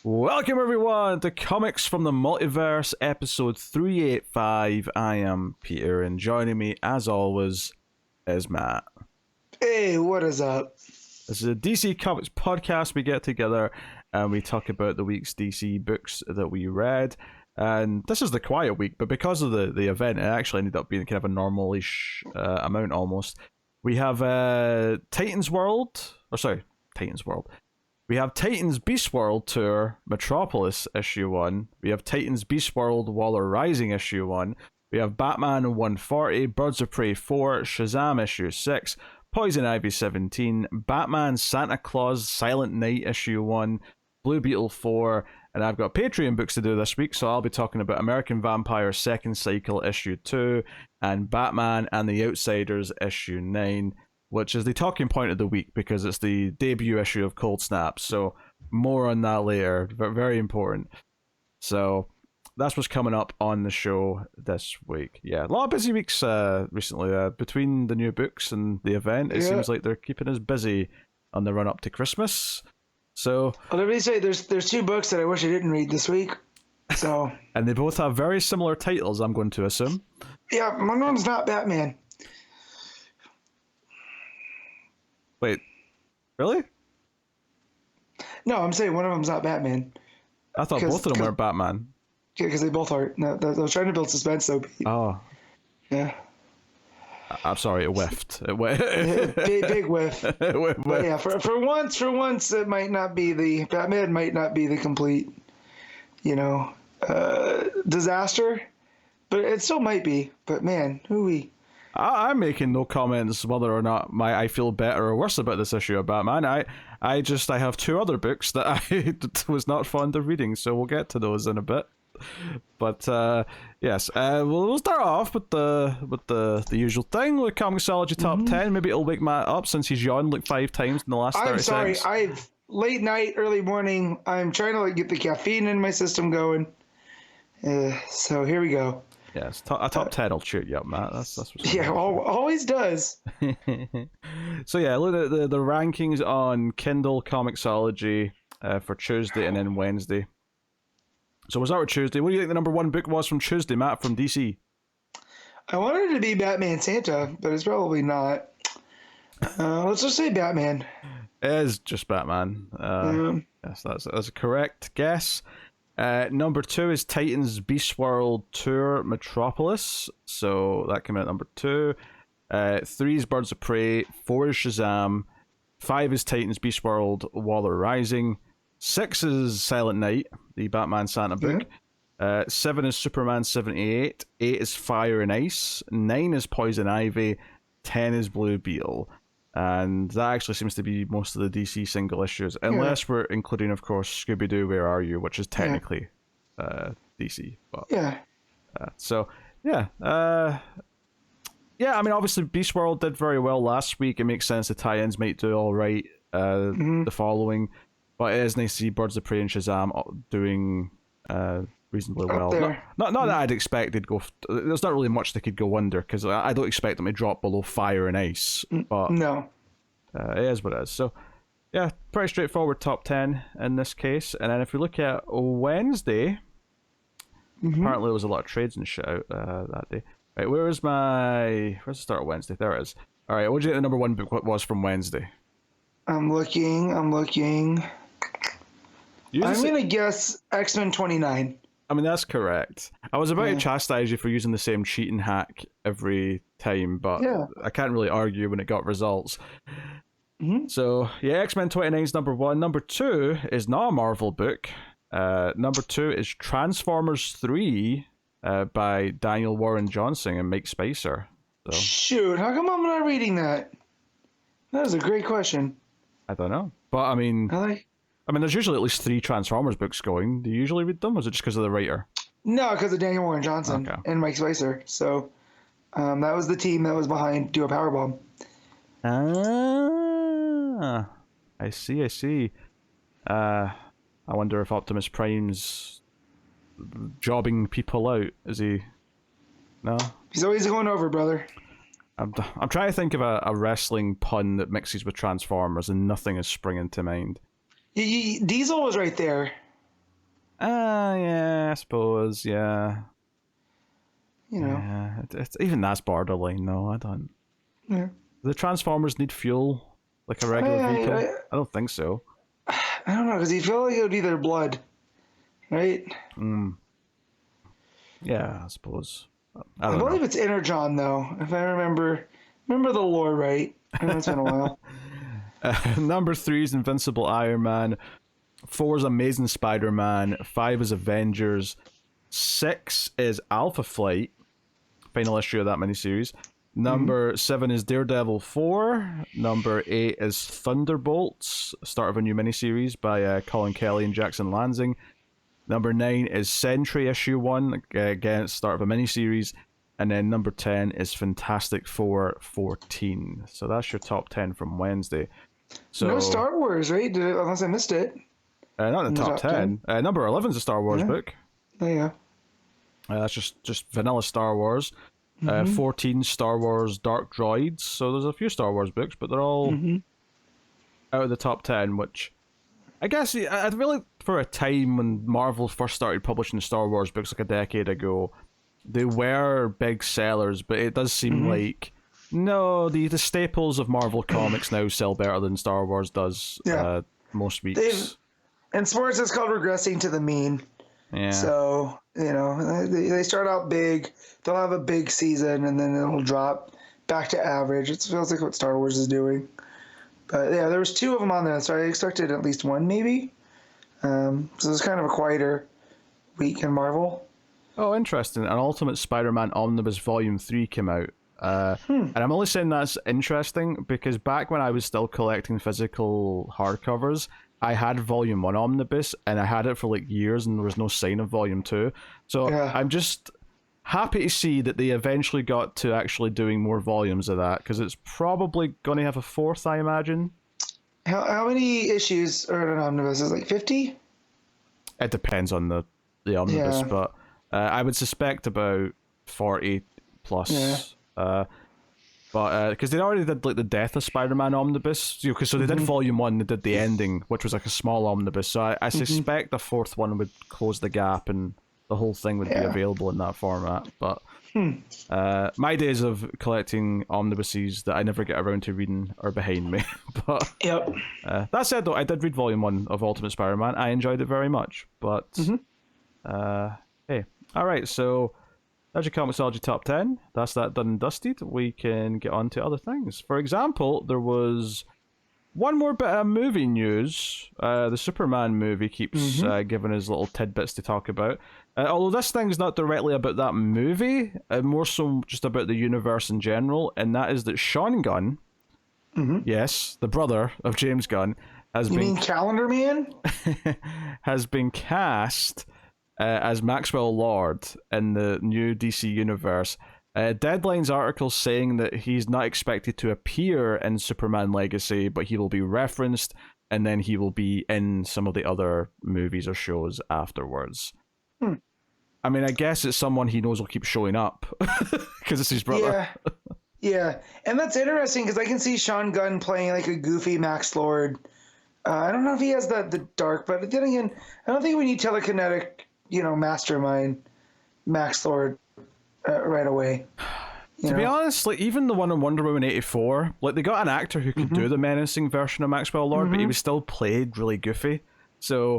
Welcome everyone to Comics from the Multiverse, episode 385. I am Peter, and joining me, as always, is Matt. Hey, what is up? This is a DC Comics podcast. We get together and we talk about the week's DC books that we read. And this is the quiet week, but because of the event, it actually ended up being kind of a normal-ish amount almost. We have Titans World. We have Titans Beast World Tour, Metropolis issue 1. We have Titans Beast World Waller Rising issue 1. We have Batman 140, Birds of Prey 4, Shazam issue 6, Poison Ivy 17, Batman Santa Claus Silent Night issue 1, Blue Beetle 4, and I've got Patreon books to do this week, so I'll be talking about American Vampire Second Cycle issue 2, and Batman and the Outsiders issue 9. Which is the talking point of the week because it's the debut issue of Cold Snap. So more on that later. Very important. So that's what's coming up on the show this week. Yeah, a lot of busy weeks recently. Between the new books and the event, it seems like they're keeping us busy on the run up to Christmas. So well, let me say, there's two books that I wish I didn't read this week. So and they both have very similar titles, I'm going to assume. Yeah, one of them's not Batman. Wait, really? No, I'm saying one of them's not Batman. I thought both of them weren't Batman. Yeah, because they both are. No, I was trying to build suspense, though. Oh. Yeah. I'm sorry, it whiffed. Big whiff. But yeah, for once, it might not be the Batman. Might not be the complete, disaster, but it still might be. But man, hooey. I'm making no comments whether or not I feel better or worse about this issue of Batman. I have two other books that I was not fond of reading, so we'll get to those in a bit. But yes, we'll start off with the usual thing with Comixology top 10. Maybe it'll wake Matt up since he's yawned like 5 times in the last 30 seconds. I'm sorry, late night, early morning. I'm trying to get the caffeine in my system going. So here we go. Yes, a top 10 will shoot you up, Matt. That's what's always does. So yeah, look at the rankings on Kindle Comixology for Tuesday and then Wednesday. So we'll start with Tuesday. What do you think the number 1 book was from Tuesday, Matt, from DC? I wanted it to be Batman Santa, but it's probably not. Let's just say Batman. It is just Batman. Yes, that's a correct guess. Number 2 is Titans Beast World Tour Metropolis. So that came out at number 2. 3 is Birds of Prey. 4 is Shazam. 5 is Titans Beast World Waller Rising. 6 is Silent Night, the Batman Santa book. 7 is Superman 78. 8 is Fire and Ice. 9 is Poison Ivy. 10 is Blue Beetle. And that actually seems to be most of the DC single issues, unless we're including, of course, Scooby-Doo, Where Are You, which is technically DC. But, I mean, obviously, Beast World did very well last week. It makes sense the tie-ins might do all right the following. But it is nice to see Birds of Prey and Shazam doing reasonably well. Not that I'd expect they'd go. There's not really much they could go under because I don't expect them to drop below Fire and Ice. But no, it is what it is. So yeah, pretty straightforward top 10 in this case. And then if we look at Wednesday, apparently there was a lot of trades and shit out that day. Right, where's the start of Wednesday? There it is. All right, what do you think the number 1 book was from Wednesday? I'm looking. I'm gonna guess X-Men 29. I mean, that's correct. I was about to chastise you for using the same cheating hack every time, but I can't really argue when it got results. So, yeah, X-Men 29 is number 1. Number 2 is not a Marvel book. Number 2 is Transformers 3 by Daniel Warren Johnson and Mike Spicer. So, shoot, how come I'm not reading that? That is a great question. I don't know. But, I mean... there's usually at least 3 Transformers books going. Do you usually read them, or is it just because of the writer? No, because of Daniel Warren Johnson and Mike Spicer. So that was the team that was behind Do a Powerbomb. Ah, I see. I wonder if Optimus Prime's jobbing people out. Is he? No? He's always going over, brother. I'm trying to think of a wrestling pun that mixes with Transformers, and nothing is springing to mind. Diesel was right there. Yeah, I suppose, yeah. You know. Yeah, even that's borderline, though. I don't... Yeah. Do the Transformers need fuel like a regular vehicle? I don't think so. I don't know, because you feel like it would be their blood, right? Yeah, I suppose. I believe it's Energon, though, if I remember the lore right. I know it's been a while. Number 3 is Invincible Iron Man. 4 is Amazing Spider-Man. 5 is Avengers. 6 is Alpha Flight, final issue of that miniseries. Number 7 is Daredevil 4. Number 8 is Thunderbolts, start of a new miniseries by Colin Kelly and Jackson Lansing. Number 9 is Sentry issue 1, again, start of a miniseries. And then number 10 is Fantastic Four 14. So that's your top 10 from Wednesday. So no Star Wars, right? Unless I missed it. Not in the top 10. Number 11 is a Star Wars book. Oh, yeah. That's just vanilla Star Wars. 14 Star Wars Dark Droids. So there's a few Star Wars books, but they're all out of the top 10, which I guess I'd really, for a time when Marvel first started publishing Star Wars books like a decade ago, they were big sellers, but it does seem like no, the staples of Marvel Comics now sell better than Star Wars does most weeks. And sports is called regressing to the mean. Yeah. So, you know, they start out big, they'll have a big season, and then it'll drop back to average. It feels like what Star Wars is doing. But yeah, there was 2 of them on there, so I expected at least 1 maybe. So it was kind of a quieter week in Marvel. Oh, interesting. An Ultimate Spider-Man Omnibus Volume 3 came out. And I'm only saying that's interesting because back when I was still collecting physical hardcovers, I had Volume 1 Omnibus, and I had it for like years, and there was no sign of Volume 2. So I'm just happy to see that they eventually got to actually doing more volumes of that, because it's probably going to have a 4th, I imagine. How many issues are in an omnibus? Is it like 50? It depends on the omnibus, but I would suspect about 40 plus. But because they already did like the Death of Spider-Man omnibus, so they did Volume 1, they did the ending, which was like a small omnibus. So I suspect the 4th one would close the gap, and the whole thing would be available in that format. But my days of collecting omnibuses that I never get around to reading are behind me. But that said, though, I did read Volume 1 of Ultimate Spider-Man. I enjoyed it very much. But hey, all right, so that's your Comixology top 10. That's that done and dusted. We can get on to other things. For example, there was one more bit of movie news. The Superman movie keeps giving us little tidbits to talk about. Although this thing's not directly about that movie, more so just about the universe in general, and that is that Sean Gunn, yes, the brother of James Gunn, has been... You mean Calendar Man? has been cast as Maxwell Lord in the new DC universe. Deadline's article saying that he's not expected to appear in Superman Legacy, but he will be referenced, and then he will be in some of the other movies or shows afterwards. I mean, I guess it's someone he knows will keep showing up, because it's his brother. Yeah, and that's interesting, because I can see Sean Gunn playing like a goofy Max Lord. I don't know if he has the dark, but then again, I don't think we need telekinetic, mastermind Max Lord right away. To be honest, like even the one in Wonder Woman 84, like they got an actor who could do the menacing version of Maxwell Lord, but he was still played really goofy. So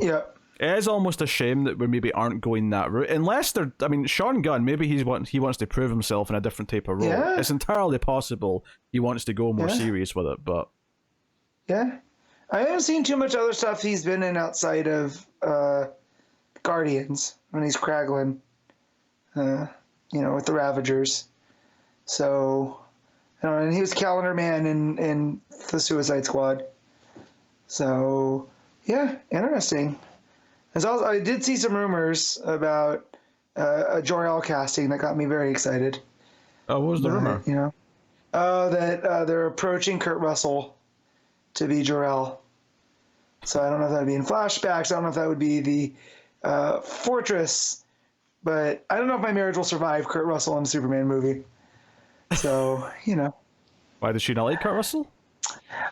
it is almost a shame that we maybe aren't going that route, unless they're. I mean, Sean Gunn, maybe he wants to prove himself in a different type of role. Yeah. It's entirely possible he wants to go more serious with it, but I haven't seen too much other stuff he's been in outside of Guardians when he's Kraglin, with the Ravagers. So, and he was Calendar Man in the Suicide Squad. So, yeah, interesting. I did see some rumors about a Jor-El casting that got me very excited. Oh, what was the rumor? That they're approaching Kurt Russell to be Jor-El. So I don't know if that would be in flashbacks. I don't know if that would be the Fortress. But I don't know if my marriage will survive Kurt Russell in a Superman movie. So, Why does she not like Kurt Russell?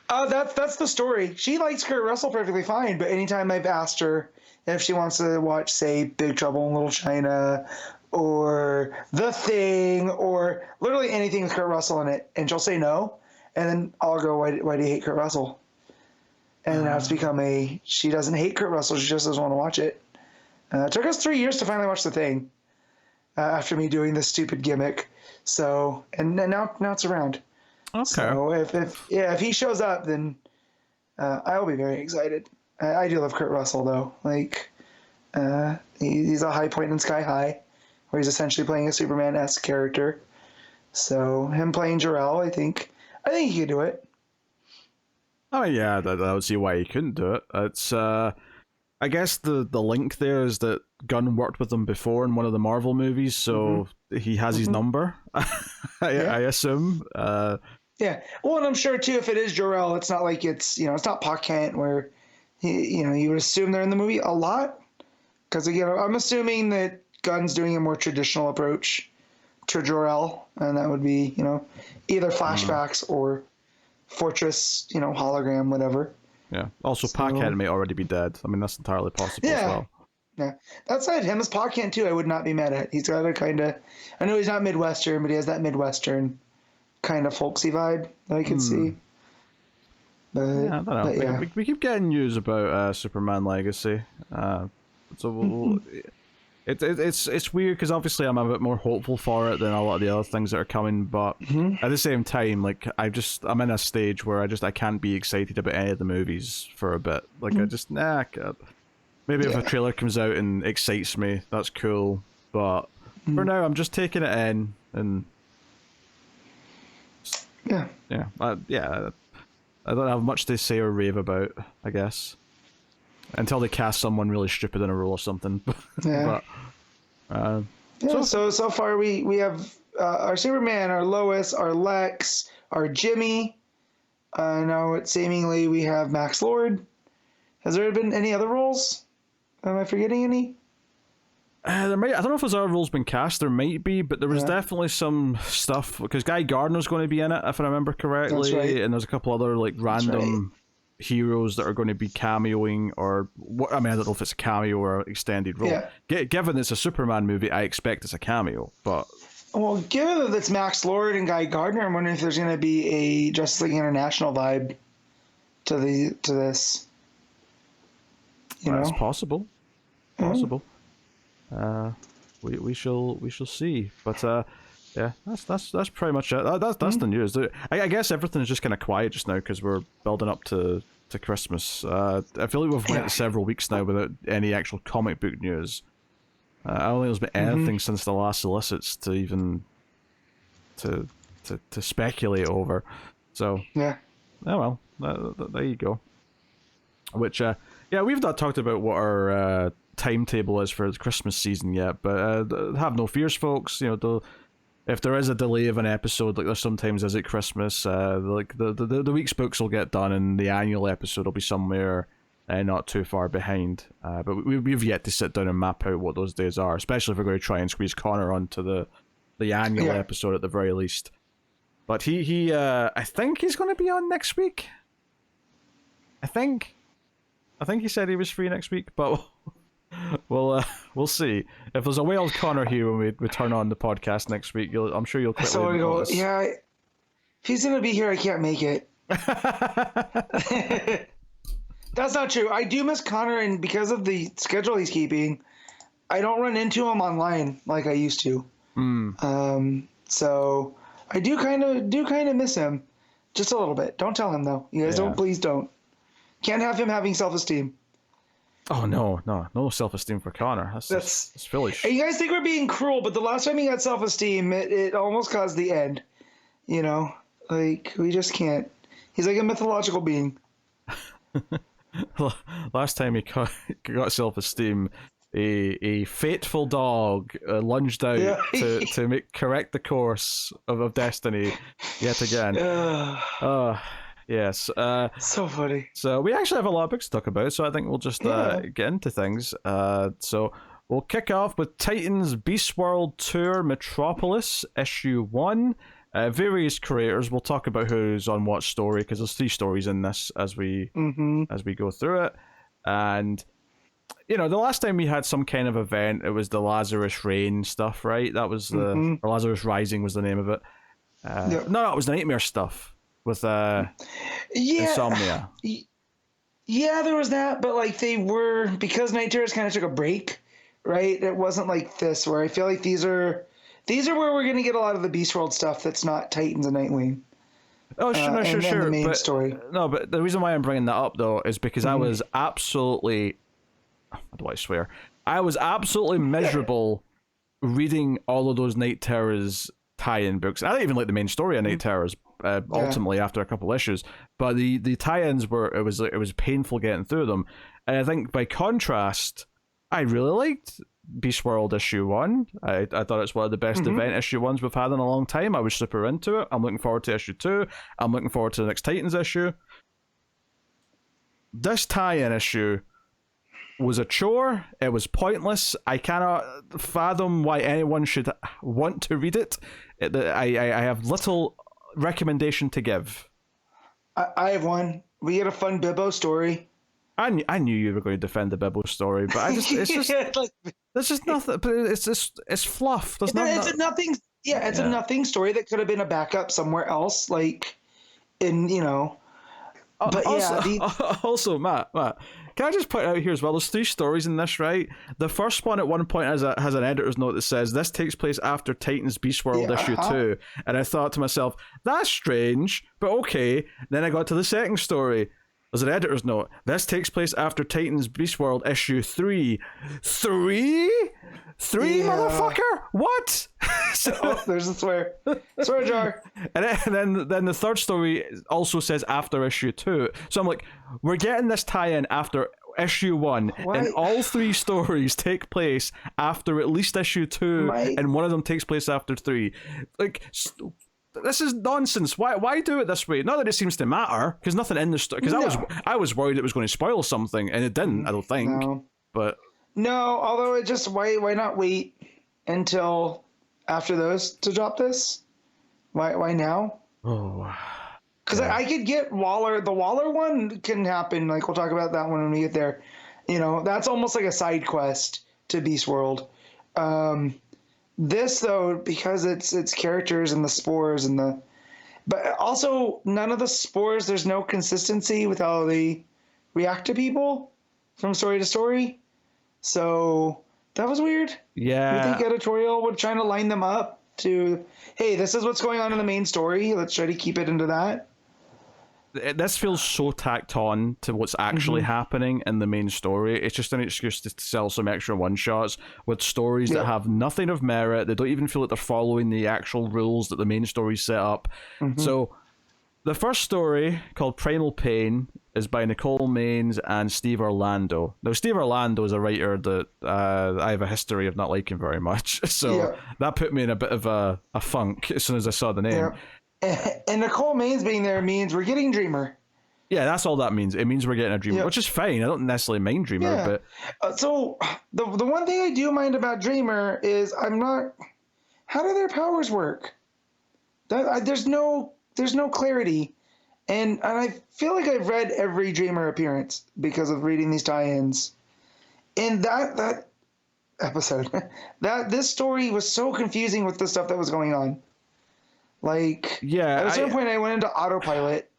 That's the story. She likes Kurt Russell perfectly fine, but anytime I've asked her if she wants to watch, say, Big Trouble in Little China or The Thing or literally anything with Kurt Russell in it, and she'll say no, and then I'll go, why do you hate Kurt Russell? And now it's become she doesn't hate Kurt Russell, she just doesn't want to watch it. It took us 3 years to finally watch The Thing after me doing this stupid gimmick. So, and now it's around. Okay. So if he shows up, then I'll be very excited. I do love Kurt Russell though. Like he's a high point in Sky High, where he's essentially playing a Superman-esque character. So him playing Jor-El, I think he could do it. Oh yeah, I would see why he couldn't do it. It's I guess the link there is that Gunn worked with him before in one of the Marvel movies, so he has his number. I assume. Yeah. Well, and I'm sure too, if it is Jor-El, it's not like it's not Pa Kent where you would assume they're in the movie a lot. Because again, I'm assuming that Gunn's doing a more traditional approach to Jor-El, and that would be either flashbacks or Fortress, hologram, whatever. Yeah. Also, Pa Kent may already be dead. I mean, that's entirely possible as well. Yeah. That side, him as Pa Kent too, I would not be mad at. He's got a kind of, I know he's not Midwestern, but he has that Midwestern kind of folksy vibe that I can see. But, yeah, I don't know. We keep getting news about Superman Legacy. So it's weird because obviously I'm a bit more hopeful for it than a lot of the other things that are coming, but at the same time, like I'm in a stage where I can't be excited about any of the movies for a bit. Like I can't. Maybe if a trailer comes out and excites me, that's cool. But for now, I'm just taking it in and I don't have much to say or rave about, I guess. Until they cast someone really stupid in a role or something. Yeah. So far we have our Superman, our Lois, our Lex, our Jimmy. Now seemingly we have Max Lord. Has there been any other roles? Am I forgetting any? There might. I don't know if there's other roles been cast. There might be, but there was definitely some stuff because Guy Gardner's going to be in it, if I remember correctly. That's right. And there's a couple other like random heroes that are going to be cameoing, or I mean, I don't know if it's a cameo or an extended role. Yeah. Given it's a Superman movie, I expect it's a cameo. But given that it's Max Lord and Guy Gardner, I'm wondering if there's going to be a Justice League International vibe to this. That's possible. Possible. We shall see. But that's pretty much it. That's the news. I guess everything's just kind of quiet just now because we're building up to Christmas. I feel like we've went several weeks now without any actual comic book news. I don't think there's been anything since the last solicits to even to speculate over. So oh well, there you go. Which we've not talked about what our timetable is for the Christmas season yet, but have no fears, folks. If there is a delay of an episode, like there sometimes is at Christmas, like the week's books will get done, and the annual episode will be somewhere not too far behind. But we've yet to sit down and map out what those days are, especially if we're going to try and squeeze Connor onto the annual episode at the very least. But he I think he's going to be on next week. I think he said he was free next week, but we'll see. If there's a wild Connor here when we turn on the podcast next week, I'm sure you'll quickly notice. If he's gonna be here, I can't make it. That's not true. I do miss Connor, and because of the schedule he's keeping, I don't run into him online like I used to. So I do kind of miss him, just a little bit. Don't tell him though. You guys please don't. Can't have him having self-esteem. Oh no self-esteem for Connor. That's foolish. You guys think we're being cruel, but the last time he got self-esteem, it almost caused the end. Like we just can't. He's like a mythological being. Last time he got self-esteem, a fateful dog lunged out to correct the course of destiny yet again. Yes. So funny. So we actually have a lot of books to talk about, so I think we'll just get into things. So we'll kick off with Titans Beast World Tour Metropolis issue 1. Various creators. We'll talk about who's on what story, because there's 3 stories in this as we go through it. And the last time we had some kind of event, it was the Lazarus Reign stuff, right? That was or Lazarus Rising was the name of it. No, it was the Nightmare stuff with Insomnia. Yeah, there was that, but like because Night Terrors kind of took a break, right? It wasn't like this, where I feel like these are where we're going to get a lot of the Beast World stuff that's not Titans and Nightwing. Oh, sure, and the main story. No, but the reason why I'm bringing that up, though, is because I was absolutely... How do I swear? I was absolutely miserable reading all of those Night Terrors tie-in books. I didn't even like the main story of Night Terrors, ultimately, after a couple issues. But the tie-ins it was painful getting through them. And I think, by contrast, I really liked Beast World issue 1. I thought it's one of the best event issue 1s we've had in a long time. I was super into it. I'm looking forward to issue 2. I'm looking forward to the next Titans issue. This tie-in issue was a chore. It was pointless. I cannot fathom why anyone should want to read it. I have little recommendation to give. I have one. We get a fun Bibbo story. I knew you were going to defend the Bibble story, but it's just there's just nothing. But it's fluff. There's nothing. It's a nothing. Yeah, it's a nothing story that could have been a backup somewhere else, like But also, Matt, can I just point out here as well? There's 3 stories in this, right? The first one at one point has an editor's note that says this takes place after Titans Beast World issue 2, and I thought to myself, that's strange, but okay. Then I got to the second story. There's an editor's note. This takes place after Titans Beast World issue 3. 3? 3, motherfucker? What? There's a swear. Swear jar. And then the third story also says after issue 2. So I'm like, we're getting this tie-in after issue 1, and all 3 stories take place after at least issue 2, and one of them takes place after 3. Like... This is nonsense. Why do it this way? Not that it seems to matter, because nothing in the story. Because I was worried it was going to spoil something, and it didn't. I don't think. No. But although it just why not wait until after those to drop this? Why now? Oh, because I could get Waller. The Waller one can happen. Like we'll talk about that one when we get there. That's almost like a side quest to Beast World. This though, because it's characters and the spores but also none of the spores, there's no consistency with how they react to people from story to story. So that was weird. Yeah. You think editorial would try to line them up to, hey, this is what's going on in the main story. Let's try to keep it into that. This feels so tacked on to what's actually happening in the main story. It's just an excuse to sell some extra one-shots with stories that have nothing of merit. They don't even feel like they're following the actual rules that the main story set up. So the first story, called Primal Pain, is by Nicole Maines and Steve Orlando. Now, Steve Orlando is a writer that I have a history of not liking very much. So that put me in a bit of a funk as soon as I saw the name. Yeah. And Nicole Maines being there means we're getting Dreamer. Yeah, that's all that means. It means we're getting a Dreamer, which is fine. I don't necessarily mind Dreamer, but so the one thing I do mind about Dreamer is how do their powers work? There's no clarity, and I feel like I've read every Dreamer appearance because of reading these tie-ins. And that episode, this story was so confusing with the stuff that was going on. Like, at a certain point, I went into autopilot.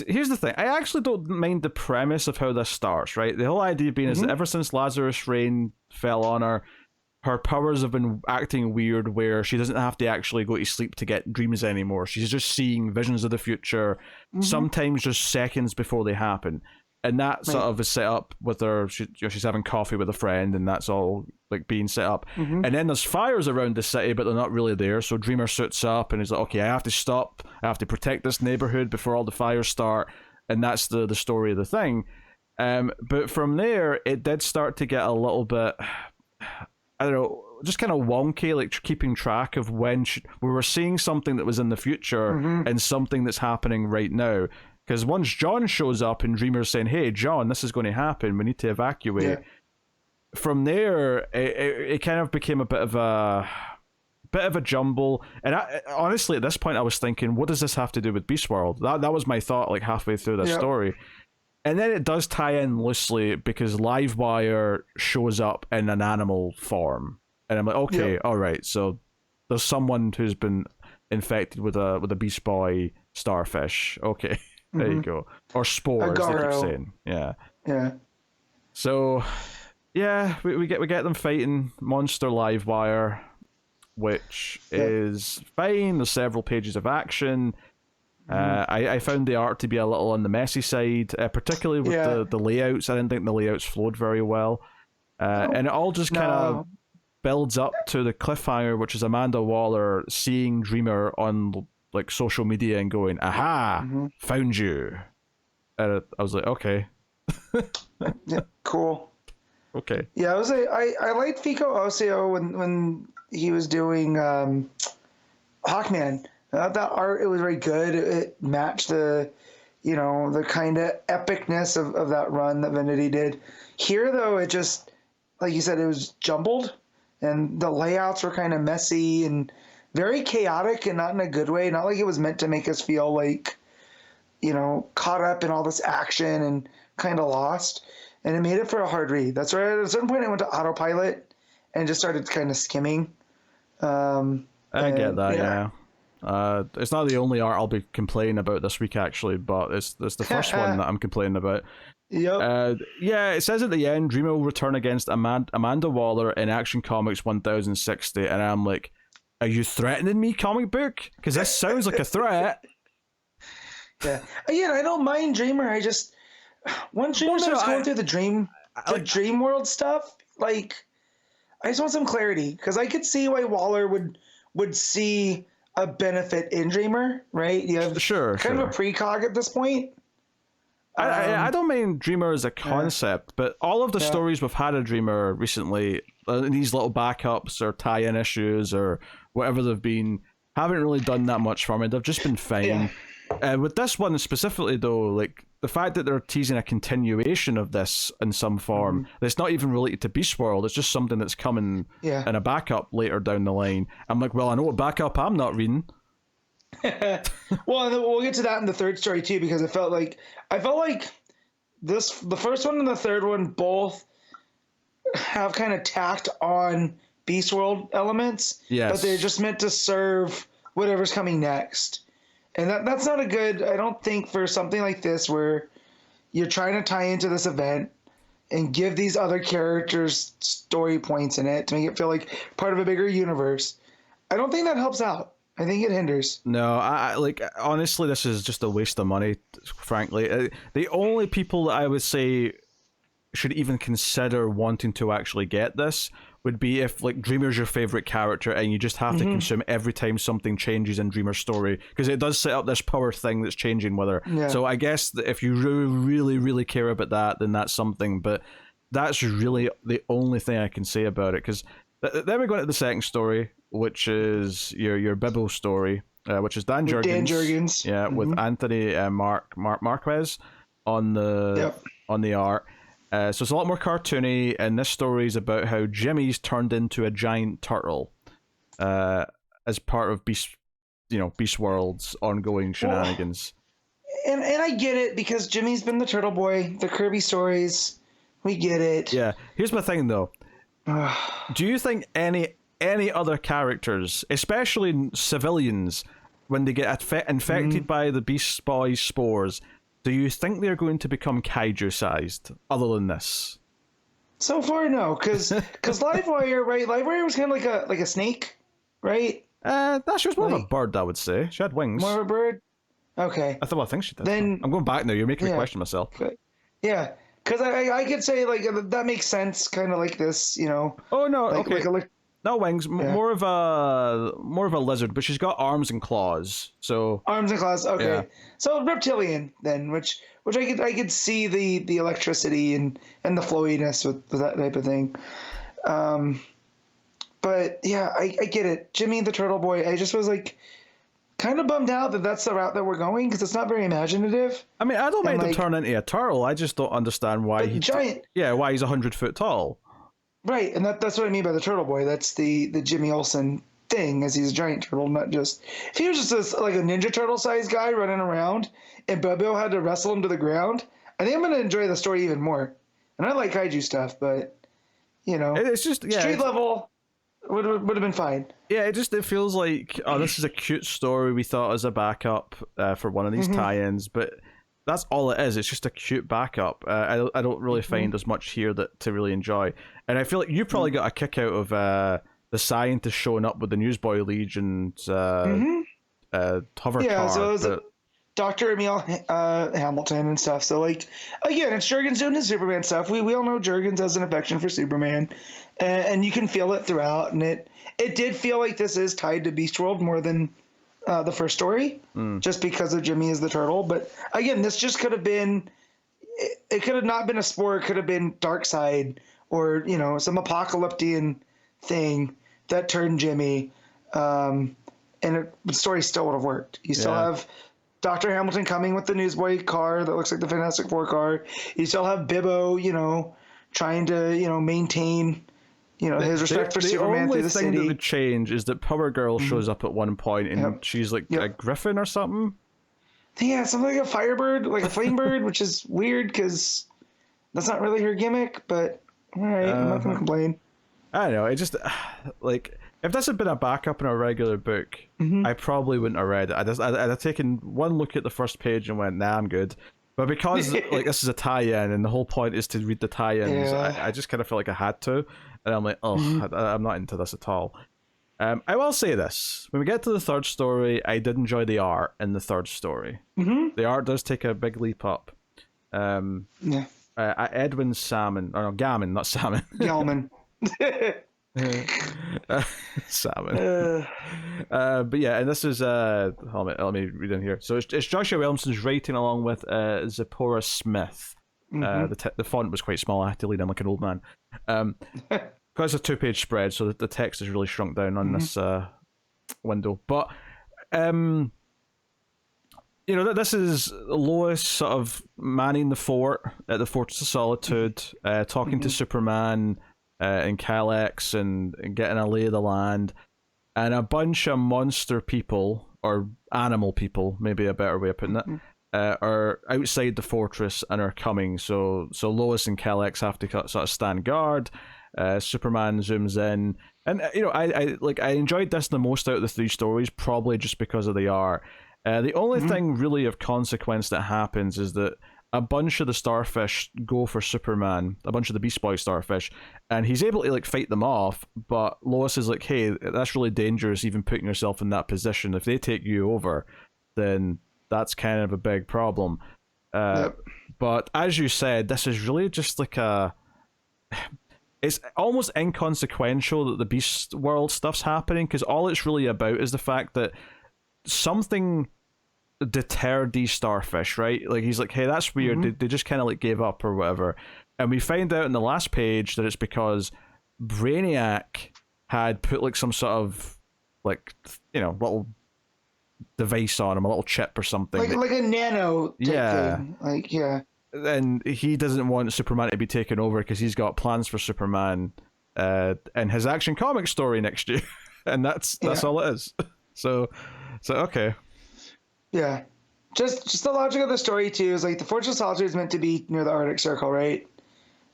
Here's the thing. I actually don't mind the premise of how this starts, right? The whole idea being is that ever since Lazarus Reign fell on her, her powers have been acting weird, where she doesn't have to actually go to sleep to get dreams anymore. She's just seeing visions of the future, sometimes just seconds before they happen. And that sort of is set up with her. She's having coffee with a friend, and that's all like being set up. And then there's fires around the city, but they're not really there. So Dreamer suits up and he's like, okay, I have to stop. I have to protect this neighborhood before all the fires start. And that's the story of the thing. But from there, it did start to get a little bit, I don't know, just kind of wonky, like keeping track of when we were seeing something that was in the future and something that's happening right now. Because once John shows up and Dreamer's saying, hey, John, this is going to happen, we need to evacuate. From there, it kind of became a bit of a bit of a jumble. And honestly, at this point, I was thinking, what does this have to do with Beast World? That was my thought, like halfway through the story. And then it does tie in loosely because Livewire shows up in an animal form, and I'm like, okay, all right, so there's someone who's been infected with a Beast Boy starfish. Okay, there you go, or spores. They keep saying, yeah. So, yeah, we get them fighting Monster Livewire, which is fine. There's several pages of action. I found the art to be a little on the messy side, particularly with the layouts. I didn't think the layouts flowed very well. And it all just kind of builds up to the cliffhanger, which is Amanda Waller seeing Dreamer on like social media and going, aha, found you. And I was like, okay. Yeah, cool. Okay. Yeah, I liked Fico Ocio when he was doing Hawkman. That art, it was very good. It matched the kind of epicness of that run that Vanity did. Here, though, it just, like you said, it was jumbled, and the layouts were kind of messy and very chaotic, and not in a good way. Not like it was meant to make us feel like, caught up in all this action and kind of lost. And it made it for a hard read. That's right. At a certain point, I went to autopilot and just started kind of skimming. I get that, yeah. It's not the only art I'll be complaining about this week, actually, but it's the first one that I'm complaining about. Yep. It says at the end, Dreamer will return against Amanda Waller in Action Comics 1060, and I'm like, are you threatening me, comic book? Because this sounds like a threat. Yeah. Again, I don't mind Dreamer. I just, when Dreamer starts going through the dream world stuff, like, I just want some clarity, because I could see why Waller would see a benefit in Dreamer, right? You have kind of a precog at this point. I don't mind Dreamer as a concept, but all of the stories we've had of Dreamer recently, these little backups or tie-in issues or whatever they've been, haven't really done that much for me. They've just been fine. With this one specifically, though, like the fact that they're teasing a continuation of this in some form, that's not even related to Beast World, it's just something that's coming in a backup later down the line. I'm like, well, I know what backup I'm not reading. Well, we'll get to that in the third story too, because I felt like the first one and the third one both have kind of tacked on Beast World elements, but they're just meant to serve whatever's coming next. And that's not a good, I don't think, for something like this where you're trying to tie into this event and give these other characters story points in it to make it feel like part of a bigger universe. I don't think that helps out. I think it hinders. No, I like, honestly, this is just a waste of money, frankly. The only people that I would say should even consider wanting to actually get this would be if, like, Dreamer's your favorite character and you just have to consume every time something changes in Dreamer's story, because it does set up this power thing that's changing with her. So I guess that if you really, really care about that, then that's something, but that's really the only thing I can say about it, because then we go into the second story, which is your Bibble story, which is Dan Jurgens. Yeah, with Anthony Marquez on the art. So it's a lot more cartoony, and this story is about how Jimmy's turned into a giant turtle as part of Beast World's ongoing shenanigans. And I get it, because Jimmy's been the Turtle Boy, the Kirby stories, we get it. Yeah, here's my thing though. Do you think any other characters, especially civilians, when they get infected by the Beast Boy spores, do you think they're going to become kaiju-sized, other than this? So far, no, because Livewire, right? Livewire was kind of like a snake, right? She was more of a bird, I would say. She had wings. More of a bird? Okay. I think she did. Then I'm going back now. You're making me question myself. Yeah, because I could say, like, that makes sense, kind of like this, Oh, no, okay. Like no wings, more of a lizard, but she's got arms and claws. So arms and claws, okay. Yeah. So reptilian then, which I could see the electricity and the flowiness with that type of thing. But yeah, I get it. Jimmy the Turtle Boy, I just was like kind of bummed out that that's the route that we're going, because it's not very imaginative. I mean, I don't mind him turn into a turtle. I just don't understand why he's giant. Why he's 100 foot tall. Right, and that's what I mean by the Turtle Boy. That's the Jimmy Olsen thing, as he's a giant turtle, not just if he was just like a Ninja Turtle sized guy running around and Bobo had to wrestle him to the ground. I think I'm gonna enjoy the story even more. And I like kaiju stuff, but it's just street level would have been fine. Yeah, it feels like, oh, this is a cute story we thought as a backup for one of these tie-ins, but that's all it is. It's just a cute backup. I don't really find as much here to really enjoy. And I feel like you probably got a kick out of the scientist showing up with the Newsboy Legion's hover car. Yeah, so it was Dr. Emil Hamilton and stuff. So, like, again, it's Jurgens doing his Superman stuff. We all know Jurgens has an affection for Superman, and you can feel it throughout. And it did feel like this is tied to Beast World more than the first story, just because of Jimmy as the turtle. But again, this just could have been. It could have not been a spore. It could have been Darkseid or some apocalyptic thing that turned Jimmy, and the story still would have worked. You still have Dr. Hamilton coming with the Newsboy car that looks like the Fantastic Four car. You still have Bibbo, trying to, maintain, his respect for Superman through the city. The only thing that would change is that Power Girl shows up at one point and she's like a griffin or something. Yeah, something like a firebird, like a flame bird, which is weird because that's not really her gimmick, but all right, I'm not going to complain. I don't know. It just, like, if this had been a backup in a regular book, I probably wouldn't have read it. I'd have taken one look at the first page and went, nah, I'm good. But because like this is a tie-in and the whole point is to read the tie-ins, I just kind of felt like I had to. And I'm like, I'm not into this at all. I will say this. When we get to the third story, I did enjoy the art in the third story. The art does take a big leap up. Edwin Salmon, or no, Gammon, not Salmon. Gelman. Salmon. But yeah, and this is let me read in here. So it's Joshua Williamson's writing along with Zipporah Smith. The font was quite small. I had to lead in like an old man. Because it's a 2-page spread, so the text is really shrunk down on this window. But this is Lois sort of manning the fort at the Fortress of Solitude, talking to Superman and Kalex and getting a lay of the land, and a bunch of monster people, or animal people, maybe a better way of putting it, are outside the fortress and are coming. So Lois and Kalex have to sort of stand guard. Superman zooms in, and I enjoyed this the most out of the 3 stories, probably just because of the art. The only thing really of consequence that happens is that a bunch of the starfish go for Superman, a bunch of the Beast Boy starfish, and he's able to fight them off, but Lois is like, hey, that's really dangerous, even putting yourself in that position. If they take you over, then that's kind of a big problem. But as you said, this is really just like it's almost inconsequential that the Beast World stuff's happening, because all it's really about is the fact that something deterred these starfish, right? Like, he's like, hey, that's weird. They just kind of gave up or whatever. And we find out in the last page that it's because Brainiac had put some sort of little device on him, a little chip or something. Like a nano type thing. And he doesn't want Superman to be taken over because he's got plans for Superman in his Action Comics story next year. And that's all it is. So okay. Yeah. Just the logic of the story too is the Fortress of Solitude is meant to be near the Arctic Circle, right?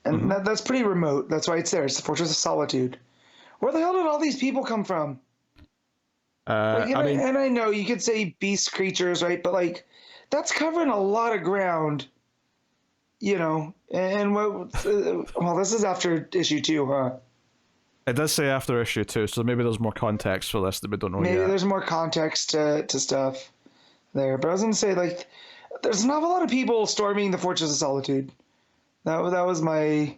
And that's pretty remote. That's why it's there. It's the Fortress of Solitude. Where the hell did all these people come from? And I know you could say beast creatures, right? But that's covering a lot of ground, And this is after issue 2, huh? It does say after issue 2, so maybe there's more context for this that we don't know yet. Maybe there's more context to stuff there. But I was going to say, there's not a lot of people storming the Fortress of Solitude. That was my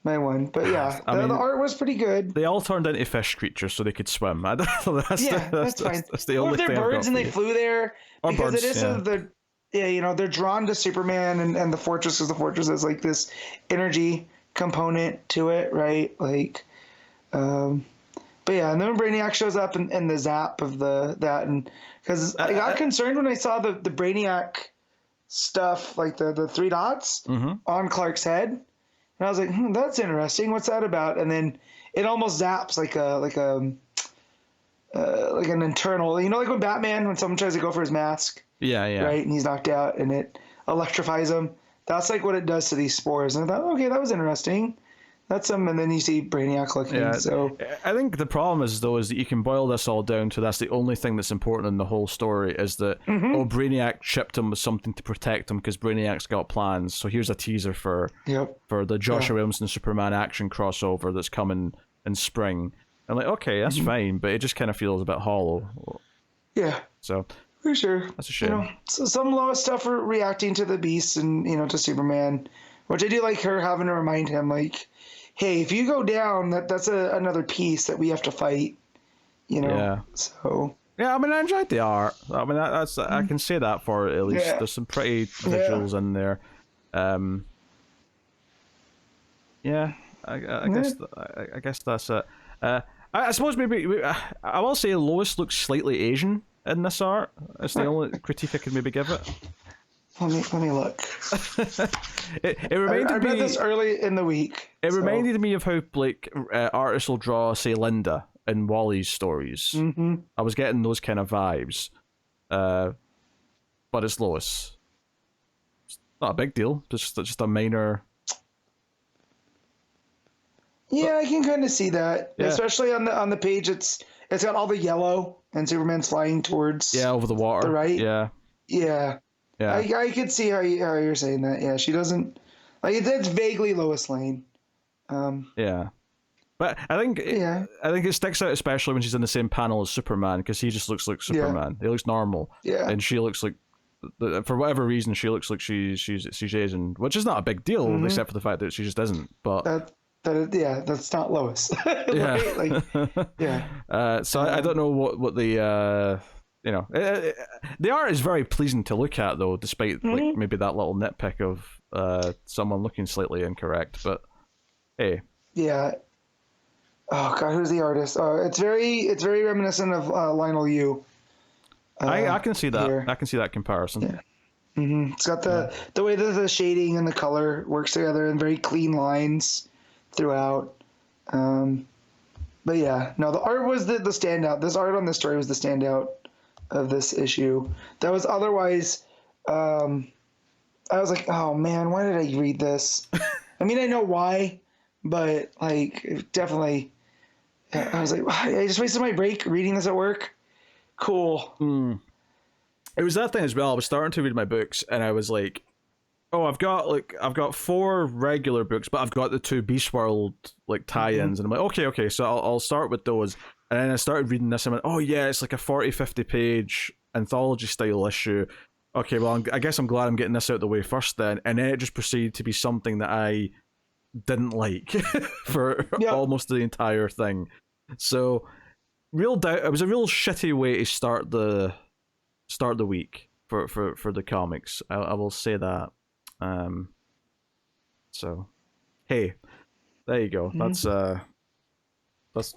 one. But yeah, the art was pretty good. They all turned into fish creatures so they could swim. That's fine. That's the only thing. Or they're birds and they flew there. Or because birds, it is they're drawn to Superman and the fortress, because the fortress has this energy component to it, right? But yeah, and then Brainiac shows up in the zap of that, and because I got concerned when I saw the Brainiac stuff, the 3 dots on Clark's head, and I was like, that's interesting. What's that about? And then it almost zaps like a like an internal, you know, like when Batman, when someone tries to go for his mask, Yeah, yeah. right, and he's knocked out, and it electrifies him. That's like what it does to these spores. And I thought, okay, that was interesting. That's and then you see Brainiac looking. Yeah, so I think the problem is though is that you can boil this all down to that's the only thing that's important in the whole story is that Brainiac chipped him with something to protect him because Brainiac's got plans. So here's a teaser for the Joshua Williamson Superman action crossover that's coming in spring. I'm like, okay, that's fine, but it just kind of feels a bit hollow. Yeah. So for sure, that's a shame. You know, so some Lois stuff are reacting to the Beast and to Superman, which I do like her having to remind him like, hey, if you go down, that's another piece that we have to fight. Yeah. So. Yeah, I mean, I enjoyed the art. I mean, that's I can say that for it, at least. Yeah. There's some pretty visuals in there. Yeah, I guess that's it. I suppose maybe I will say Lois looks slightly Asian in this art. It's the only critique I can maybe give it. Let me look. it reminded I read me this early in the week. It reminded me of how like artists will draw, say, Linda in Wally's stories. Mm-hmm. I was getting those kind of vibes, but it's Lois. It's not a big deal. Just a minor. Yeah, I can kind of see that, Yeah. Especially on the page. It's got all the yellow and Superman's flying towards. Yeah, over the water. The right. Yeah. Yeah. Yeah. I could see how you're saying that. Yeah, she doesn't like it's vaguely Lois Lane. Yeah. But I think it sticks out especially when she's in the same panel as Superman because he just looks like Superman. He looks normal. Yeah. And she looks like, for whatever reason, she looks like she's Asian, which is not a big deal except for the fact that she just isn't. But that's not Lois. Right? Like, yeah. So I don't know what the the art is very pleasing to look at though, despite like maybe that little nitpick of someone looking slightly incorrect. But hey. Yeah. Oh God, who's the artist? It's very reminiscent of Lionel Yu. I can see that. Here. I can see that comparison. Yeah. It's got the way that the shading and the color works together and very clean lines throughout. But yeah, no, the art was the standout. This art on this story was the standout of this issue. That was otherwise, I was like, oh man, why did I read this? I mean, I know why, but like, definitely, I was like, I just wasted my break reading this at work. Cool. It was that thing as well. I was starting to read my books, and I was like, "Oh, I've got 4 regular books, but I've got the 2 Beast World like tie-ins." And I'm like, okay, so I'll start with those. And then I started reading this, and I went, "Oh yeah, it's like a 40-50 page anthology style issue." Okay, well, I guess I'm glad I'm getting this out of the way first then. And then it just proceeded to be something that I didn't like for almost the entire thing. So, it was a real shitty way to start the week for the comics. I will say that. So, hey, there you go. That's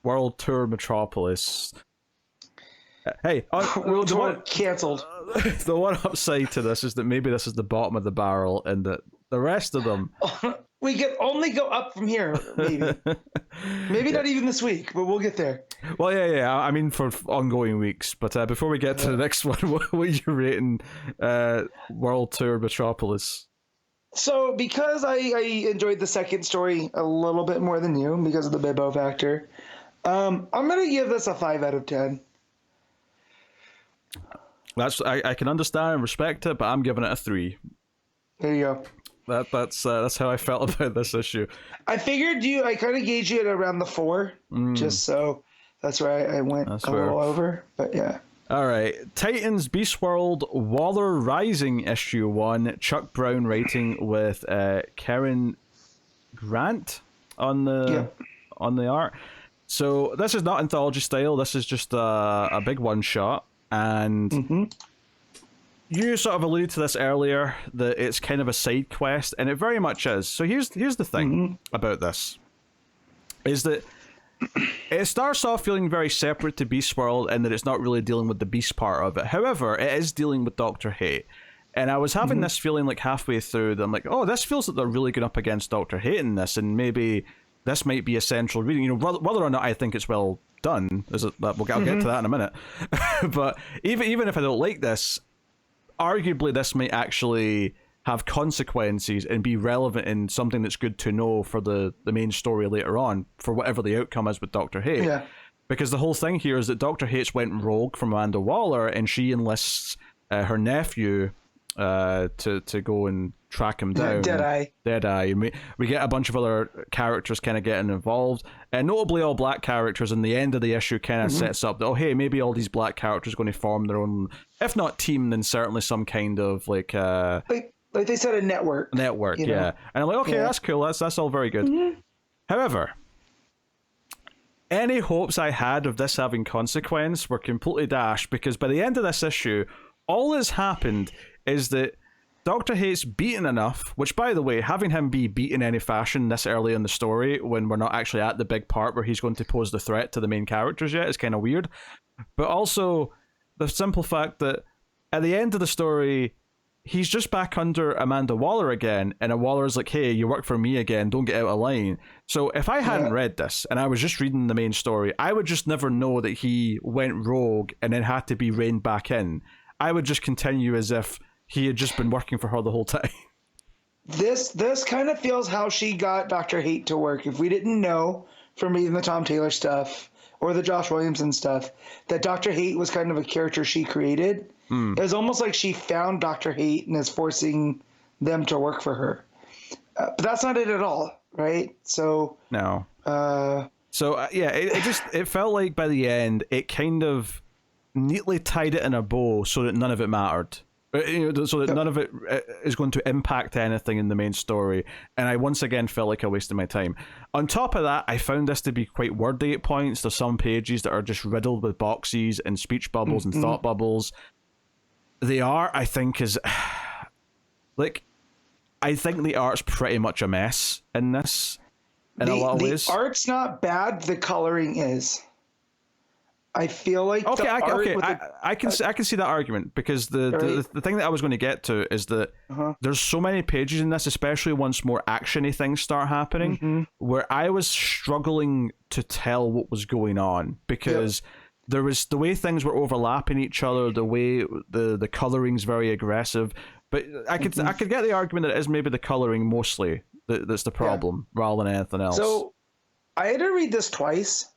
World Tour Metropolis. Hey, World Tour canceled. The one upside to this is that maybe this is the bottom of the barrel, and that the rest of them. We can only go up from here, maybe not even this week, but we'll get there. Well, yeah. I mean, for ongoing weeks. But before we get to the next one, what are you rating World Tour Metropolis? So, because I enjoyed the second story a little bit more than you because of the Bibbo factor, I'm gonna give this a 5 out of 10. I can understand and respect it, but I'm giving it a 3. There you go. That's how I felt about this issue. I figured I kind of gauged you at around the 4, just so that's where I went little over. But yeah. All right, Titans Beast World Waller Rising issue 1. Chuck Brown writing with Keron Grant on the art. So this is not anthology style. This is just a big one shot, and you sort of alluded to this earlier, that it's kind of a side quest, and it very much is. So here's the thing about this, is that it starts off feeling very separate to Beast World, and that it's not really dealing with the Beast part of it. However, it is dealing with Dr. Hate. And I was having this feeling like halfway through that I'm like, oh, this feels like they're really going up against Dr. Hate in this, and maybe this might be a central reading. You know, whether or not I think it's well done, I'll get to that in a minute. But even if I don't like this, arguably this might actually have consequences and be relevant in something that's good to know for the main story later on, for whatever the outcome is with Dr. Hate. Yeah. Because the whole thing here is that Dr. Hates went rogue from Amanda Waller, and she enlists her nephew to go and track him down. Deadeye. And we get a bunch of other characters kind of getting involved, and notably all black characters. And the end of the issue kind of sets up that, oh, hey, maybe all these black characters are going to form their own, if not team, then certainly some kind of like they said, a network. Network, you yeah. know? And I'm like, okay, that's cool. That's all very good. However, any hopes I had of this having consequence were completely dashed, because by the end of this issue, all that's happened is that Dr. Hate's beaten enough, which, by the way, having him be beaten in any fashion this early in the story when we're not actually at the big part where he's going to pose the threat to the main characters yet is kind of weird. But also the simple fact that at the end of the story, he's just back under Amanda Waller again, and Waller's like, hey, you work for me again, don't get out of line. So if I hadn't read this, and I was just reading the main story, I would just never know that he went rogue and then had to be reined back in. I would just continue as if he had just been working for her the whole time. This kind of feels how she got Dr. Hate to work. If we didn't know from reading the Tom Taylor stuff or the Josh Williamson stuff that Dr. Hate was kind of a character she created, it was almost like she found Dr. Hate and is forcing them to work for her. But that's not it at all, right? So no. It felt like by the end it kind of neatly tied it in a bow so that none of it mattered. So that none of it is going to impact anything in the main story. And I once again felt like I wasted my time. On top of that, I found this to be quite wordy at points. There's some pages that are just riddled with boxes and speech bubbles and thought bubbles. The art, I think, is... I think the art's pretty much a mess in this, in a lot of ways. The art's not bad, the coloring is. I feel like I can see that argument, because the thing that I was going to get to is that there's so many pages in this, especially once more actiony things start happening, where I was struggling to tell what was going on, because there was the way things were overlapping each other, the way the coloring's very aggressive. But I could get the argument that it is maybe the coloring mostly that's the problem rather than anything else. So I had to read this twice,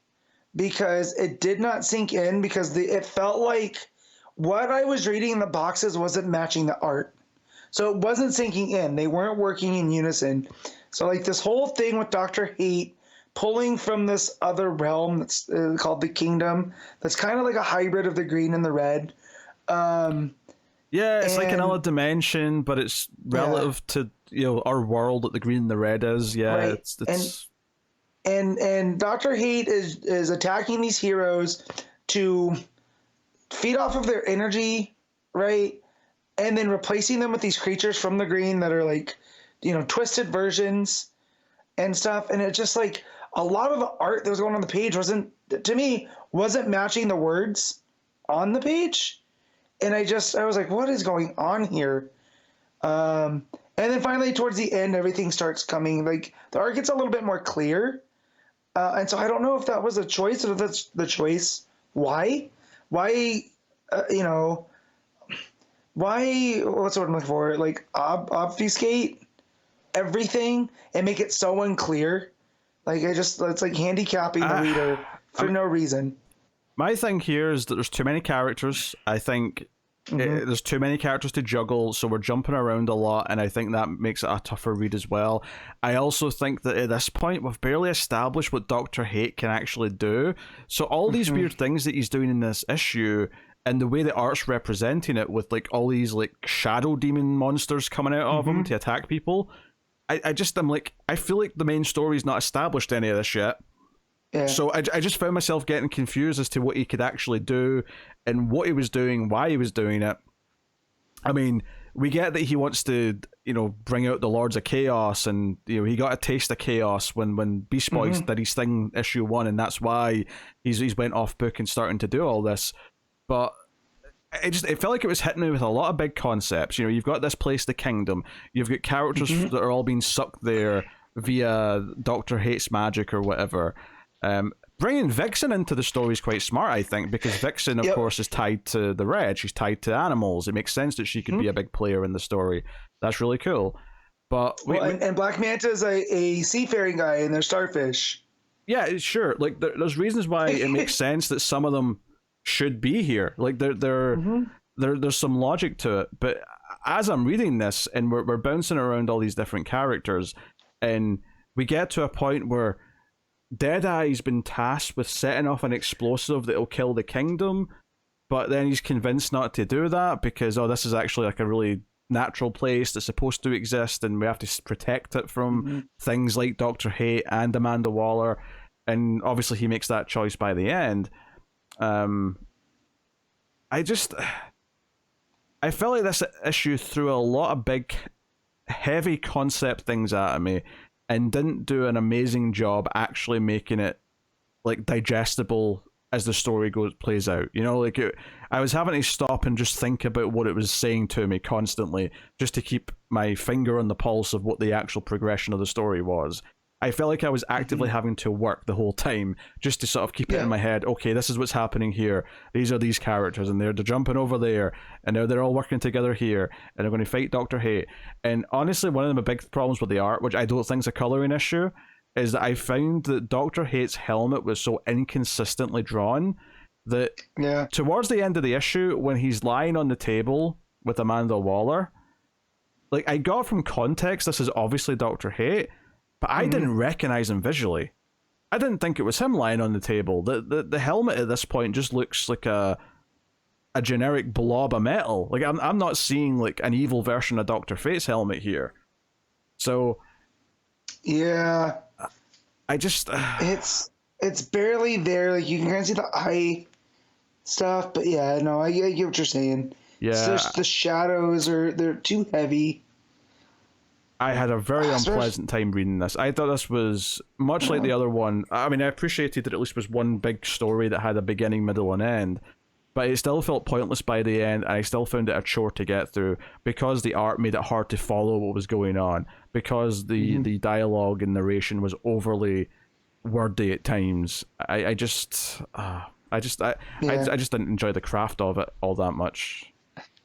because it did not sink in, because it felt like what I was reading in the boxes wasn't matching the art. So it wasn't sinking in. They weren't working in unison. So like this whole thing with Dr. Hate pulling from this other realm that's called the Kingdom, that's kind of like a hybrid of the green and the red. It's like another dimension, but it's relative to our world that the green and the red is. Yeah, right. it's And Dr. Hate is attacking these heroes to feed off of their energy, right? And then replacing them with these creatures from the green that are like, twisted versions and stuff. And it's just like a lot of the art that was going on the page wasn't matching the words on the page. And I was like, what is going on here? And then finally towards the end, everything starts coming, like the art gets a little bit more clear. And so I don't know if that was a choice, or if that's the choice. Why? What's the word I'm looking for? Like obfuscate everything and make it so unclear. Like it's like handicapping the reader for no reason. My thing here is that there's too many characters. I think there's too many characters to juggle, so we're jumping around a lot, and I think that makes it a tougher read as well. I also think that at this point, we've barely established what Dr. Hate can actually do. So all these weird things that he's doing in this issue, and the way the art's representing it with like all these like shadow demon monsters coming out of him to attack people, I feel like the main story's not established any of this yet. Yeah. So I just found myself getting confused as to what he could actually do and what he was doing, why he was doing it. I mean, we get that he wants to, bring out the Lords of Chaos, and he got a taste of chaos when Beast Boy did his thing issue 1, and that's why he's went off book and starting to do all this. But it felt like it was hitting me with a lot of big concepts. You've got this place, the Kingdom. You've got characters that are all being sucked there. via Doctor Hate's magic or whatever. Bringing Vixen into the story is quite smart, I think, because Vixen, of course, is tied to the red. She's tied to animals. It makes sense that she could be a big player in the story. That's really cool. But and Black Manta is a seafaring guy, and they're starfish. Yeah, sure. Like there's reasons why it makes sense that some of them should be here. Like there's some logic to it. But as I'm reading this, and we're bouncing around all these different characters, and we get to a point where Deadeye's been tasked with setting off an explosive that'll kill the kingdom, but then he's convinced not to do that because this is actually like a really natural place that's supposed to exist, and we have to protect it from things like Dr. Hate and Amanda Waller, and obviously he makes that choice by the end. I felt like this issue threw a lot of big, heavy concept things at me, and didn't do an amazing job actually making it like digestible as the story plays out. You know, like I was having to stop and just think about what it was saying to me constantly, just to keep my finger on the pulse of what the actual progression of the story was. I felt like I was actively having to work the whole time just to sort of keep it in my head. Okay, this is what's happening here. These are these characters, and they're jumping over there, and now they're all working together here, and they're going to fight Dr. Hate. And honestly, one of the big problems with the art, which I don't think is a coloring issue, is that I found that Dr. Hate's helmet was so inconsistently drawn that towards the end of the issue, when he's lying on the table with Amanda Waller, like I got from context this is obviously Dr. Hate, but I didn't recognize him visually. I didn't think it was him lying on the table. The helmet at this point just looks like a generic blob of metal. Like I'm not seeing like an evil version of Dr. Fate's helmet here. So yeah, I just it's barely there. Like you can kind of see the eye stuff, but yeah, no, I get what you're saying. Yeah, it's just the shadows they're too heavy. I had a very unpleasant time reading this. I thought this was much like the other one. I mean, I appreciated that at least was one big story that had a beginning, middle, and end, but it still felt pointless by the end, and I still found it a chore to get through because the art made it hard to follow what was going on, because the dialogue and narration was overly wordy at times. I just didn't enjoy the craft of it all that much.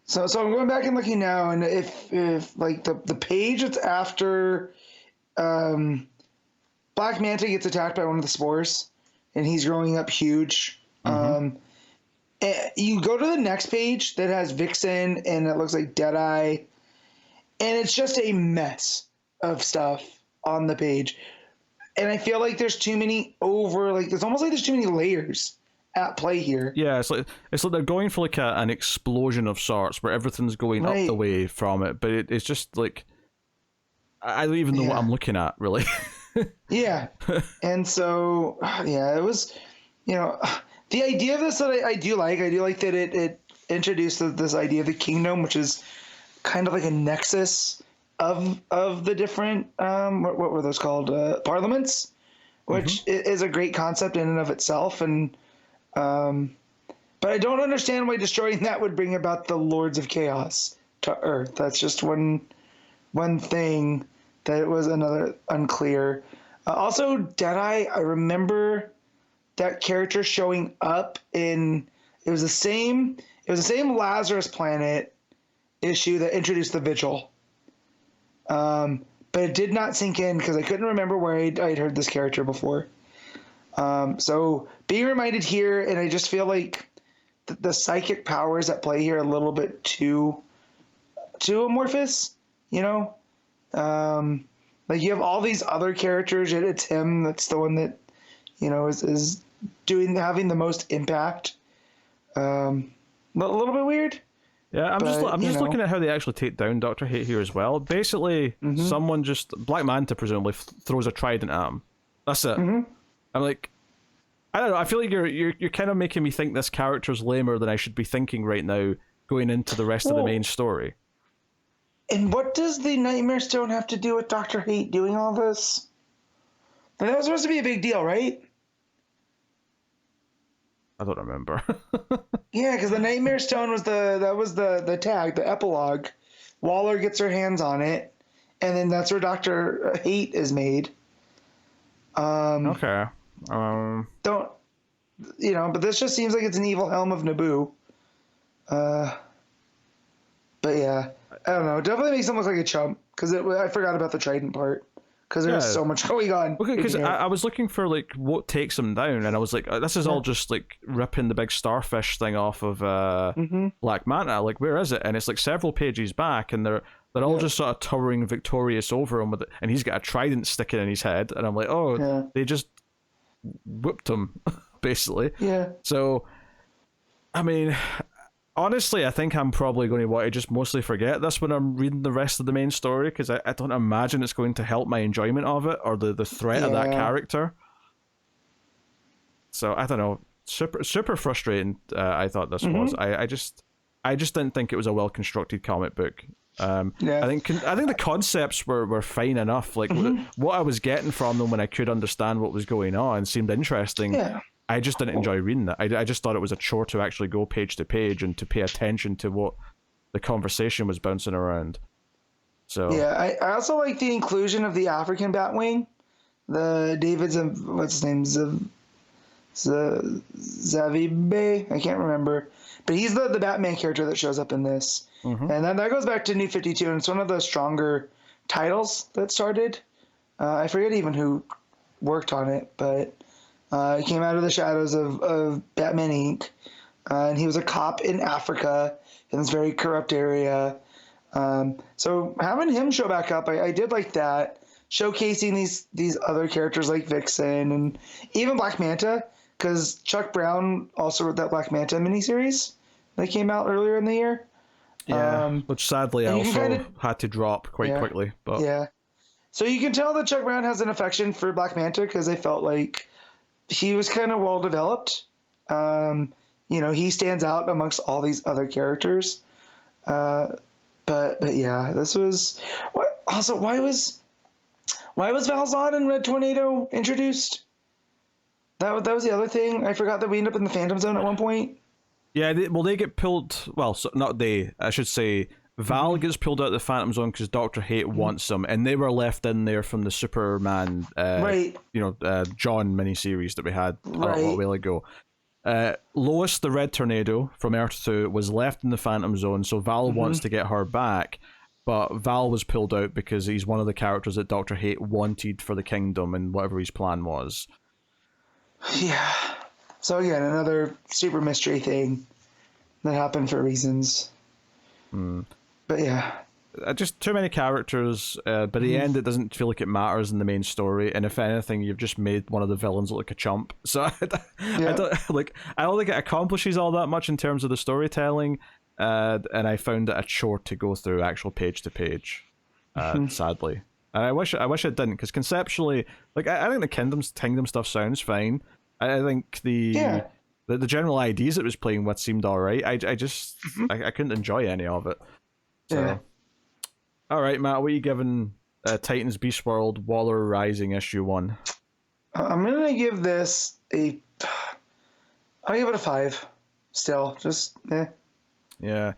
So I'm going back and looking now, and if like the page that's after Black Manta gets attacked by one of the spores, and he's growing up huge. And you go to the next page that has Vixen, and it looks like Deadeye, and it's just a mess of stuff on the page. And I feel like there's too many it's almost like there's too many layers at play here. Yeah, it's like they're going for like an explosion of sorts where everything's going up the way from it, but it's just like I don't even know what I'm looking at, really. Yeah. And so it was, the idea of this that I do like that it introduced this idea of the kingdom, which is kind of like a nexus of the different what were those called, parliaments, which is a great concept in and of itself. And but I don't understand why destroying that would bring about the Lords of Chaos to Earth. That's just one thing that was another unclear. Also, Deadeye, I remember that character showing up in it was the same Lazarus Planet issue that introduced the Vigil. But it did not sink in because I couldn't remember where I'd heard this character before. So being reminded here, and I just feel like the psychic powers at play here are a little bit too amorphous, like you have all these other characters, and it's him that's the one that, is having the most impact. A little bit weird. Yeah, I'm just looking at how they actually take down Dr. Hate here as well. Basically, someone Black Manta presumably throws a trident at him. That's it. I'm like, I don't know. I feel like you're kind of making me think this character's lamer than I should be thinking right now, going into the rest of the main story. And what does the Nightmare Stone have to do with Dr. Hate doing all this? That was supposed to be a big deal, right? I don't remember. Yeah, because the Nightmare Stone was the tag, the epilogue. Waller gets her hands on it, and then that's where Dr. Hate is made. Okay. Don't, but this just seems like it's an evil helm of Naboo. But yeah, I don't know. It definitely makes him look like a chump, because I forgot about the trident part, because there's so much going on. Okay, because I was looking for like what takes him down, and I was like, this is all just like ripping the big starfish thing off of Black Manta. Like, where is it? And it's like several pages back, and they're all just sort of towering victorious over him with it, and he's got a trident sticking in his head, and I'm like, they just whipped him, basically. Yeah. So, I mean, honestly, I think I'm probably going to want to just mostly forget this when I'm reading the rest of the main story, because I don't imagine it's going to help my enjoyment of it or the threat of that character. So I don't know. Super frustrating. I thought this was. I just didn't think it was a well constructed comic book. I think the concepts were fine enough. Like what I was getting from them when I could understand what was going on seemed interesting. Yeah. I just didn't enjoy reading it. I just thought it was a chore to actually go page to page and to pay attention to what the conversation was bouncing around. So yeah, I also like the inclusion of the African Batwing, the David's what's his name, Zavibe. I can't remember, but he's the Batman character that shows up in this, and then that goes back to New 52, and it's one of the stronger titles that started. I forget even who worked on it, but. He came out of the shadows of Batman Inc. And he was a cop in Africa in this very corrupt area. So having him show back up, I did like that. Showcasing these other characters like Vixen and even Black Manta, because Chuck Brown also wrote that Black Manta miniseries that came out earlier in the year. Yeah, which sadly I also had to drop quite quickly. But yeah, so you can tell that Chuck Brown has an affection for Black Manta, because I felt like he was kind of well developed. He stands out amongst all these other characters. But yeah, this was also why was Val Zod and Red Tornado introduced? That was the other thing. I forgot that we end up in the Phantom Zone at one point. Yeah, they get pulled. Well, not they. I should say Val gets pulled out of the Phantom Zone because Dr. Hate wants them, and they were left in there from the Superman, John miniseries that we had a little while ago. Lois, the Red Tornado from Earth 2, was left in the Phantom Zone, so Val wants to get her back, but Val was pulled out because he's one of the characters that Dr. Hate wanted for the kingdom and whatever his plan was. Yeah. So again, another super mystery thing that happened for reasons. But yeah. Just too many characters, but at the end it doesn't feel like it matters in the main story, and if anything you've just made one of the villains look like a chump. So I don't think it accomplishes all that much in terms of the storytelling, and I found it a chore to go through actual page to page, sadly. And I wish it didn't, because conceptually, like I think the kingdom stuff sounds fine. I think the general ideas it was playing with seemed alright. I just I couldn't enjoy any of it. So. Yeah. All right, Matt, what are you giving Titans Beast World Waller Rising issue 1? I'm gonna give this I'll give it a 5. Still, just Yeah,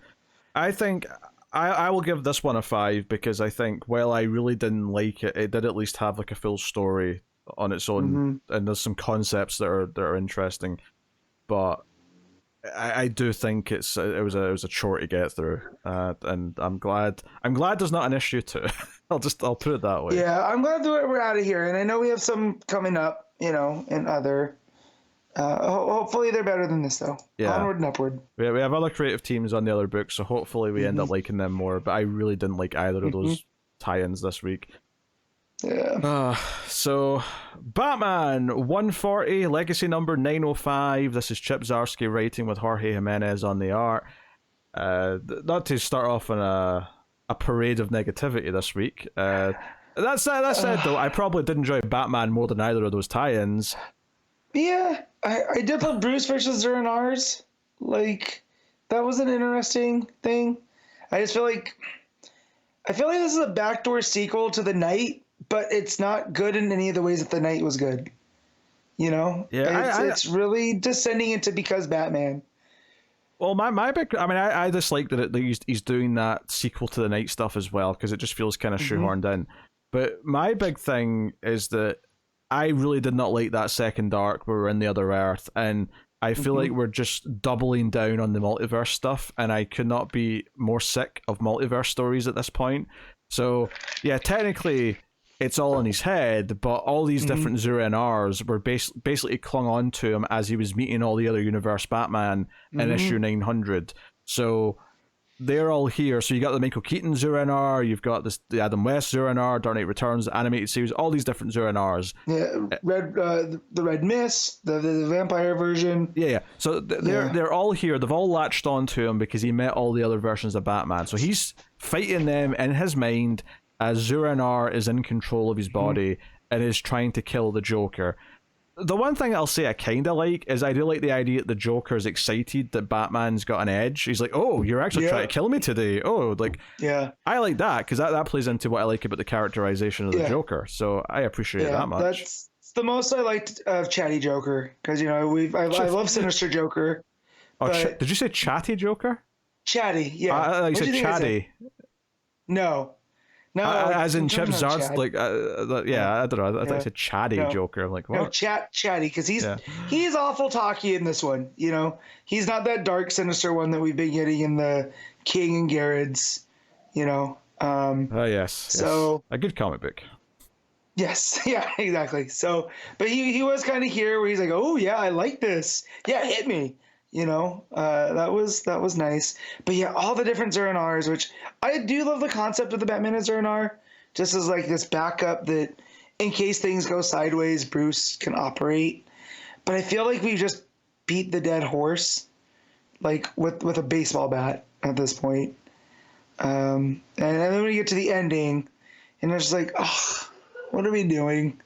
I think I will give this one a 5, because I think while I really didn't like it, it did at least have like a full story on its own, and there's some concepts that are interesting, but I do think it was a chore to get through, and I'm glad there's not an issue 2. I'll put it that way. Yeah, I'm glad that we're out of here, and I know we have some coming up, in other. Hopefully they're better than this though. Yeah. Onward and upward. We have other creative teams on the other books, so hopefully we end up liking them more. But I really didn't like either of those tie-ins this week. Yeah. So Batman 140, legacy number 905. This is Chip Zdarsky writing with Jorge Jimenez on the art. Not to start off on a parade of negativity this week. That said, though, I probably did enjoy Batman more than either of those tie-ins. Yeah, I did love Bruce versus Zernars. Like, that was an interesting thing. I feel like this is a backdoor sequel to The Knight, but it's not good in any of the ways that The Knight was good. Yeah, it's really descending into because Batman. Well, my big, I mean, I dislike that he's doing that sequel to the Night stuff as well, because it just feels kind of shoehorned in. But my big thing is that I really did not like that second arc where we're in the Other Earth, and I feel like we're just doubling down on the multiverse stuff, and I could not be more sick of multiverse stories at this point. So, yeah, technically, it's all in his head, but all these different Zur-En-Ars were basically clung on to him as he was meeting all the other universe Batman in issue 900. So they're all here. So you got the Michael Keaton Zur-En-Ar, you've got the Adam West Zur-En-Ar, Dark Knight Returns, animated series, all these different Zur-En-Ars. Yeah, the Red Mist, the vampire version. Yeah. So they're all here. They've all latched onto him because he met all the other versions of Batman. So he's fighting them in his mind as Zur-En-Ar is in control of his body and is trying to kill the Joker. The one thing I'll say I kind of like is I do like the idea that the Joker is excited that Batman's got an edge. He's like, oh, you're actually trying to kill me today. Oh, like, I like that because that plays into what I like about the characterization of the Joker. So I appreciate that much. That's the most I liked of Chatty Joker because, you know, I love Sinister Joker. Oh, did you say Chatty Joker? Chatty, yeah. I thought you said Chatty. No. No, as in Chip Zdarsky, like, I don't know. I thought you said Chatty Joker. I'm like, what? No, Chatty, because he's awful talky in this one. You know, he's not that dark, sinister one that we've been getting in the King and Garrett's. You know. Yes. So a good comic book. Yes. Yeah. Exactly. So, but he was kind of here where he's like, oh yeah, I like this. Yeah, hit me. You know, that was nice. But yeah, all the different Zur-En-Ars, which I do love the concept of the Batman as Zur-En-Ar, just as like this backup that in case things go sideways, Bruce can operate. But I feel like we just beat the dead horse, like with a baseball bat at this point. And then we get to the ending, and it's just like, oh, what are we doing?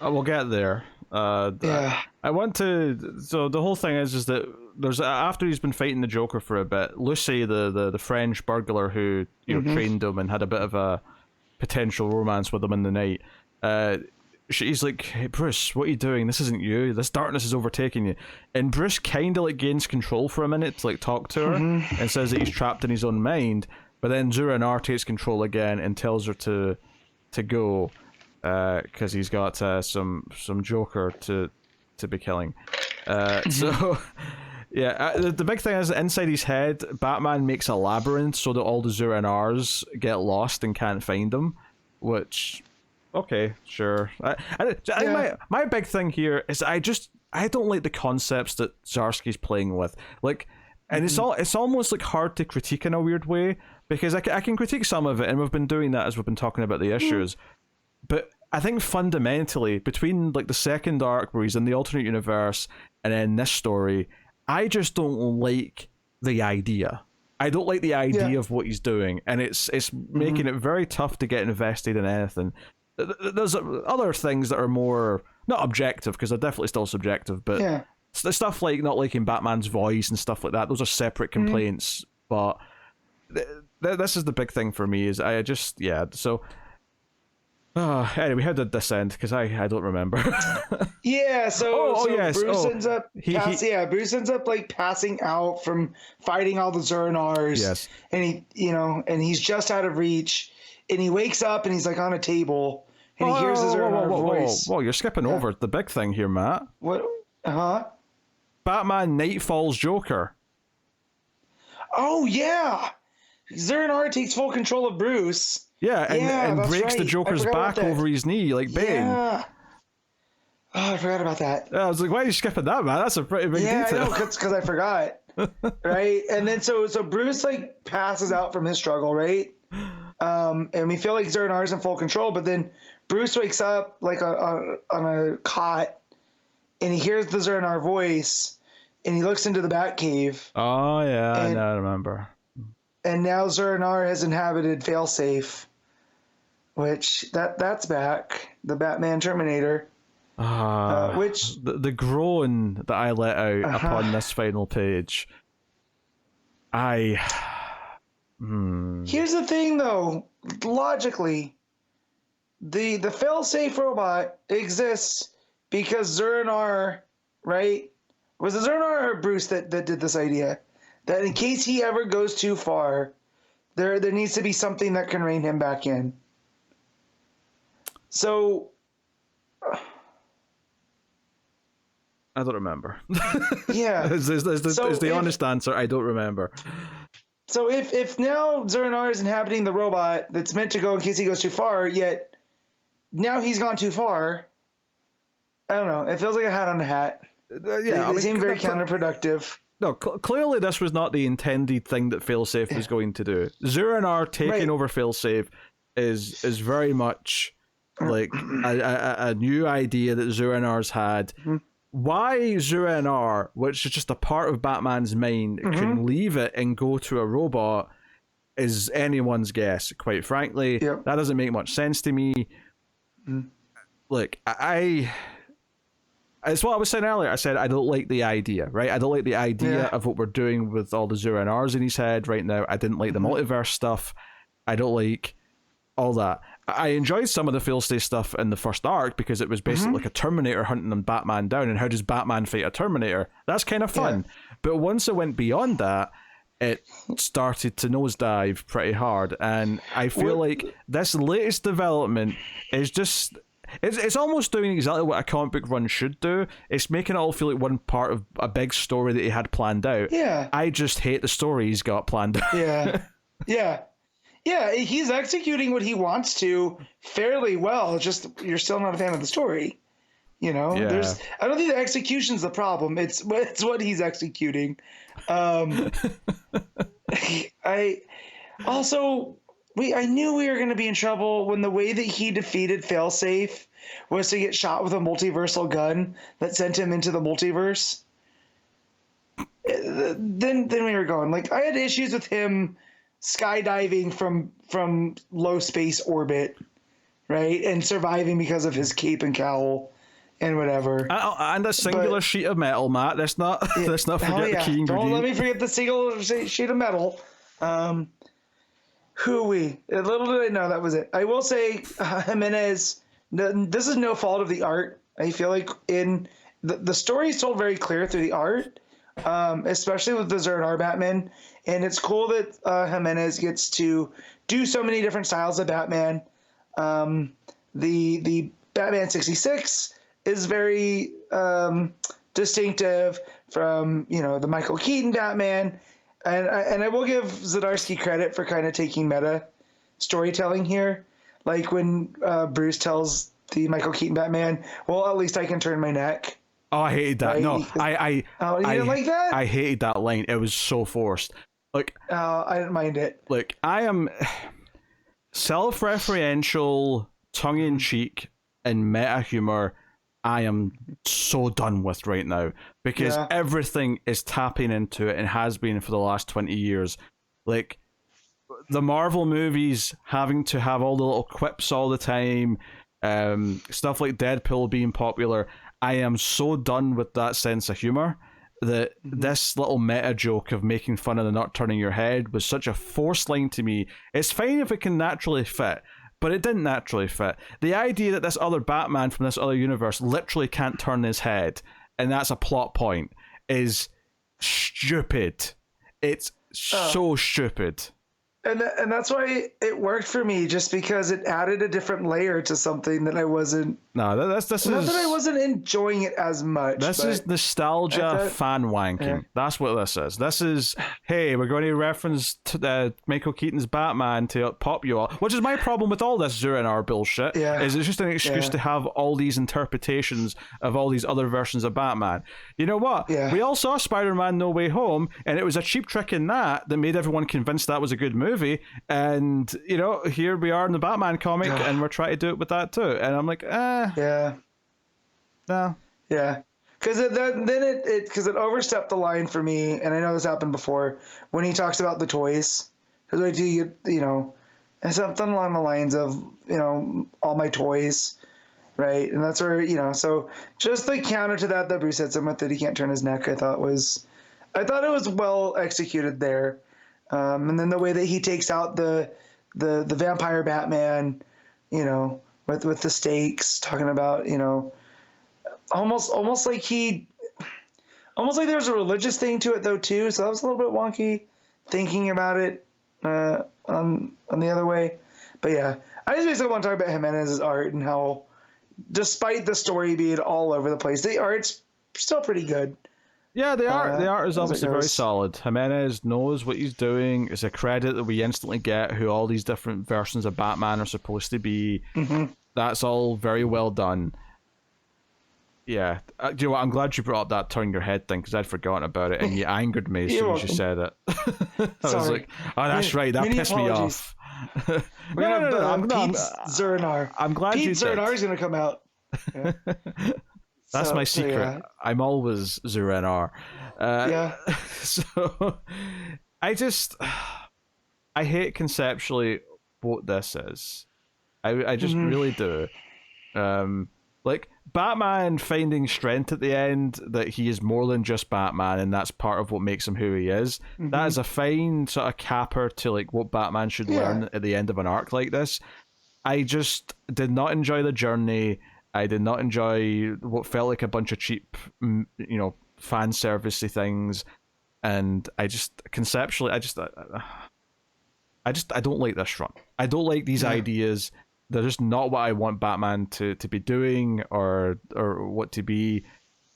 We'll get there. I want to. So the whole thing is that there's after he's been fighting the Joker for a bit, Lucy, the French burglar who trained him and had a bit of a potential romance with him in the night. She's like, hey, Bruce, what are you doing? This isn't you. This darkness is overtaking you. And Bruce kind of like gains control for a minute to like talk to her and says that he's trapped in his own mind. But then Zur-En-Ar takes control again and tells her to go. Because he's got some Joker to be killing. So, yeah, the big thing is inside his head, Batman makes a labyrinth so that all the Zur-En-Ars get lost and can't find them. Which, okay, sure. I think my big thing here is I don't like the concepts that Zdarsky's playing with. Like, and it's almost like hard to critique in a weird way because I can critique some of it, and we've been doing that as we've been talking about the issues. But I think fundamentally, between like the second arc where he's in the alternate universe and then this story, I just don't like the idea. I don't like the idea of what he's doing, and it's making it very tough to get invested in anything. There's other things that are more not objective because they're definitely still subjective, but stuff like not liking Batman's voice and stuff like that. Those are separate complaints, but this is the big thing for me. Is I just so. Anyway, how did this end? Because I don't remember. So Bruce ends up Bruce ends up like passing out from fighting all the Zur-En-Ars. Yes. And and he's just out of reach, and he wakes up and he's like on a table and he hears the Zur-En-Ar voice. Whoa, you're skipping over the big thing here, Matt. What? Batman Nightfall's Joker. Oh yeah. Zur-En-Ar takes full control of Bruce. Yeah, and breaks the Joker's back over his knee, like Bane. Yeah. Oh, I forgot about that. I was like, why are you skipping that, man? That's a pretty big detail. Yeah, I know, because I forgot. Right? And then so Bruce, like, passes out from his struggle, right? And we feel like Zur-En-Ar's in full control, but then Bruce wakes up, like, on a cot, and he hears the Zur-En-Ar voice, and he looks into the Batcave. Oh, yeah, I remember. And now Zur-En-Ar has inhabited Failsafe, which that's back. The Batman Terminator. Which the groan that I let out upon this final page. Here's the thing, though. Logically, the Failsafe robot exists because Zur-En-Ar, right, Was it Zernar or Bruce that did this idea? That in case he ever goes too far, there needs to be something that can rein him back in. So I don't remember. yeah, is the honest answer. I don't remember. So if now Zernar is inhabiting the robot that's meant to go in case he goes too far, yet now he's gone too far. I don't know. It feels like a hat on a hat. They seem very counterproductive. No, clearly this was not the intended thing that Failsafe was going to do. Zuranar taking over Failsafe is very much like a new idea that Zuranar's had. Mm-hmm. Why Zuranar, which is just a part of Batman's mind, can leave it and go to a robot is anyone's guess, quite frankly. Yep. That doesn't make much sense to me. Like, it's what I was saying earlier. I said I don't like the idea, right? I don't like the idea of what we're doing with all the Zuranars in his head right now. I didn't like the multiverse stuff. I don't like all that. I enjoyed some of the Failsafe stuff in the first arc because it was basically like a Terminator hunting Batman down, and how does Batman fight a Terminator? That's kind of fun. But once it went beyond that, it started to nosedive pretty hard, and I feel like this latest development is just... It's almost doing exactly what a comic book run should do. It's making it all feel like one part of a big story that he had planned out. Yeah. I just hate the story he's got planned out. Yeah, he's executing what he wants to fairly well. Just you're still not a fan of the story. You know, I don't think the execution's the problem. It's what he's executing. I knew we were going to be in trouble when the way that he defeated Failsafe was to get shot with a multiversal gun that sent him into the multiverse. Then we were going. Like, I had issues with him skydiving from low space orbit, right, and surviving because of his cape and cowl and whatever. And a singular sheet of metal, Matt. Let's not forget the key ingredient. Don't let me forget the single sheet of metal. Little did I know that was it. I will say, Jimenez, this is no fault of the art. I feel like in the story is told very clear through the art, especially with the Zernar Batman. And it's cool that Jimenez gets to do so many different styles of Batman. The Batman 66 is very distinctive from, the Michael Keaton Batman. And I will give Zdarsky credit for kind of taking meta storytelling here. Like when Bruce tells the Michael Keaton Batman, well, at least I can turn my neck. Oh, I hated that. Right? No, you didn't like that? I hated that line. It was so forced. Like, I didn't mind it. Like, I am self-referential, tongue-in-cheek, and meta humor. I am so done with right now because everything is tapping into it and has been for the last 20 years. Like, the Marvel movies having to have all the little quips all the time, stuff like Deadpool being popular. I am so done with that sense of humor that this little meta joke of making fun of the not turning your head was such a forced line to me. It's fine if it can naturally fit, but it didn't naturally fit. The idea that this other Batman from this other universe literally can't turn his head, and that's a plot point, is stupid. It's so stupid. And that's why it worked for me, just because it added a different layer to something that I wasn't... No, this is... Not that I wasn't enjoying it as much. This is nostalgia fan wanking. Yeah. That's what this is. This is, hey, we're going to reference to Michael Keaton's Batman to pop you all, which is my problem with all this Zuranar bullshit, is it's just an excuse to have all these interpretations of all these other versions of Batman. You know what? Yeah. We all saw Spider-Man No Way Home, and it was a cheap trick in that made everyone convinced that was a good movie. And here we are in the Batman comic, and we're trying to do it with that too. And I'm like, no, because it overstepped the line for me. And I know this happened before when he talks about the toys, because I do, and something along the lines of all my toys, right? And that's where so just the counter to that Bruce hits him with that he can't turn his neck. I thought it was well executed there. And then the way that he takes out the vampire Batman, with the stakes, talking about, almost like he almost like there's a religious thing to it though too. So that was a little bit wonky thinking about it on the other way. But yeah, I just basically want to talk about Jimenez's art and how, despite the story being all over the place, the art's still pretty good. Yeah, the art is obviously very goes. solid. Jimenez knows what he's doing. It's a credit that we instantly get who all these different versions of Batman are supposed to be. Mm-hmm. That's all very well done. Yeah. Do you know what? I'm glad you brought up that turn your head thing, because I'd forgotten about it, and you angered me as soon as you said it. I was like, oh, that's right. That pissed me off. We're going to have Pete Zernar. I'm glad Pete you did. Zernar is going to come out. Yeah. That's my secret. Yeah. I'm always Zurenar. Yeah. So, I hate conceptually what this is. I just really do. Like, Batman finding strength at the end, that he is more than just Batman, and that's part of what makes him who he is. Mm-hmm. That is a fine sort of capper to like what Batman should learn at the end of an arc like this. I just did not enjoy the journey. I did not enjoy what felt like a bunch of cheap, fan servicey things, and I just conceptually, I don't like this run. I don't like these ideas. They're just not what I want Batman to be doing or what to be.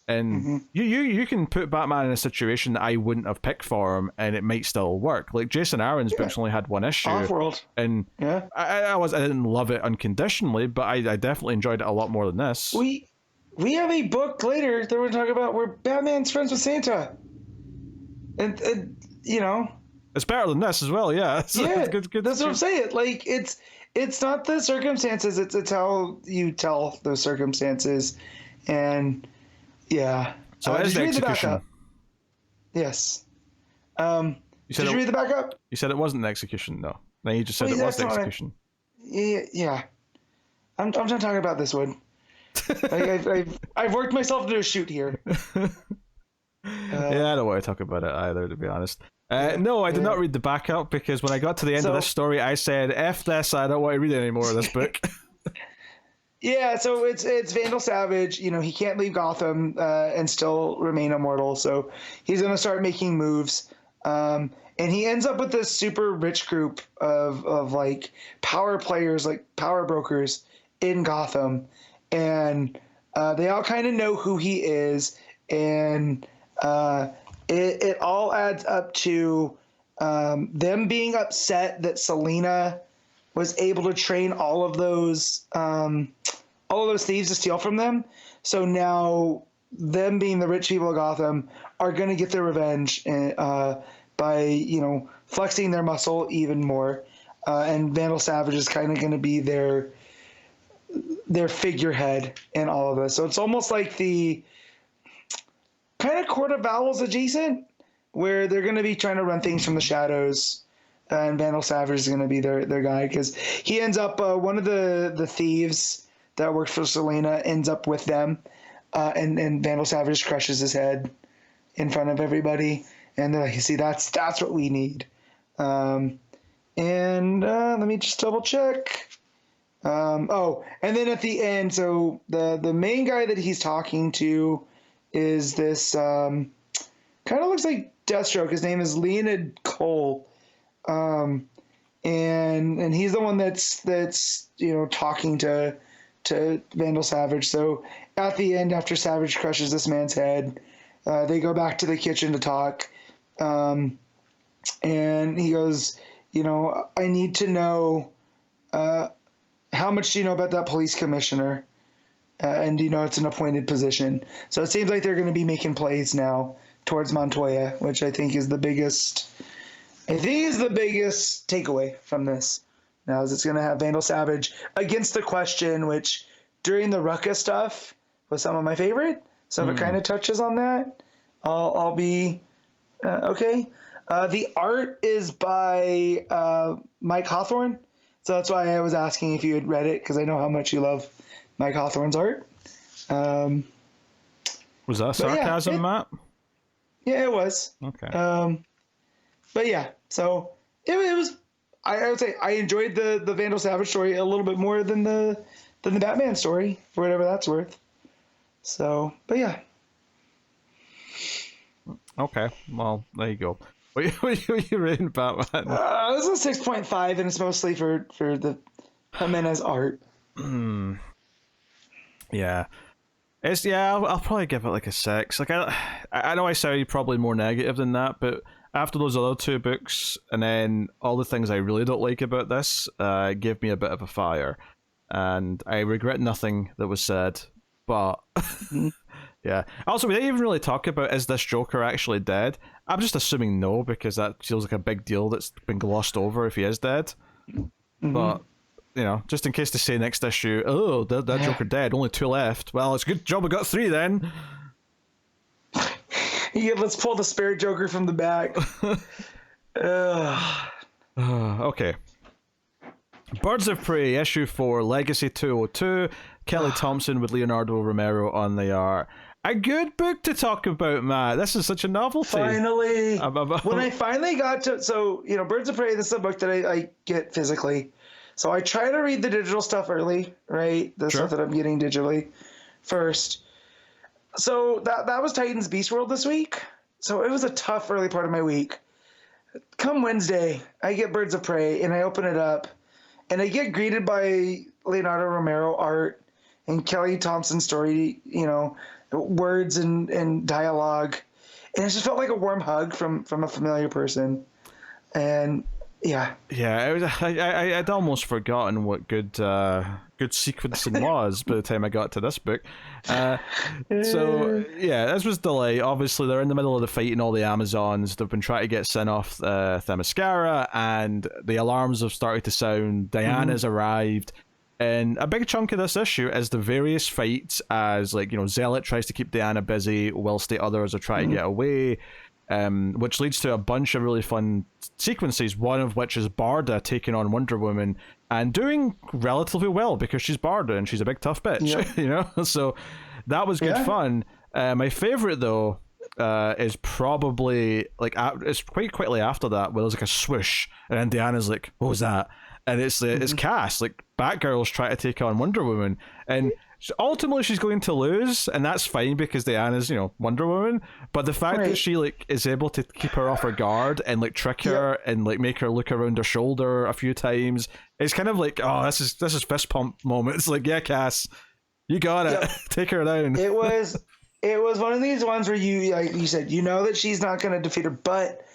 And you can put Batman in a situation that I wouldn't have picked for him, and it might still work. Like Jason Aaron's books only had one issue. Off-World. And I didn't love it unconditionally, but I definitely enjoyed it a lot more than this. We have a book later that we're talking about where Batman's friends with Santa. And it's better than this as well, yeah. Yeah, good. That's what I'm saying. Like, it's not the circumstances, it's how you tell those circumstances. And yeah. So it is the execution. Yes. Did you read the backup? You said it wasn't the execution, no. Then you just said it was the execution. Yeah. I'm not talking about this one. I've worked myself into a shoot here. I don't want to talk about it either, to be honest. No, I did not read the backup, because when I got to the end of this story, I said, F this, I don't want to read any more of this book. Yeah, so it's Vandal Savage. He can't leave Gotham and still remain immortal, so he's going to start making moves. And he ends up with this super rich group of like power players, like power brokers in Gotham. And they all kind of know who he is. And it all adds up to them being upset that Selina was able to train all of those thieves to steal from them. So now them being the rich people of Gotham are going to get their revenge by flexing their muscle even more. And Vandal Savage is kind of going to be their figurehead in all of this. So it's almost like the kind of Court of Owls adjacent, where they're going to be trying to run things from the shadows. And Vandal Savage is going to be their guy, because he ends up one of the thieves that works for Selina ends up with them, and Vandal Savage crushes his head in front of everybody, and they're like, "You see, that's what we need." And let me just double check. And then at the end, so the main guy that he's talking to is this kind of looks like Deathstroke. His name is Leonid Cole. And he's the one that's talking to Vandal Savage. So at the end, after Savage crushes this man's head, they go back to the kitchen to talk. And he goes, I need to know how much do you know about that police commissioner? And it's an appointed position. So it seems like they're going to be making plays now towards Montoya, which I think is the biggest takeaway from this. Now is it's going to have Vandal Savage against the Question, which during the Rucka stuff was some of my favorite. So if it kind of touches on that, I'll be okay. The art is by Mike Hawthorne. So that's why I was asking if you had read it, because I know how much you love Mike Hawthorne's art. Was that sarcasm, Matt? Yeah, it was. Okay. But yeah, so it was. I would say I enjoyed the Vandal Savage story a little bit more than the Batman story, for whatever that's worth. So, but yeah. Okay, well, there you go. What are you rating Batman? This is a 6.5, and it's mostly for the Jimenez art. Yeah. I'll probably give it like a 6. Like I know I sound probably more negative than that, but after those other two books, and then all the things I really don't like about this, gave me a bit of a fire, and I regret nothing that was said. But yeah. Also, we didn't even really talk about, is this Joker actually dead? I'm just assuming no, because that feels like a big deal that's been glossed over if he is dead. But just in case they say next issue, oh, that Joker dead, only 2 left. Well, it's a good job we got 3 then. Yeah, let's pull the spare Joker from the back. Okay. Birds of Prey, issue 4, Legacy 202, Kelly Thompson with Leonardo Romero on the art. A good book to talk about, Matt. This is such a novelty. Finally. When I finally got to... So, Birds of Prey, this is a book that I get physically. So I try to read the digital stuff early, right? The stuff that I'm getting digitally first. So that was Titans Beast World this week. So it was a tough early part of my week. Come Wednesday, I get Birds of Prey, and I open it up, and I get greeted by Leonardo Romero art and Kelly Thompson story, words and dialogue. And it just felt like a warm hug from a familiar person. And yeah. Yeah, I'd almost forgotten what good sequencing was by the time I got to this book. So yeah, this was delayed. Obviously, they're in the middle of the fight and all the Amazons. They've been trying to get sent off Themyscira, and the alarms have started to sound. Diana's arrived. And a big chunk of this issue is the various fights as, Zealot tries to keep Diana busy whilst the others are trying to get away, which leads to a bunch of really fun sequences, one of which is Barda taking on Wonder Woman and doing relatively well because she's Barda and she's a big tough bitch, So that was good fun. My favourite, though, is probably, it's quite quickly after that where there's a swoosh and then Diana's like, what was that? And it's Cass, Batgirl's trying to take on Wonder Woman, and ultimately she's going to lose, and that's fine because Diana's, Wonder Woman. But the fact that she is able to keep her off her guard and trick her and make her look around her shoulder a few times, it's kind of this is fist pump moment. It's yeah, Cass, you got it. Take her down. It was one of these ones where you said that she's not going to defeat her, but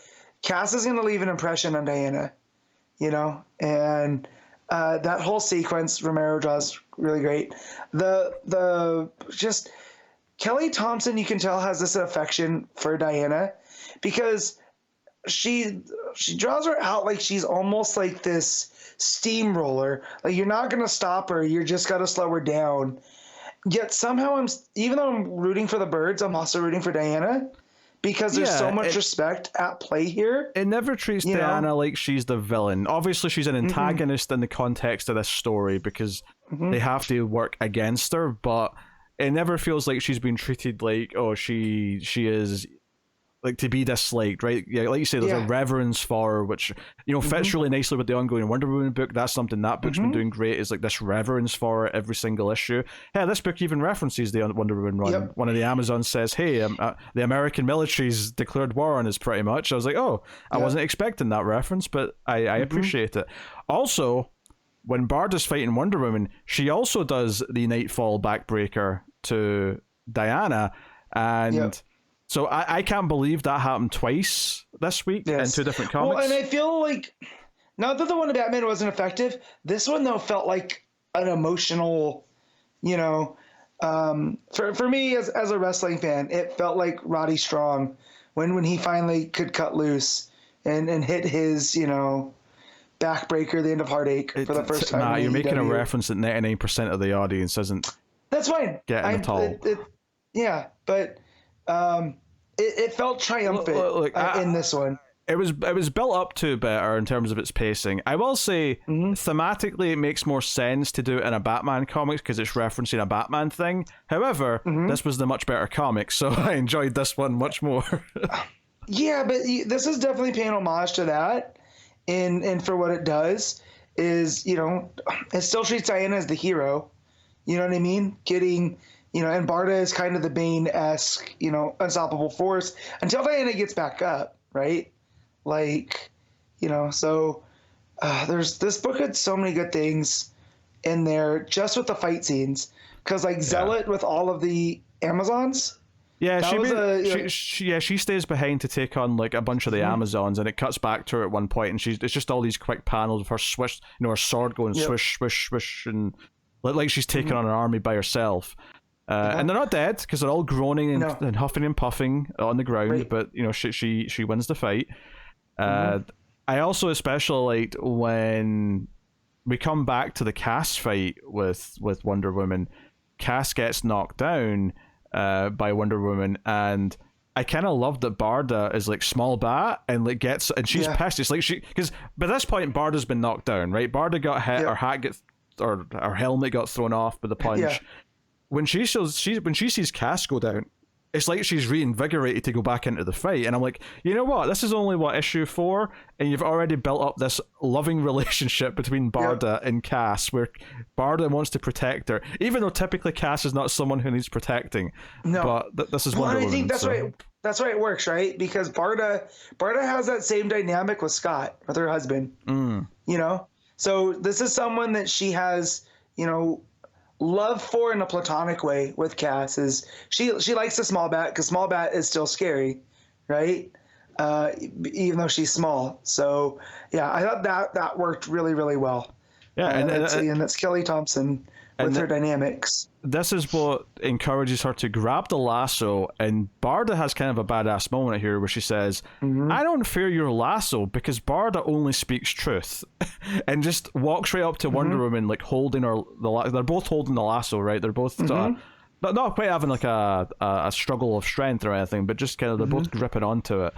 Cass is going to leave an impression on Diana. And that whole sequence Romero draws really great. The just Kelly Thompson, you can tell, has this affection for Diana because she draws her out like she's almost like this steamroller. Like, you're not gonna stop her, you're just gotta slow her down. Yet somehow even though I'm rooting for the birds, I'm also rooting for Diana. Because there's so much respect at play here. It never treats Diana like she's the villain. Obviously, she's an antagonist in the context of this story because they have to work against her, but it never feels like she's been treated like, oh, she is to be disliked, right? Yeah, like you say, there's a reverence for her, which fits really nicely with the ongoing Wonder Woman book. That's something that book's been doing great, is this reverence for her every single issue. Yeah, this book even references the Wonder Woman run. One of the Amazons says, hey, the American military's declared war on us, pretty much. I was like, oh, I wasn't expecting that reference, but I appreciate it. Also, when Barda's fighting Wonder Woman, she also does the Nightfall backbreaker to Diana, and so I can't believe that happened twice this week in 2 different comics. Well, and I feel like, not that the one in Batman wasn't effective, this one, though, felt like an emotional, for me as a wrestling fan, it felt like Roddy Strong when he finally could cut loose and hit his, backbreaker, the end of Heartache, for the first time. Nah, you're making a reference that 99% of the audience isn't. That's fine. Getting at all. But it felt triumphant in this one. It was built up to better in terms of its pacing. I will say, thematically, it makes more sense to do it in a Batman comics because it's referencing a Batman thing. However, this was the much better comic, so I enjoyed this one much more. Yeah, but this is definitely paying homage to that, and for what it does is, it still treats Diana as the hero. You know what I mean? Getting and Barda is kind of the Bane-esque, unstoppable force until Diana gets back up, right? Like, so there's this book had so many good things in there just with the fight scenes, because like Zealot with all of the Amazons. Yeah, she stays behind to take on like a bunch of the Amazons, and it cuts back to her at one point, and it's just all these quick panels of her swish, her sword going swish, swish, swish, and like she's taking on an army by herself. And they're not dead because they're all groaning and huffing and puffing on the ground, right. But she wins the fight. I also especially liked when we come back to the Cass fight with Wonder Woman. Cass gets knocked down by Wonder Woman, and I kind of love that Barda is like small bat and like she's pissed. It's like because by this point Barda's been knocked down, right? Barda got hit, her hat or her helmet got thrown off by the punch. Yeah. When she sees Cass go down, it's like she's reinvigorated to go back into the fight, and I'm like, you know what? This is only issue 4, and you've already built up this loving relationship between Barda and Cass, where Barda wants to protect her, even though typically Cass is not someone who needs protecting. No, but this is Wonder Woman. I think that's right. That's why it works, right? Because Barda has that same dynamic with Scott, with her husband. So this is someone that she has, love for in a platonic way with Cass. Is she likes the small bat because small bat is still scary, right? Even though she's small. So yeah, I thought that worked really, really well. Yeah, and that's Kelly Thompson with her dynamics. This is what encourages her to grab the lasso, and Barda has kind of a badass moment here where she says, I don't fear your lasso because Barda only speaks truth, and just walks right up to Wonder Woman, like holding her, they're both holding the lasso, right? They're both not quite having like a struggle of strength or anything, but just kind of they're both gripping onto it.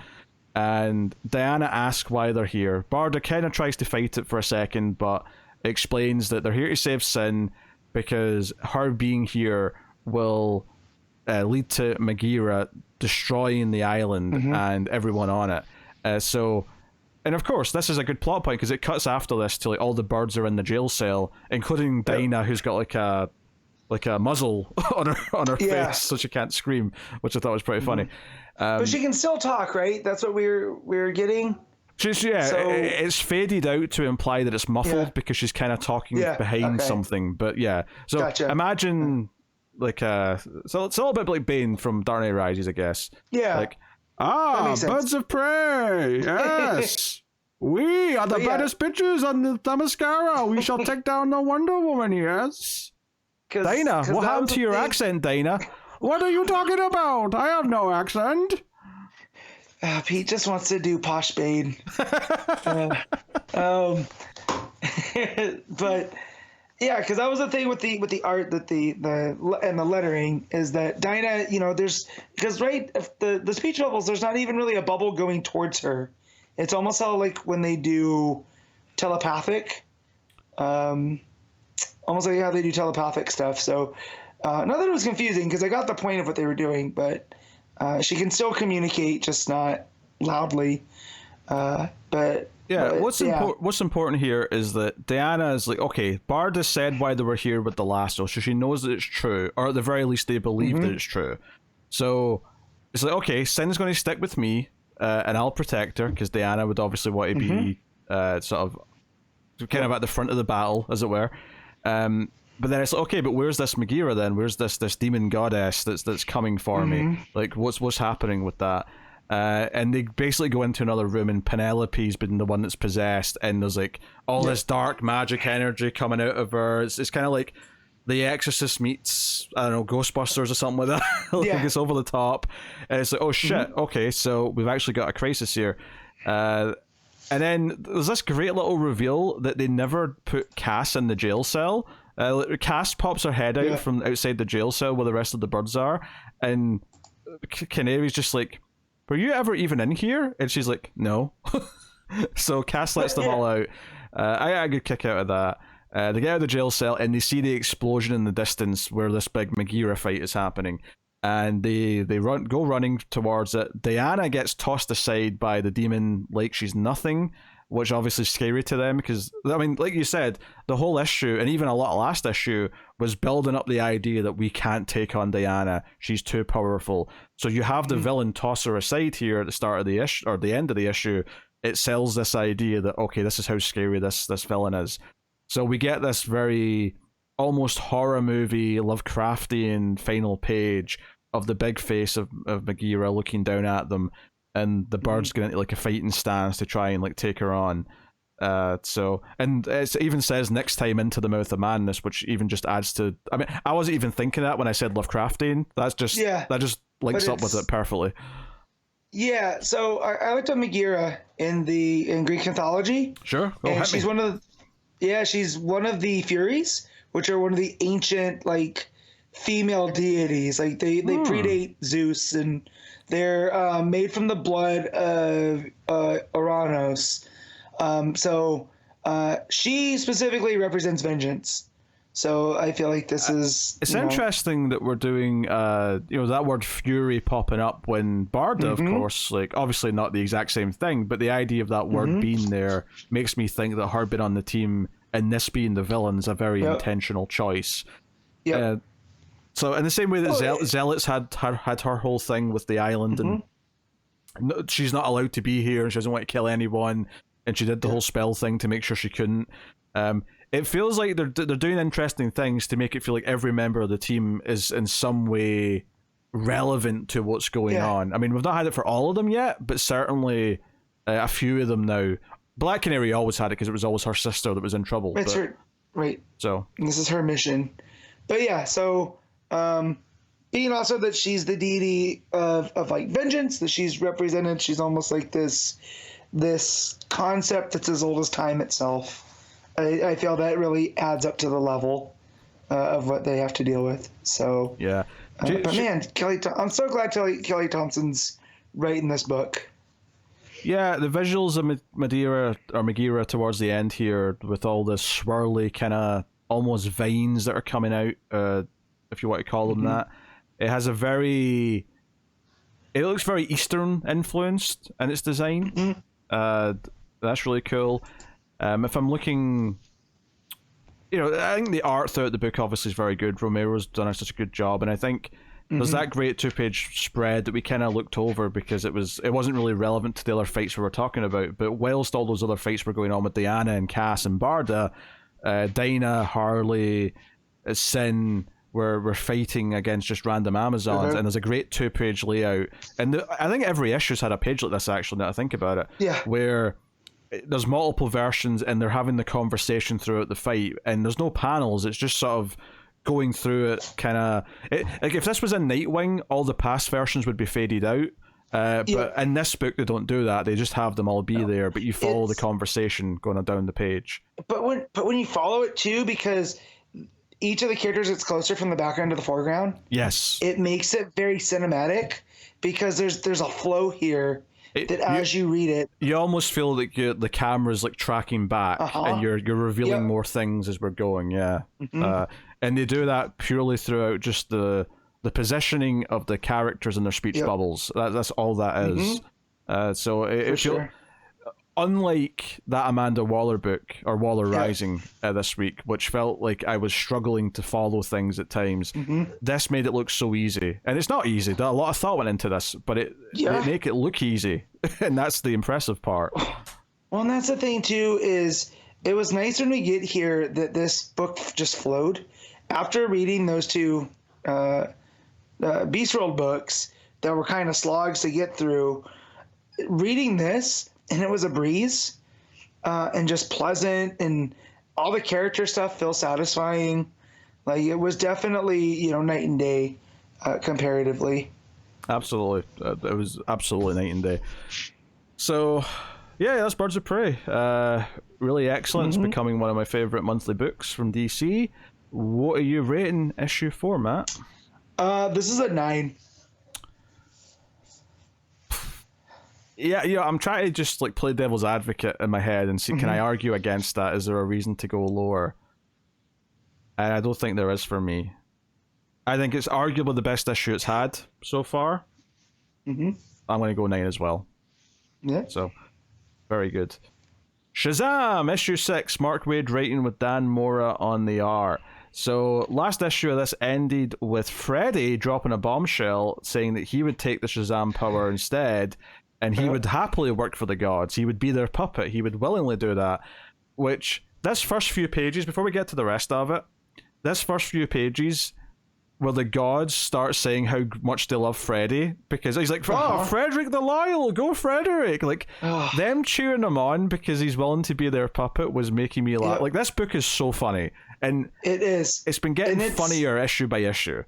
And Diana asks why they're here. Barda kind of tries to fight it for a second, but explains that they're here to save Sin, because her being here will lead to Megara destroying the island and everyone on it. And of course, this is a good plot point because it cuts after this to like all the birds are in the jail cell, including Dinah, who's got like a muzzle on her face, so she can't scream, which I thought was pretty funny. But she can still talk, right? That's what we're getting. It's faded out to imply that it's muffled because she's kind of talking behind something. But so gotcha. Imagine like so it's a little bit like Bane from Dark Knight Rises, I guess. Yeah. Like birds of prey. Yes. We are the baddest bitches on the Themyscira. We shall take down the Wonder Woman. Yes. Dinah, what happened to your accent, Dinah? What are you talking about? I have no accent. Pete just wants to do posh Bane. But yeah, because that was the thing with the art that the and the lettering is that Dinah, there's because the speech bubbles, there's not even really a bubble going towards her. It's almost how like when they do telepathic, almost like how they do telepathic stuff. So not that it was confusing because I got the point of what they were doing, but. She can still communicate, just not loudly. What's important here is that Diana is like, okay, Barda said why they were here with the lasso, so she knows that it's true, or at the very least they believe that it's true. So it's like, okay, Sin's going to stick with me, and I'll protect her, because Diana would obviously want to be sort of kind of at the front of the battle, as it were. But then it's like, okay, but where's this Megara then? Where's this demon goddess that's coming for me? Like, what's happening with that? And they basically go into another room, and Penelope's been the one that's possessed, and there's like all this dark magic energy coming out of her. It's kind of like The Exorcist meets, I don't know, Ghostbusters or something like that. Like it's over the top. And it's like, oh shit, okay, so we've actually got a crisis here. And then there's this great little reveal that they never put Cass in the jail cell. Cass pops her head out from outside the jail cell where the rest of the birds are, and Canary's just like, were you ever even in here? And she's like, no. So Cass lets them all out. I got a good kick out of that. They get out of the jail cell and they see the explosion in the distance where this big Megara fight is happening, and they go running towards it. Diana gets tossed aside by the demon like she's nothing, which obviously is scary to them because, I mean, like you said, the whole issue, and even a lot of last issue, was building up the idea that we can't take on Diana. She's too powerful. So you have the villain toss her aside here at the start of the issue, or the end of the issue. It sells this idea that, okay, this is how scary this villain is. So we get this very almost horror movie, Lovecraftian final page of the big face of Megara looking down at them, and the bird's going into like a fighting stance to try and like take her on. So, and it even says next time into the mouth of madness, which even just adds to. I mean, I wasn't even thinking that when I said Lovecraftian. That just links up with it perfectly. Yeah. So I looked up Megara in Greek mythology. Sure. And she's one of the Furies, which are one of the ancient like female deities. Like they predate Zeus, and they're made from the blood of Uranus. So she specifically represents vengeance. So I feel like this is. It's interesting that we're doing, that word fury popping up when Barda, of course, like obviously not the exact same thing, but the idea of that word being there makes me think that her being on the team and this being the villain is a very intentional choice. Yeah. So in the same way that Zealots had her whole thing with the island, and she's not allowed to be here, and she doesn't want to kill anyone, and she did the whole spell thing to make sure she couldn't. It feels like they're doing interesting things to make it feel like every member of the team is in some way relevant to what's going on. I mean, we've not had it for all of them yet, but certainly a few of them now. Black Canary always had it because it was always her sister that was in trouble. That's right. So and this is her mission. But yeah, so being also that she's the deity of like vengeance, that she's represented, she's almost like this concept that's as old as time itself. I feel that really adds up to the level of what they have to deal with. So yeah, but man, I'm so glad Kelly Thompson's writing this book. Yeah, the visuals of Megara towards the end here, with all the swirly kind of almost vines that are coming out, if you want to call them that. It has it looks very Eastern influenced in its design. That's really cool. If I'm looking, I think the art throughout the book obviously is very good. Romero's done such a good job, and I think there's that great 2-page spread that we kind of looked over because it wasn't really relevant to the other fights we were talking about. But whilst all those other fights were going on with Diana and Cass and Barda, Dinah, Harley, Sin were fighting against just random Amazons, and there's a great 2-page layout. And I think every issue's had a page like this, actually, now I think about it. Yeah. Where there's multiple versions and they're having the conversation throughout the fight, and there's no panels, it's just sort of going through it kind of... Like if this was in Nightwing, all the past versions would be faded out. But in this book, they don't do that. They just have them all be there, but you follow the conversation going down the page. But when you follow it too, because each of the characters gets closer from the background to the foreground. Yes. It makes it very cinematic because there's a flow here that as you read it, you almost feel like the camera's like tracking back, and you're revealing more things as we're going. Yeah. And they do that purely throughout just the positioning of the characters and their speech bubbles. That's all that is. So it feels, unlike that Amanda Waller book, or Waller Rising this week, which felt like I was struggling to follow things at times, this made it look so easy. And it's not easy. A lot of thought went into this, but it make it look easy. And that's the impressive part. Well, and that's the thing too, is it was nice when we get here that this book just flowed. After reading those two Beast World books that were kind of slogs to get through, reading this, and it was a breeze, and just pleasant, and all the character stuff feels satisfying. Like it was definitely, night and day, comparatively. Absolutely, it was absolutely night and day. So, yeah, that's Birds of Prey. Really excellent. It's becoming one of my favorite monthly books from DC. What are you rating issue 4, Matt? This is a 9. Yeah, I'm trying to just like play devil's advocate in my head and see, can I argue against that? Is there a reason to go lower? And I don't think there is for me. I think it's arguably the best issue it's had so far. I'm going to go 9 as well. Yeah. So, very good. Shazam, issue 6, Mark Waid writing with Dan Mora on the art. So, last issue of this ended with Freddy dropping a bombshell saying that he would take the Shazam power instead, and he would happily work for the gods. He would be their puppet. He would willingly do that. Which, this first few pages, before we get to the rest of it, this first few pages where the gods start saying how much they love Freddy, because he's like, oh, Frederick the Loyal, go Frederick! Like, them cheering him on because he's willing to be their puppet was making me laugh. Like, this book is so funny. And it is. It's been getting funnier issue by issue.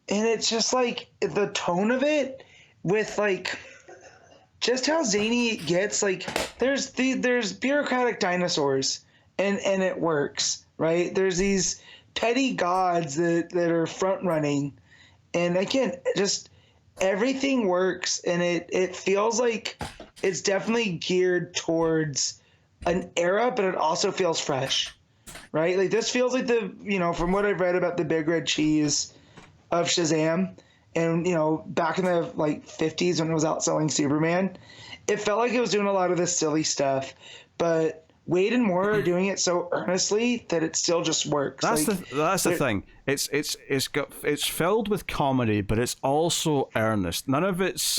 And it's just like, the tone of it, with like, just how zany it gets. Like, there's bureaucratic dinosaurs, and it works, right? There's these petty gods that are front running, and again, just everything works, and it feels like it's definitely geared towards an era, but it also feels fresh, right? Like, this feels like from what I've read about the big red cheese of Shazam, and back in the like 50s when it was outselling Superman, it felt like it was doing a lot of this silly stuff, but Waid and Mora are doing it so earnestly that it still just works. That's the thing. It's filled with comedy, but it's also earnest. None of it's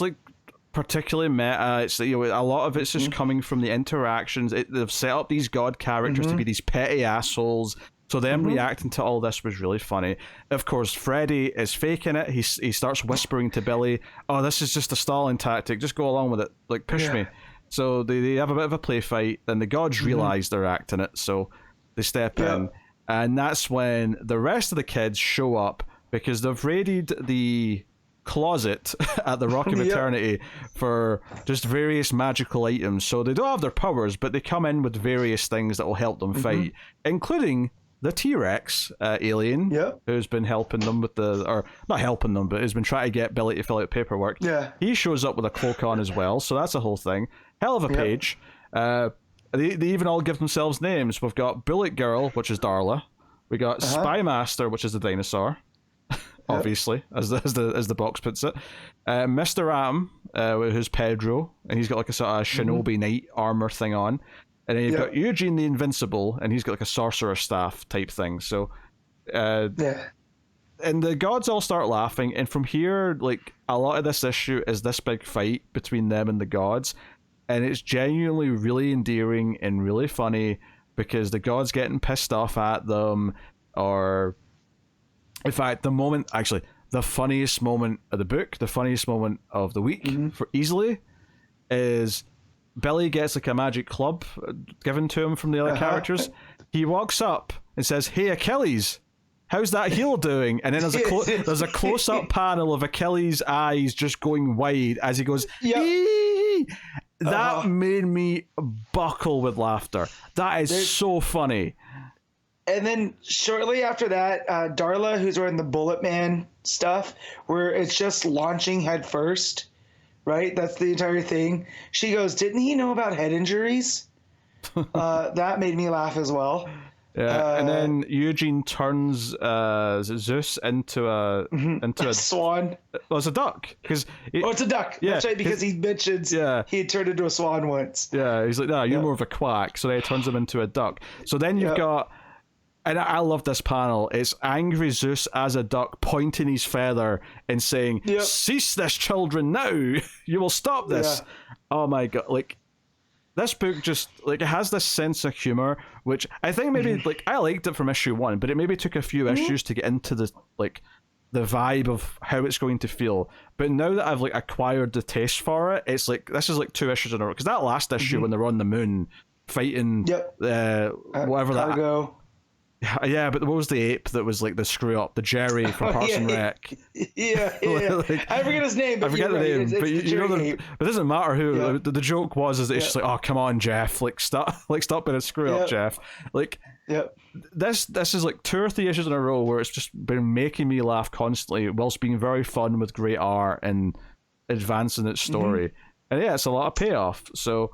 like particularly meta. It's a lot of it's just coming from the interactions. They've set up these god characters to be these petty assholes. So them reacting to all this was really funny. Of course, Freddy is faking it. He starts whispering to Billy, "Oh, this is just a stalling tactic. Just go along with it. Like, push me." So they have a bit of a play fight, then the gods realize they're acting it, so they step in. And that's when the rest of the kids show up, because they've raided the closet at the Rock of Eternity for just various magical items. So they don't have their powers, but they come in with various things that will help them fight, including the T-Rex alien, who's been helping them with or not helping them, but has been trying to get Billy to fill out paperwork. He shows up with a cloak on as well, so that's a whole thing. Hell of a page. They even all give themselves names. We've got Bullet Girl, which is Darla. We got Spy Master, which is the dinosaur, obviously, as the box puts it. Mr. Atom, who's Pedro, and he's got like a sort of shinobi knight armor thing on. And then you've got Eugene the Invincible, and he's got like a sorcerer staff type thing. So, and the gods all start laughing, and from here, like, a lot of this issue is this big fight between them and the gods, and it's genuinely really endearing and really funny, because the gods getting pissed off at them, or, in fact, the funniest moment of the book, the funniest moment of the week, for easily, is Billy gets like a magic club given to him from the other characters. He walks up and says, "Hey, Achilles, how's that heel doing?" And then there's a close-up panel of Achilles' eyes just going wide as he goes, "Eee!" That made me buckle with laughter. That is so funny. And then shortly after that, Darla, who's wearing the Bullet Man stuff, where it's just launching head first, right? That's the entire thing. She goes, "Didn't he know about head injuries?" That made me laugh as well. Yeah, and then Eugene turns Zeus into a swan. Well, it's a duck because it's a duck. That's right, because he mentions he had turned into a swan once. Yeah, he's like, "No, you're more of a quack." So then he turns him into a duck. So then you've got, and I love this panel. It's angry Zeus as a duck pointing his feather and saying, "Cease this, children, now! You will stop this." Oh my god! Like, this book just, like, it has this sense of humor, which I think maybe, like, I liked it from issue 1, but it maybe took a few issues to get into the vibe of how it's going to feel. But now that I've, like, acquired the taste for it, it's like, this is like 2 issues in a row. Because that last issue when they're on the moon fighting whatever Cargo. Yeah, but what was the ape that was like the screw up, the Jerry from Parks and Rec? Like, I forget his name. But I forget the name, it's but you know, but it doesn't matter who. The joke was is that it's just like, "Oh, come on, Jeff! Like, stop being a screw up, Jeff!" Like, this is like 2 or 3 issues in a row where it's just been making me laugh constantly, whilst being very fun with great art and advancing its story. And yeah, it's a lot of payoff. So,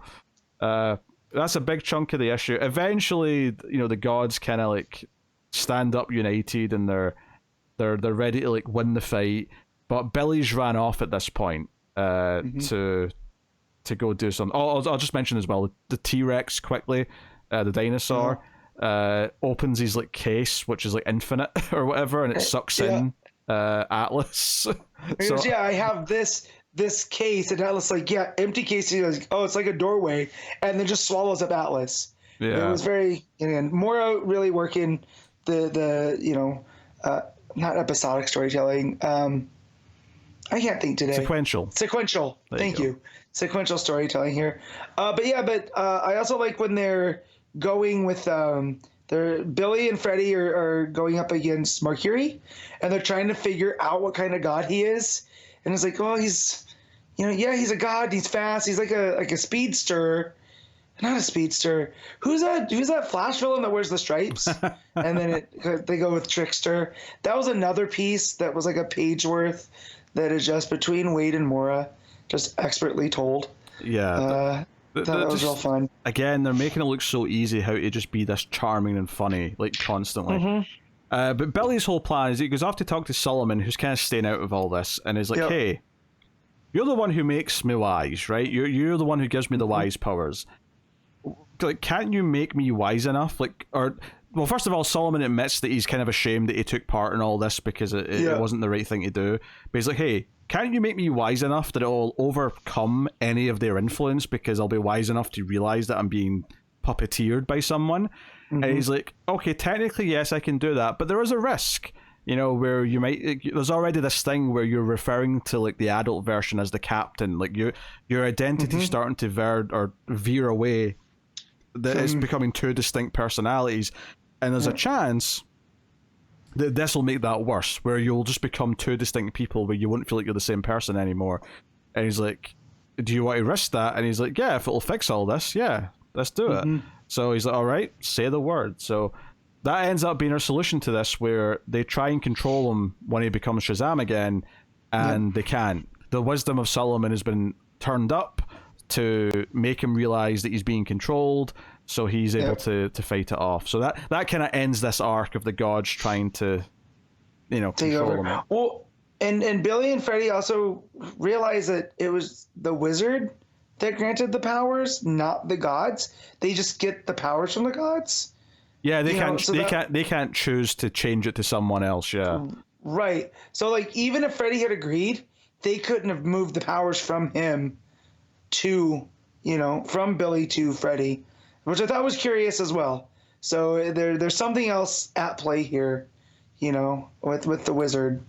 that's a big chunk of the issue. Eventually, you know, the gods kind of like stand up united, and they're ready to like win the fight. But Billy's ran off at this point to to go do something. I'll just mention as well the T-Rex quickly, the dinosaur. Opens his like case, which is like infinite or whatever, and it sucks in Atlas. Goes, I have this case, and Atlas like, empty case. He goes, it's like a doorway, and then just swallows up Atlas. It was very, and Mora really working the not episodic storytelling. I can't think today. Sequential. Thank you. Sequential storytelling here. But I also like when they're going with Billy and Freddy are going up against Mercury, and they're trying to figure out what kind of god he is. And it's like, he's he's a god. He's fast. He's like a speedster. Not a speedster. Who's that Flash villain that wears the stripes? And then they go with Trickster. That was another piece that was like a page worth that is just between Waid and Mora, just expertly told. Yeah. That was real fun. Again, they're making it look so easy how to just be this charming and funny, like constantly. But Billy's whole plan is he goes off to talk to Solomon, who's kind of staying out of all this, and is like, hey, you're the one who makes me wise, right? You're the one who gives me the wise powers. Like, can't you make me wise enough? Well, first of all, Solomon admits that he's kind of ashamed that he took part in all this because it wasn't the right thing to do. But he's like, hey, can't you make me wise enough that it'll overcome any of their influence because I'll be wise enough to realize that I'm being puppeteered by someone? And he's like, okay, technically, yes, I can do that, but there is a risk, where you might, there's already this thing where you're referring to like the adult version as the captain, like your identity starting to veer away, that it's becoming two distinct personalities, and there's a chance that this will make that worse, where you'll just become two distinct people where you won't feel like you're the same person anymore. And he's like, do you want to risk that? And he's like, yeah, if it'll fix all this, let's do it. So he's like, all right, say the word. So that ends up being our solution to this, where they try and control him when he becomes Shazam again, and they can't. The wisdom of Solomon has been turned up to make him realize that he's being controlled, so he's able to fight it off. So that kind of ends this arc of the gods trying to, control him. Well, and Billy and Freddy also realize that it was the wizard that granted the powers, not the gods. They just get the powers from the gods. Yeah, they can't choose to change it to someone else. Yeah, right. So like, even if Freddy had agreed, they couldn't have moved the powers from him to, from Billy to Freddy, which I thought was curious as well. So there's something else at play here, with the wizard.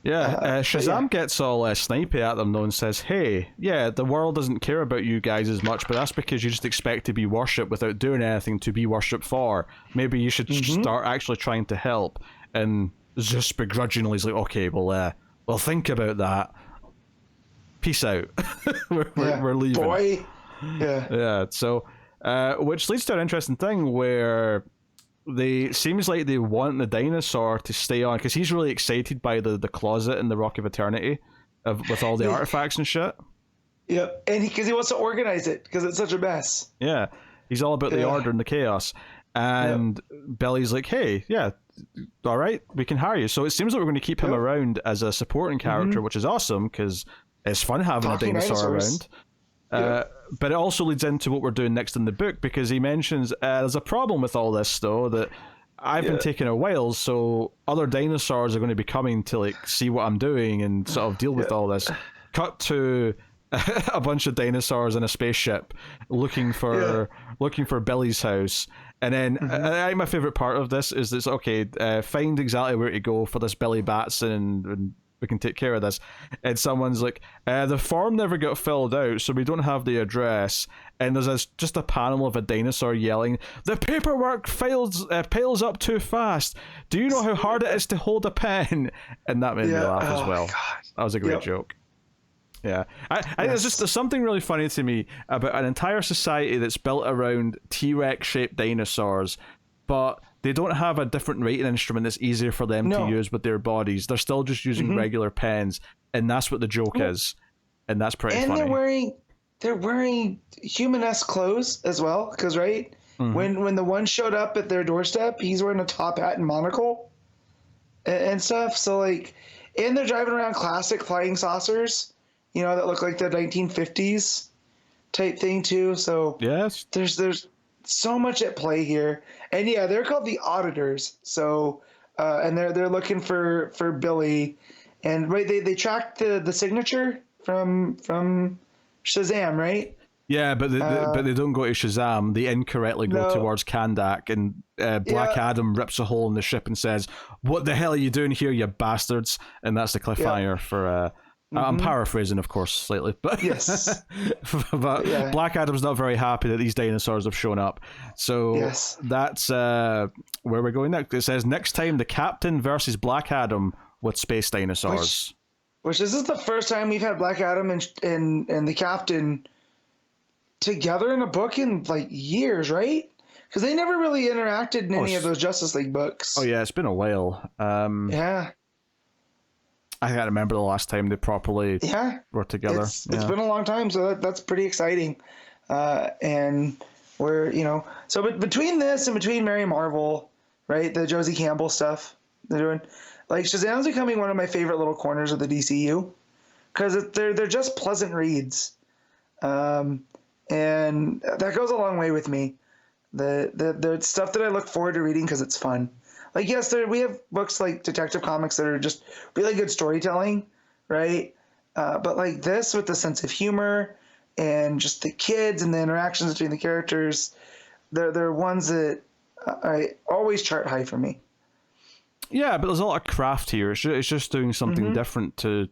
Yeah, Shazam gets all snipey at them though and says, hey, the world doesn't care about you guys as much, but that's because you just expect to be worshipped without doing anything to be worshipped for. Maybe you should start actually trying to help. And just begrudgingly is like, okay, we'll think about that. Peace out. we're leaving. Boy. Yeah, so, which leads to an interesting thing where seems like they want the dinosaur to stay on, because he's really excited by the closet in the Rock of Eternity with all the artifacts and shit. Yep, and because he wants to organize it because it's such a mess. Yeah, he's all about the order and the chaos. And Billy's like, hey, all right, we can hire you. So it seems like we're going to keep him around as a supporting character, which is awesome because it's fun having a dinosaur around. But it also leads into what we're doing next in the book, because he mentions there's a problem with all this, though, that I've been taking a while, so other dinosaurs are going to be coming to like see what I'm doing and sort of deal with all this. Cut to a bunch of dinosaurs in a spaceship looking for Billy's house. And then I think my favorite part of this is this, okay, find exactly where to go for this Billy Batson and we can take care of this. And someone's like, the form never got filled out, so we don't have the address. And there's just a panel of a dinosaur yelling, the paperwork piles up too fast. Do you know how hard it is to hold a pen? And that made me laugh as well. That was a great joke. Yeah, I think there's something really funny to me about an entire society that's built around T-Rex shaped dinosaurs, but they don't have a different writing instrument that's easier for them to use with their bodies. They're still just using regular pens, and that's what the joke is, and that's pretty funny. And they're wearing human-esque clothes as well, because when the one showed up at their doorstep, he's wearing a top hat and monocle and stuff. So like, and they're driving around classic flying saucers, that look like the 1950s. type thing too. So Yes. there's so much at play here, and yeah, they're called the Auditors. So and they're looking for Billy, and right they tracked the signature from Shazam, right? Yeah, but they don't go to Shazam. They incorrectly go No, towards Kandak, and Black yeah, Adam rips a hole in the ship and says, "What the hell are you doing here, you bastards?" And that's the yeah, cliffhanger for. I'm paraphrasing, of course, slightly, but yes, but yeah, Black Adam's not very happy that these dinosaurs have shown up. So yes. that's where we're going next. It says next time the Captain versus Black Adam with space dinosaurs. Which this is the first time we've had Black Adam and the Captain together in a book in like years, right? Because they never really interacted in any of those Justice League books. Oh yeah, it's been a while. Yeah, I can't remember the last time they properly yeah, were together. it's been a long time, so that's pretty exciting. And we're so between this and between Mary Marvel, right, the Josie Campbell stuff they're doing, like Shazam's becoming one of my favorite little corners of the DCU because they're just pleasant reads. And that goes a long way with me. The stuff that I look forward to reading because it's fun. Like yes, we have books like Detective Comics that are just really good storytelling, right? But like this with the sense of humor and just the kids and the interactions between the characters, they're ones that I always chart high for me. Yeah, but there's a lot of craft here. It's just doing something different to,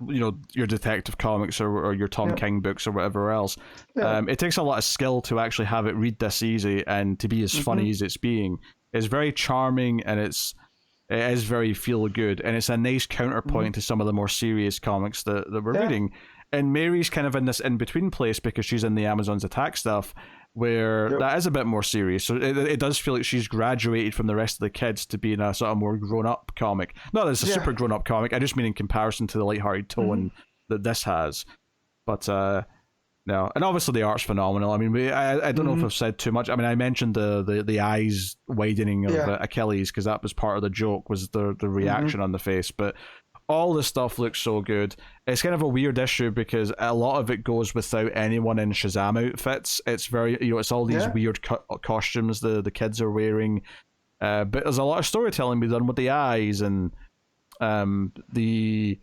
your Detective Comics or your Tom King books or whatever else. Yeah. It takes a lot of skill to actually have it read this easy and to be as funny as it's being. It's very charming and it is very feel good, and it's a nice counterpoint to some of the more serious comics that we're reading. And Mary's kind of in this in between place because she's in the Amazon's Attack stuff, where that is a bit more serious. So it does feel like she's graduated from the rest of the kids to being a sort of more grown up comic. Not that it's a super grown up comic. I just mean in comparison to the lighthearted tone that this has. But no, and obviously the art's phenomenal. I mean, I don't know if I've said too much. I mean, I mentioned the eyes widening of Achilles because that was part of the joke, was the reaction on the face. But all the stuff looks so good. It's kind of a weird issue because a lot of it goes without anyone in Shazam outfits. It's very, it's all these weird costumes the kids are wearing. But there's a lot of storytelling being done with the eyes and just the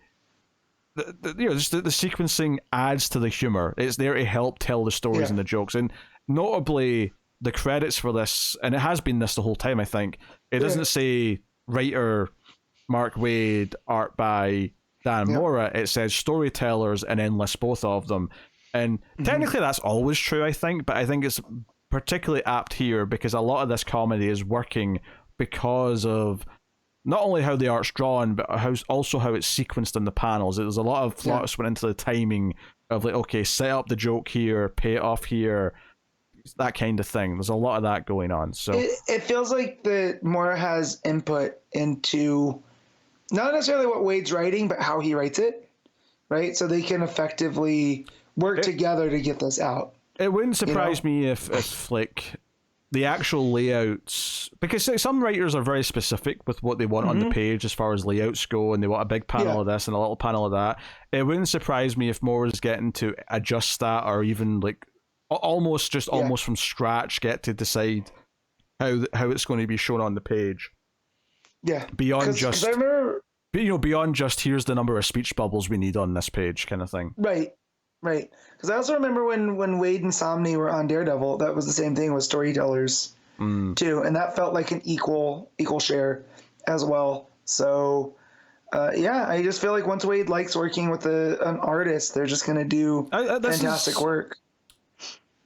sequencing adds to the humor. It's there to help tell the stories and the jokes. And notably, the credits for this, and it has been this the whole time, I think, it doesn't say writer Mark Waid, art by Dan Mora. It says storytellers and then lists both of them. And technically that's always true, I think, but I think it's particularly apt here because a lot of this comedy is working because of not only how the art's drawn, but also how it's sequenced in the panels. There's a lot of thoughts went into the timing of like, okay, set up the joke here, pay it off here, that kind of thing. There's a lot of that going on. So it feels like the Mora has input into not necessarily what Wade's writing, but how he writes it, right? So they can effectively work together to get this out. It wouldn't surprise me if like the actual layouts, because some writers are very specific with what they want on the page as far as layouts go, and they want a big panel of this and a little panel of that. It wouldn't surprise me if Mora's getting to adjust that, or even like almost from scratch get to decide how it's going to be shown on the page. Yeah, beyond just I remember, beyond just here's the number of speech bubbles we need on this page kind of thing. Right. Because I also remember when Waid and Somni were on Daredevil, that was the same thing with storytellers too, and that felt like an equal share as well. So I just feel like once Waid likes working with an artist, they're just gonna do fantastic work.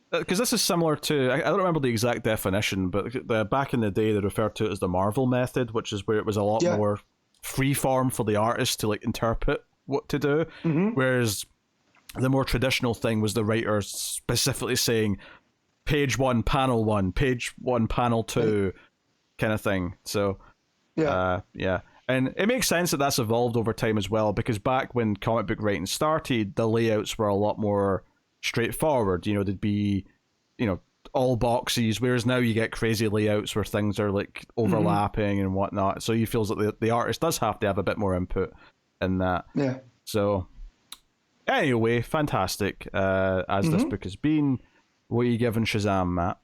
Because this is similar to, I don't remember the exact definition, but back in the day they referred to it as the Marvel method, which is where it was a lot more free form for the artist to like interpret what to do, whereas the more traditional thing was the writer specifically saying page 1 panel 1, page 1 panel 2 kind of thing. So and it makes sense that that's evolved over time as well, because back when comic book writing started, the layouts were a lot more straightforward. They'd be all boxes, whereas now you get crazy layouts where things are like overlapping and whatnot, so you feel that the artist does have to have a bit more input in that. So Anyway, fantastic. As this book has been, what are you giving Shazam, Matt?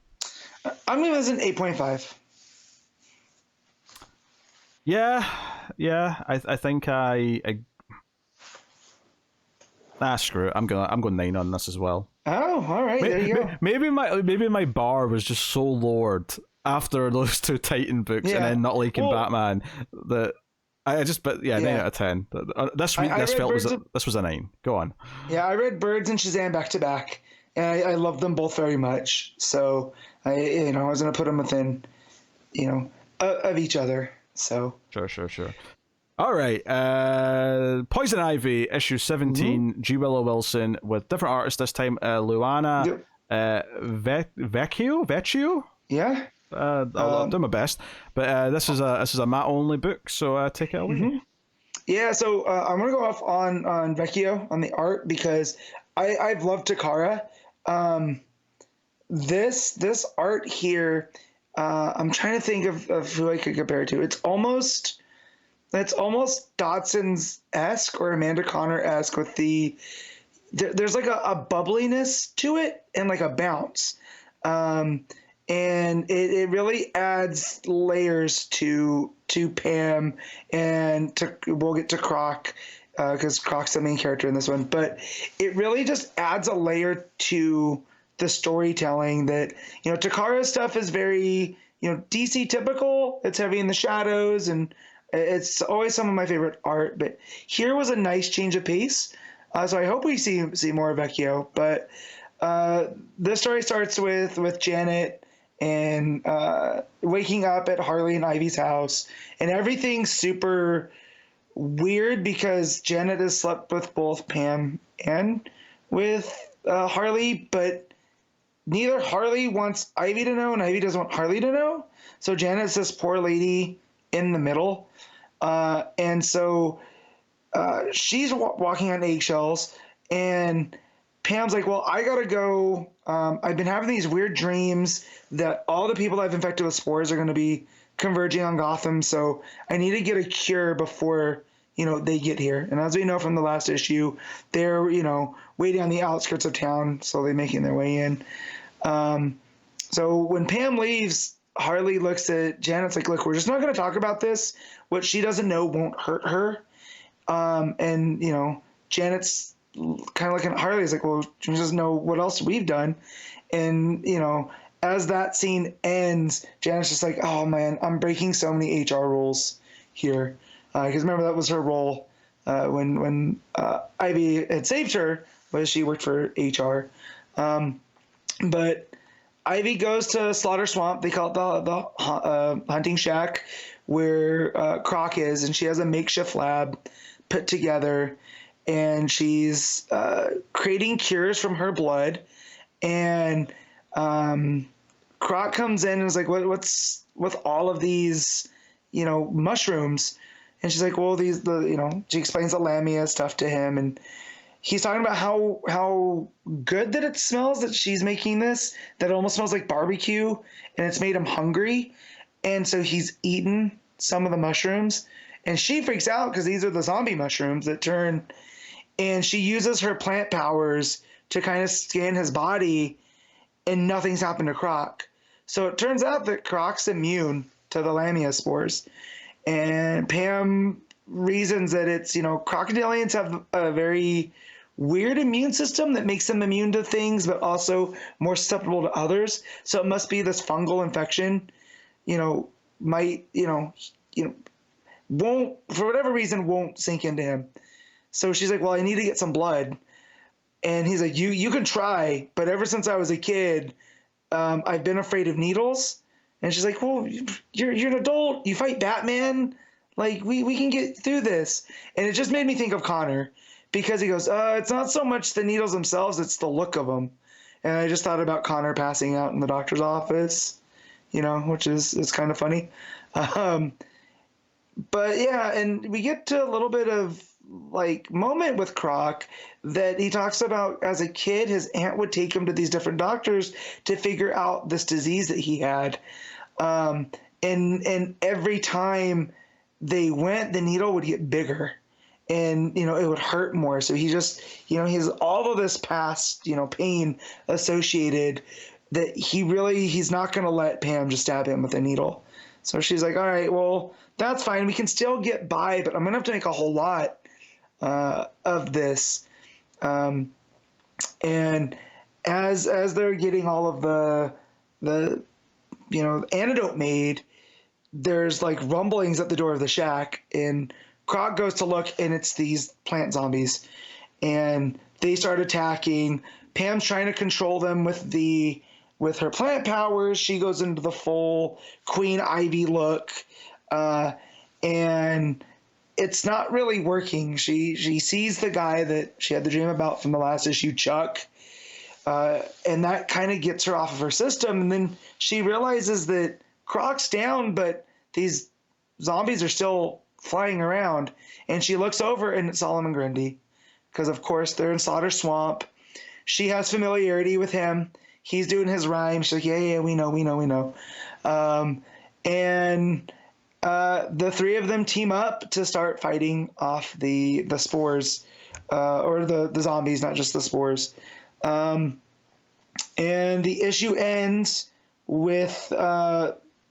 I'm giving this an 8.5. Yeah. I think screw it. I'm going 9 on this as well. Oh, all right. There you go. Maybe my bar was just so lowered after those two Titan books, and then not liking Batman that I just 9 out of 10. This week this was a 9. Go on. Yeah, I read Birds and Shazam back to back, and I love them both very much. So I was gonna put them within, of each other. So sure. All right, Poison Ivy, issue 17, G. Willow Wilson, with different artists this time, Luana, Vecchio? Yeah. I'll do my best. But this is a Matt only book, so take it away. Yeah, so I'm going to go off on Vecchio, on the art, because I've loved Takara. This art here, I'm trying to think of who I could compare it to. It's almost Dotson's-esque or Amanda Connor-esque with there's like a bubbliness to it and like a bounce. And it really adds layers to Pam, and we'll get to Croc because Croc's the main character in this one. But it really just adds a layer to the storytelling that, Takara's stuff is very, DC typical. It's heavy in the shadows, and it's always some of my favorite art. But here was a nice change of pace. So I hope we see more of Vecchio. But this story starts with Janet and waking up at Harley and Ivy's house, and everything's super weird because Janet has slept with both Pam and with Harley, but neither Harley wants Ivy to know and Ivy doesn't want Harley to know. So Janet's this poor lady in the middle, and so she's walking on eggshells, and Pam's like, well, I gotta go. I've been having these weird dreams that all the people I've infected with spores are going to be converging on Gotham, so I need to get a cure before, they get here. And as we know from the last issue, they're, waiting on the outskirts of town, slowly making their way in. So when Pam leaves, Harley looks at Janet's like, look, we're just not going to talk about this. What she doesn't know won't hurt her. And, Janet's kind of looking at Harley, is like, well, she doesn't know what else we've done. And, as that scene ends, Janet's just like, oh man, I'm breaking so many HR rules here. Because remember, that was her role when Ivy had saved her, was she worked for HR. But Ivy goes to Slaughter Swamp. They call it the hunting shack where Croc is, and she has a makeshift lab put together, and she's creating cures from her blood. And Croc comes in and is like, what's with all of these, mushrooms? And she's like, well, she explains the Lamia stuff to him, and he's talking about how good that it smells that she's making this, that it almost smells like barbecue, and it's made him hungry. And so he's eaten some of the mushrooms, and she freaks out because these are the zombie mushrooms that turn, and she uses her plant powers to kind of scan his body, and nothing's happened to Croc. So it turns out that Croc's immune to the Lamia spores. And Pam reasons that it's, crocodilians have a very weird immune system that makes them immune to things, but also more susceptible to others. So it must be this fungal infection, might, won't, for whatever reason, won't sink into him. So she's like, well, I need to get some blood. And he's like, you can try, but ever since I was a kid, I've been afraid of needles. And she's like, well, you're an adult. You fight Batman. Like, we can get through this. And it just made me think of Connor, because he goes, it's not so much the needles themselves, it's the look of them. And I just thought about Connor passing out in the doctor's office, which is kind of funny. But yeah, and we get to a little bit of moment with Croc that he talks about as a kid, his aunt would take him to these different doctors to figure out this disease that he had. And every time they went, the needle would get bigger. and it would hurt more. So he just he has all of this past pain associated that he's not going to let Pam just stab him with a needle. So she's like, all right, well, that's fine, we can still get by, but I'm going to have to make a whole lot of this. And as they're getting all of the antidote made, there's like rumblings at the door of the shack, and Croc goes to look, and it's these plant zombies, and they start attacking. Pam's trying to control them with her plant powers. She goes into the full Queen Ivy look, and it's not really working. She sees the guy that she had the dream about from the last issue, Chuck, and that kind of gets her off of her system. And then she realizes that Croc's down, but these zombies are still flying around. And she looks over, and it's Solomon Grundy, because of course they're in Slaughter Swamp. She has familiarity with him. He's doing his rhyme. She's like, yeah, we know. And the three of them team up to start fighting off the spores, or the zombies, not just the spores. And the issue ends with,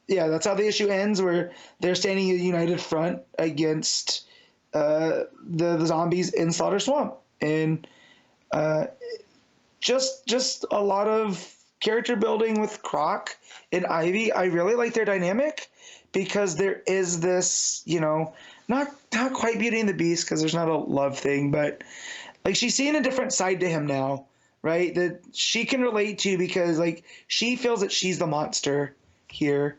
that's how the issue ends, where they're standing a united front against the zombies in Slaughter Swamp. And just a lot of character building with Croc and Ivy. I really like their dynamic, because there is this, not quite Beauty and the Beast, because there's not a love thing, but like she's seeing a different side to him now, right? That she can relate to, because like she feels that she's the monster here.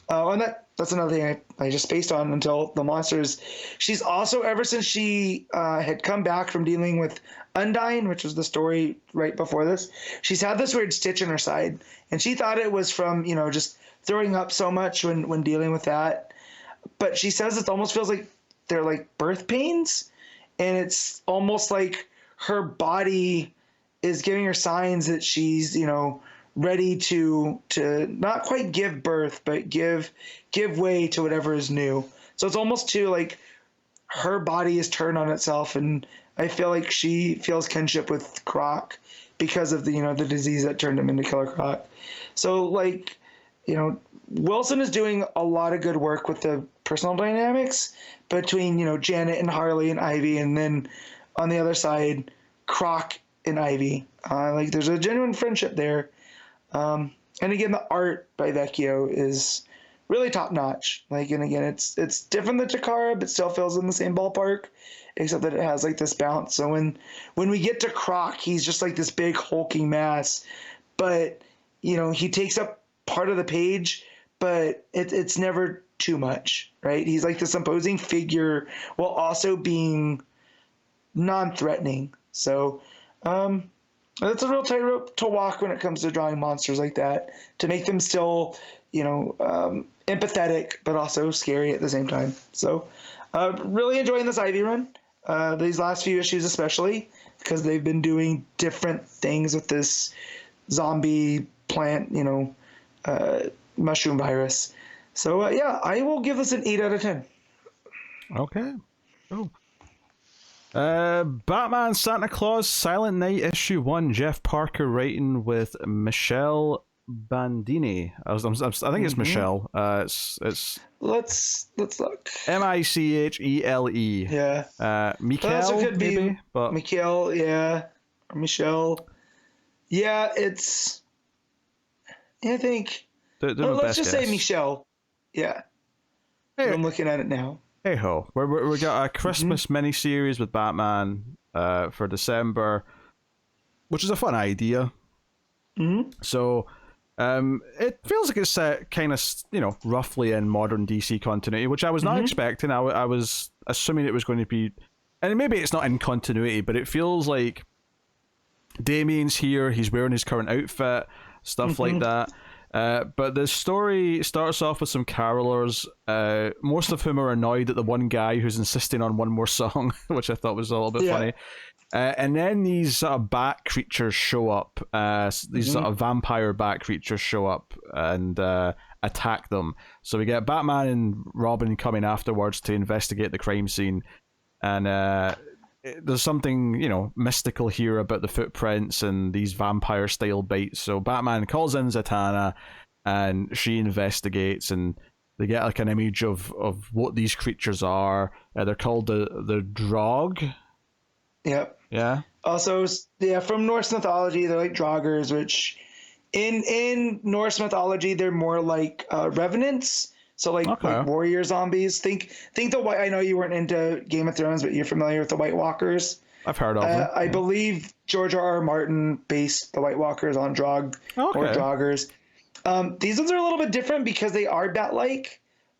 And that's another thing I just spaced on until the monsters. She's also, ever since she had come back from dealing with Undyne, which was the story right before this, she's had this weird stitch in her side, and she thought it was from just throwing up so much when dealing with that. But she says it almost feels like they're like birth pains, and it's almost like her body is giving her signs that she's ready to not quite give birth, but give way to whatever is new. So it's almost too like her body is turned on itself, and I feel like she feels kinship with Croc because of the disease that turned him into Killer Croc. So like Wilson is doing a lot of good work with the personal dynamics between Janet and Harley and Ivy, and then on the other side Croc and Ivy. Like there's a genuine friendship there. And again, the art by Vecchio is really top notch. Like, and again, it's different than Takara, but still feels in the same ballpark, except that it has like this bounce. So when we get to Croc, he's just like this big hulking mass, but he takes up part of the page, but it's never too much, right? He's like this imposing figure while also being non-threatening. So, it's a real tightrope to walk when it comes to drawing monsters like that, to make them still, empathetic, but also scary at the same time. So, really enjoying this Ivy run, these last few issues especially, because they've been doing different things with this zombie plant, mushroom virus. So, I will give this an 8 out of 10. Okay. Cool. Batman Santa Claus Silent Night issue 1, Jeff Parker writing with Michele Bandini. I think it's Michele. It's let's look. Michele. Yeah. Michele, could be maybe, but Michele, yeah, or Michele. Yeah, it's. I think. Let's just say Michele. Yeah. Hey. I'm looking at it now. Hey ho, we got a Christmas miniseries with Batman for December, which is a fun idea. So it feels like it's set kind of roughly in modern DC continuity, which I was not expecting. I was assuming it was going to be, and maybe it's not in continuity, but it feels like Damian's here. He's wearing his current outfit, stuff like that. But the story starts off with some carolers, most of whom are annoyed at the one guy who's insisting on one more song, which I thought was a little bit funny. And then these sort of bat creatures show up, these sort of vampire bat creatures show up and attack them. So we get Batman and Robin coming afterwards to investigate the crime scene. and there's something, you know, mystical here about the footprints and these vampire style bites. So Batman calls in Zatanna, and she investigates, and they get like an image of what these creatures are. They're called the Drog. Yep. Yeah. Also, yeah, from Norse mythology, they're like Draugrs, which in Norse mythology they're more like revenants. So like warrior zombies. Think the white. I know you weren't into Game of Thrones, but you're familiar with the White Walkers. I've heard of them. I believe George R.R. Martin based the White Walkers on Drog or Draugrs. These ones are a little bit different because they are bat-like.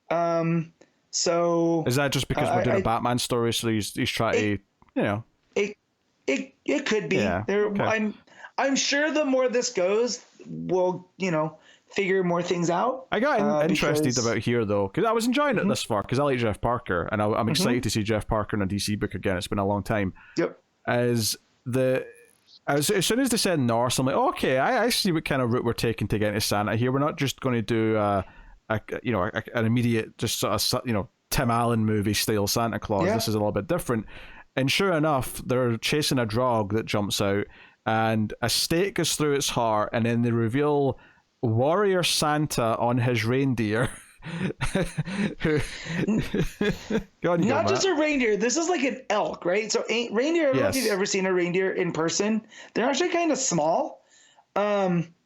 So is that just because we're doing a Batman story? So he's trying to, you know. It could be. Yeah, I'm sure the more this goes, we'll, you know, figure more things out. I got interested about here though, because I was enjoying it this far, because I like Jeff Parker, and I'm excited to see Jeff Parker in a DC book again. It's been a long time. Yep. As soon as they said Norse, I'm like, okay, I see what kind of route we're taking to get into Santa here. We're not just going to do an immediate just sort of, you know, Tim Allen movie style Santa Claus. Yeah. This is a little bit different. And sure enough, they're chasing a Drog that jumps out, and a stake goes through its heart, and then they reveal Warrior Santa on his reindeer. Not just a reindeer. This is like an elk, right? So reindeer, I don't know if you've ever seen a reindeer in person. They're actually kind of small,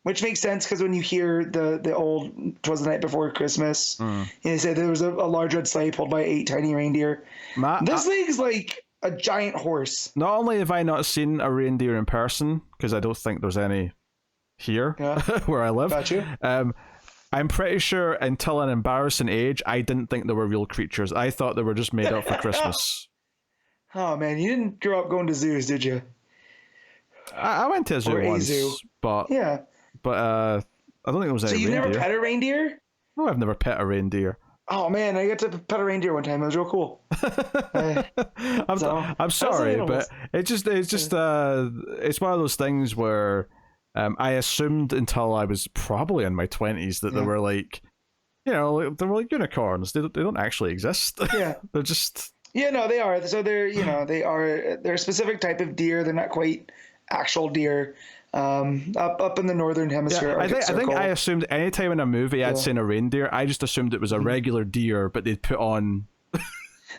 which makes sense because when you hear the old "'Twas the Night Before Christmas," they say there was a large red sleigh pulled by 8 tiny reindeer. This thing's like a giant horse. Not only have I not seen a reindeer in person, because I don't think there's any here where I live. Got you. I'm pretty sure until an embarrassing age, I didn't think they were real creatures. I thought they were just made up for Christmas. Oh man, you didn't grow up going to zoos, did you? I went to a zoo once, but I don't think there was any. So you never pet a reindeer? No, I've never pet a reindeer. Oh man, I got to pet a reindeer one time. It was real cool. I'm sorry, but it's one of those things where I assumed until I was probably in my 20s that they were like, you know, they were like unicorns. They don't actually exist. Yeah, they're just. Yeah, no, they are. So they're they're a specific type of deer. They're not quite actual deer. Up in the northern hemisphere. I think I assumed anytime in a movie I'd seen a reindeer, I just assumed it was a regular deer, but they'd put on.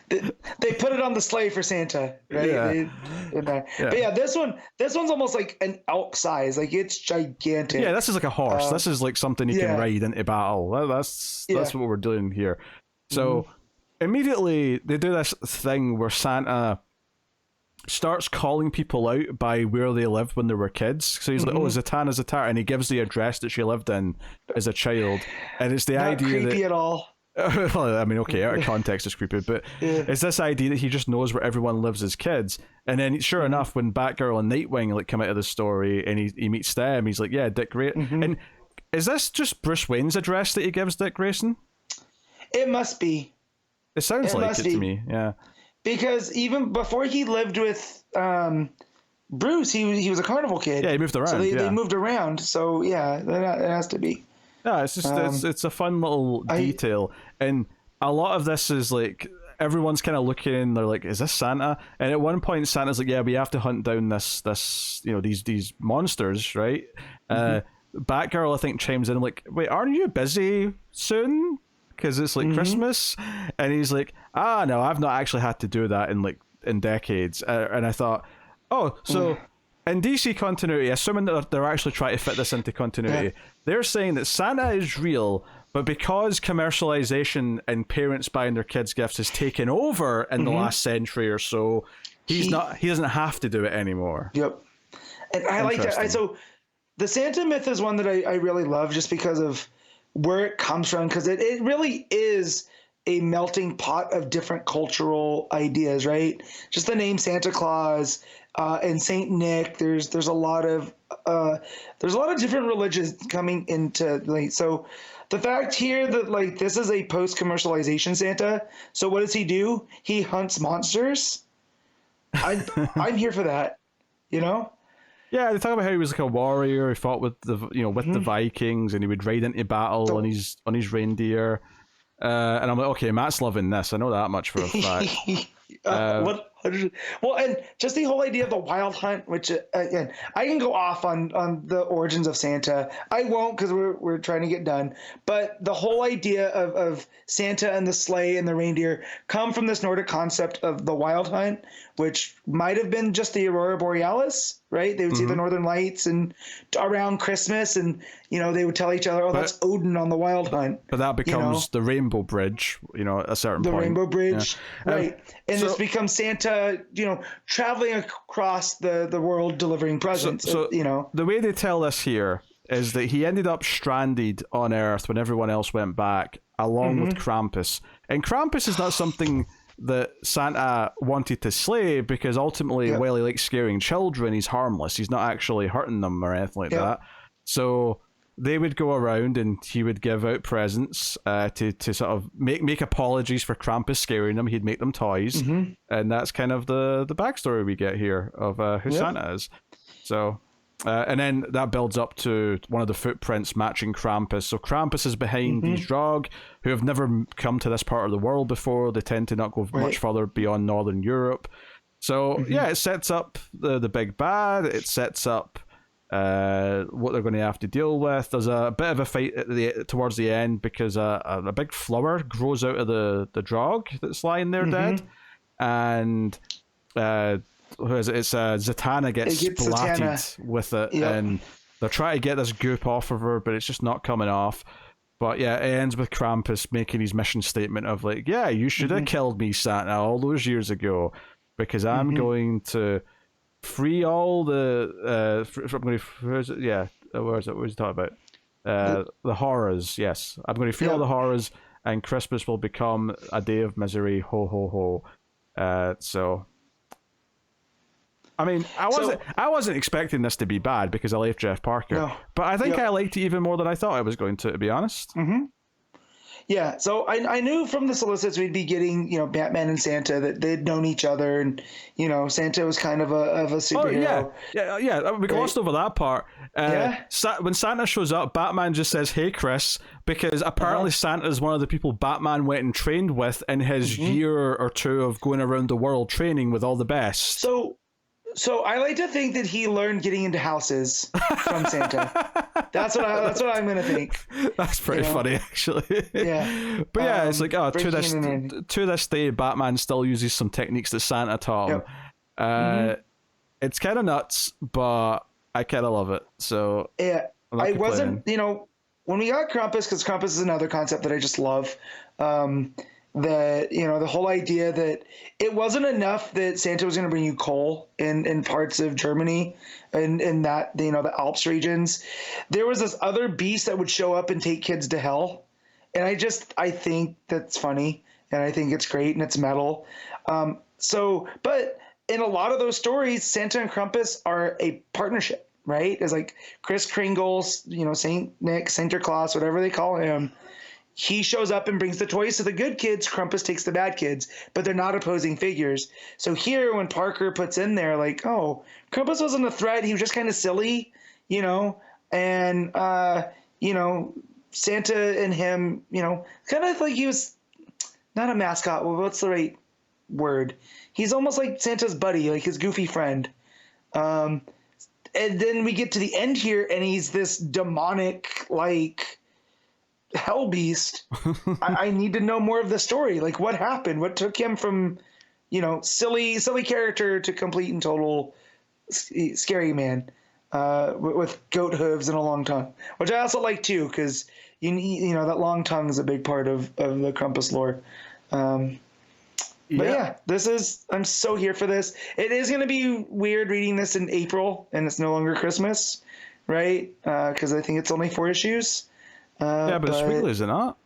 They put it on the sleigh for Santa, right? But yeah, this one's almost like an elk size. Like it's gigantic. Yeah, this is like a horse. This is like something you can ride into battle. That's what we're doing here. So immediately they do this thing where Santa starts calling people out by where they lived when they were kids. So he's like, "Oh, Zatanna," and he gives the address that she lived in as a child, and it's the not idea creepy that at all. Well, I mean, okay, out of context it's creepy, but it's this idea that he just knows where everyone lives as kids. And then sure enough, when Batgirl and Nightwing like come out of the story and he meets them, he's like, "Yeah, Dick Grayson." And is this just Bruce Wayne's address that he gives Dick Grayson? It must be. It sounds like it to me, yeah. Because even before he lived with Bruce, he was a carnival kid. Yeah, he moved around. So they moved around. So yeah, it has to be. Yeah, it's just it's a fun little detail, and a lot of this is like everyone's kind of looking and they're like, "Is this Santa?" And at one point, Santa's like, "Yeah, we have to hunt down this you know these monsters, right?" Batgirl I think chimes in like, "Wait, aren't you busy soon? Because it's like Christmas," and he's like, "No, I've not actually had to do that in decades." And I thought, oh, so in DC continuity, assuming that they're actually trying to fit this into continuity, they're saying that Santa is real, but because commercialization and parents buying their kids gifts has taken over in the last century or so, he doesn't have to do it anymore. Yep, and I like that. So the Santa myth is one that I really love just because of where it comes from, because it really is a melting pot of different cultural ideas, right? Just the name Santa Claus and Saint Nick. There's a lot of different religions coming into like. So the fact here that like this is a post-commercialization Santa. So what does he do? He hunts monsters. I'm here for that. You know. Yeah, they talk about how he was like a warrior. He fought with the the Vikings, and he would ride into battle on his reindeer. And I'm like, okay, Matt's loving this. I know that much for a fact. Well, and just the whole idea of the wild hunt, which again, I can go off on the origins of Santa. I won't because we're trying to get done. But the whole idea of Santa and the sleigh and the reindeer come from this Nordic concept of the wild hunt, which might have been just the Aurora Borealis, right? They would see the Northern Lights and around Christmas, and they would tell each other, "Oh, that's Odin on the wild hunt." But that becomes the Rainbow Bridge, at a certain point. The Rainbow Bridge, yeah. right? And this becomes Santa, traveling across the world delivering presents. So the way they tell this here is that he ended up stranded on Earth when everyone else went back, along with Krampus. And Krampus is not something that Santa wanted to slay, because ultimately, while he likes scaring children, he's harmless. He's not actually hurting them or anything like that. So they would go around and he would give out presents to sort of make apologies for Krampus scaring them. He'd make them toys. And that's kind of the backstory we get here of who Santa is. So, and then that builds up to one of the footprints matching Krampus. So Krampus is behind these Drog, who have never come to this part of the world before. They tend to not go much further beyond Northern Europe. So, it sets up the big bad. It sets up what they're going to have to deal with. There's a bit of a fight towards the end, because a big flower grows out of the Drog that's lying there dead, and who is it? It's Zatanna gets splatted with it, and they're trying to get this goop off of her, but it's just not coming off. But it ends with Krampus making his mission statement of like, you should have killed me, Santa, all those years ago, because I'm going to free all the where is it? What was he talking about? The horrors. Yes, I'm going to free all the horrors, and Christmas will become a day of misery. Ho ho ho. So, I mean, I wasn't expecting this to be bad, because I like Jeff Parker, but I think I liked it even more than I thought I was going to be honest. Yeah, so I knew from the solicits we'd be getting, Batman and Santa, that they'd known each other, and Santa was kind of a superhero. We glossed over that part. When Santa shows up, Batman just says, "Hey, Chris," because apparently Santa is one of the people Batman went and trained with in his year or two of going around the world training with all the best. So I like to think that he learned getting into houses from Santa. That's what I'm gonna think. That's pretty funny, actually. Yeah. But it's like, to this day, Batman still uses some techniques that Santa taught him. It's kind of nuts, but I kind of love it. So I wasn't, when we got Krampus, because Krampus is another concept that I just love. That the whole idea that it wasn't enough that Santa was going to bring you coal in parts of Germany and that the Alps regions. There was this other beast that would show up and take kids to hell, and I think that's funny, and I think it's great, and it's metal. But in a lot of those stories, Santa and Krampus are a partnership, right? It's like Kris Kringle's, Saint Nick, Santa Claus, whatever they call him. He shows up and brings the toys to the good kids. Krampus takes the bad kids, but they're not opposing figures. So here, when Parker puts in there, like, oh, Krampus wasn't a threat. He was just kind of silly, and, Santa and him, kind of like he was not a mascot. Well, what's the right word? He's almost like Santa's buddy, like his goofy friend. And then we get to the end here, and he's this demonic, like, hell beast. I need to know more of the story. Like, what happened? What took him from, silly character to complete and total scary man with goat hooves and a long tongue, which I also like too, because that long tongue is a big part of the Krampus lore. But I'm so here for this. It is going to be weird reading this in April, and it's no longer Christmas, right? Because I think it's only 4 issues. But it's weekly, is it not?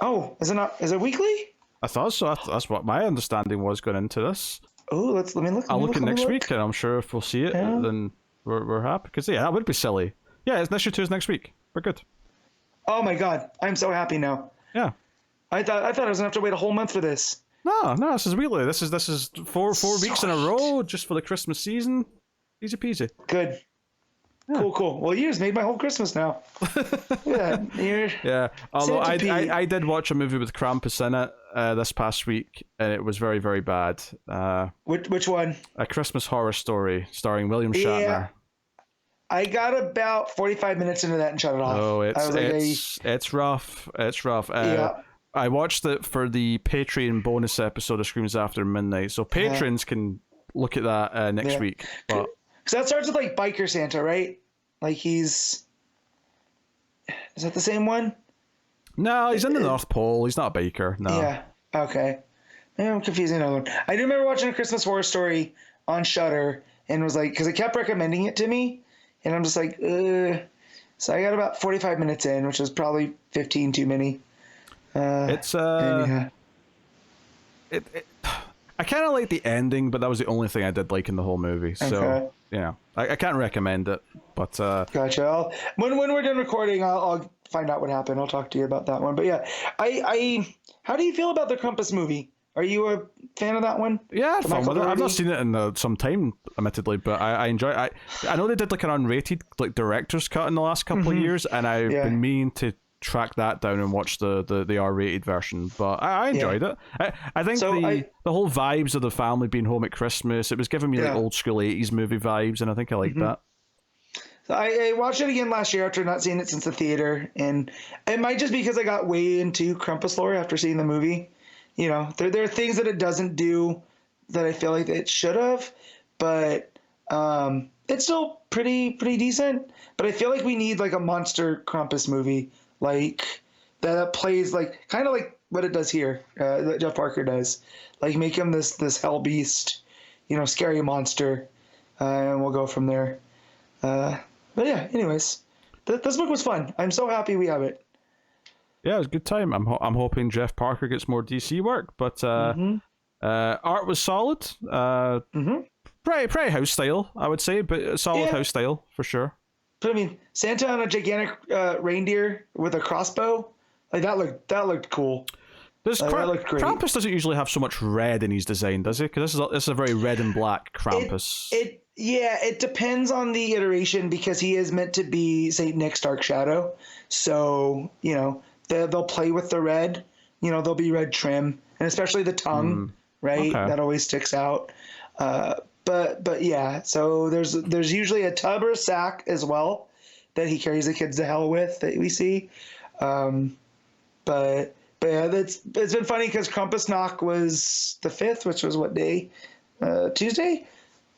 Oh, is it not? Is it weekly? I thought so. That's what my understanding was going into this. Oh, let me look. I'll look at next week, and I'm sure if we'll see it, then we're happy. Because that would be silly. Yeah, it's issue 2 is next week. We're good. Oh my god, I'm so happy now. Yeah. I thought I was gonna have to wait a whole month for this. No, this is weekly. This is four weeks in a row just for the Christmas season. Easy peasy. Good. Cool. Well, you just made my whole Christmas now. Yeah, Yeah, although Centipede. I did watch a movie with Krampus in it this past week, and it was very, very bad. Which one? A Christmas Horror Story starring William Shatner. Yeah, I got about 45 minutes into that and shut it off. Oh, I was like, it's rough. It's rough. Yeah. I watched it for the Patreon bonus episode of Screams After Midnight, so patrons can look at that next week. But so that starts with like Biker Santa, right? Like is that the same one? no, he's in the North Pole. He's not a baker. No. Yeah. Okay. Maybe I'm confusing another one. I do remember watching A Christmas Horror Story on Shudder and was like, because it kept recommending it to me, and I'm just like, ugh. So I got about 45 minutes in, which was probably 15 too many. It's yeah. I kind of like the ending, but that was the only thing I did like in the whole movie. So Okay. yeah, I can't recommend it. But Gotcha. When we're done recording, I'll find out what happened. I'll talk to you about that one. But yeah, I how do you feel about the Krampus movie? Are you a fan of that one? yeah, The fun Michael with it. I've not Dougherty? seen it in some time, admittedly, but I enjoy it. I know they did like an unrated like director's cut in the last couple of years, and I've Yeah. been meaning to track that down and watch the R-rated version, but I enjoyed it. I think So the whole vibes of the family being home at Christmas, it was giving me like Yeah. old school 80s movie vibes, and I think I like that. So I watched it again last year after not seeing it since the theater, and it might just because I got way into Krampus lore after seeing the movie. You know, there are things that it doesn't do that I feel like it should have, but it's still pretty decent. But I feel like we need like a monster Krampus movie, like that plays like kind of like what it does here, that Jeff Parker does, like make him this hell beast, you know, scary monster, and we'll go from there. But yeah, anyways, this book was fun. I'm so happy we have it. Yeah, it was a good time. I'm hoping Jeff Parker gets more DC work, but art was solid. Pretty house style, I would say, but a solid Yeah. house style for sure. But I mean, Santa on a gigantic reindeer with a crossbow, like that looked cool. Does that looked great. Krampus doesn't usually have so much red in his design, does he? Because this is a very red and black Krampus. It depends on the iteration because he is meant to be Saint Nick's Dark Shadow. So, you know, they'll play with the red. You know, there'll be red trim, and especially the tongue, right? Okay. That always sticks out. But yeah, so there's usually a tub or a sack as well that he carries the kids to hell with that we see. But yeah, it's been funny because Krampus Knock was the 5th, which was what day? Tuesday.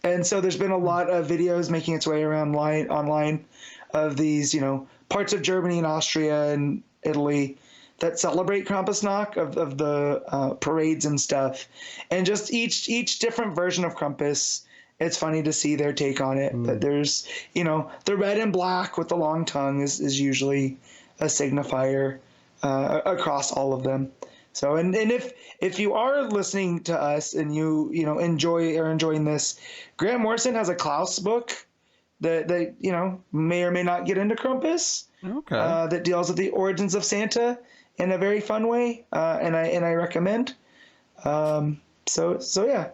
And so there's been a lot of videos making its way around online of these, you know, parts of Germany and Austria and Italy that celebrate Krampusnacht of the parades and stuff. And just each different version of Krampus, it's funny to see their take on it. But there's, you know, the red and black with the long tongue is usually a signifier across all of them. So, and if you are listening to us and you know enjoying this, Grant Morrison has a Klaus book that you know may or may not get into Krampus. Okay. That deals with the origins of Santa in a very fun way, and I recommend. So yeah.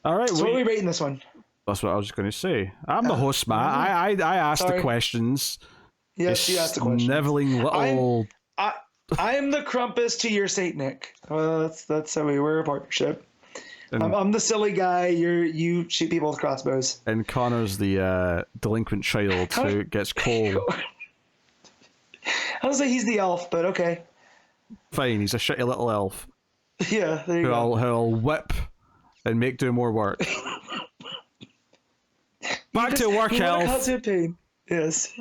All right. So what are we rating this one? That's what I was going to say. I'm the host, Matt. I asked the Sorry. questions. Yes, you asked the question. Sniveling little. I'm the Krampus to your Saint Nick. Well, that's how we're a partnership. I'm the silly guy. You shoot people with crossbows. And Connor's the delinquent child who gets coal. I was like, he's the elf, but okay. Fine, he's a shitty little elf Yeah, there you go. who'll whip and make do more work. Back to work, You wanna elf. cause him pain. Yes.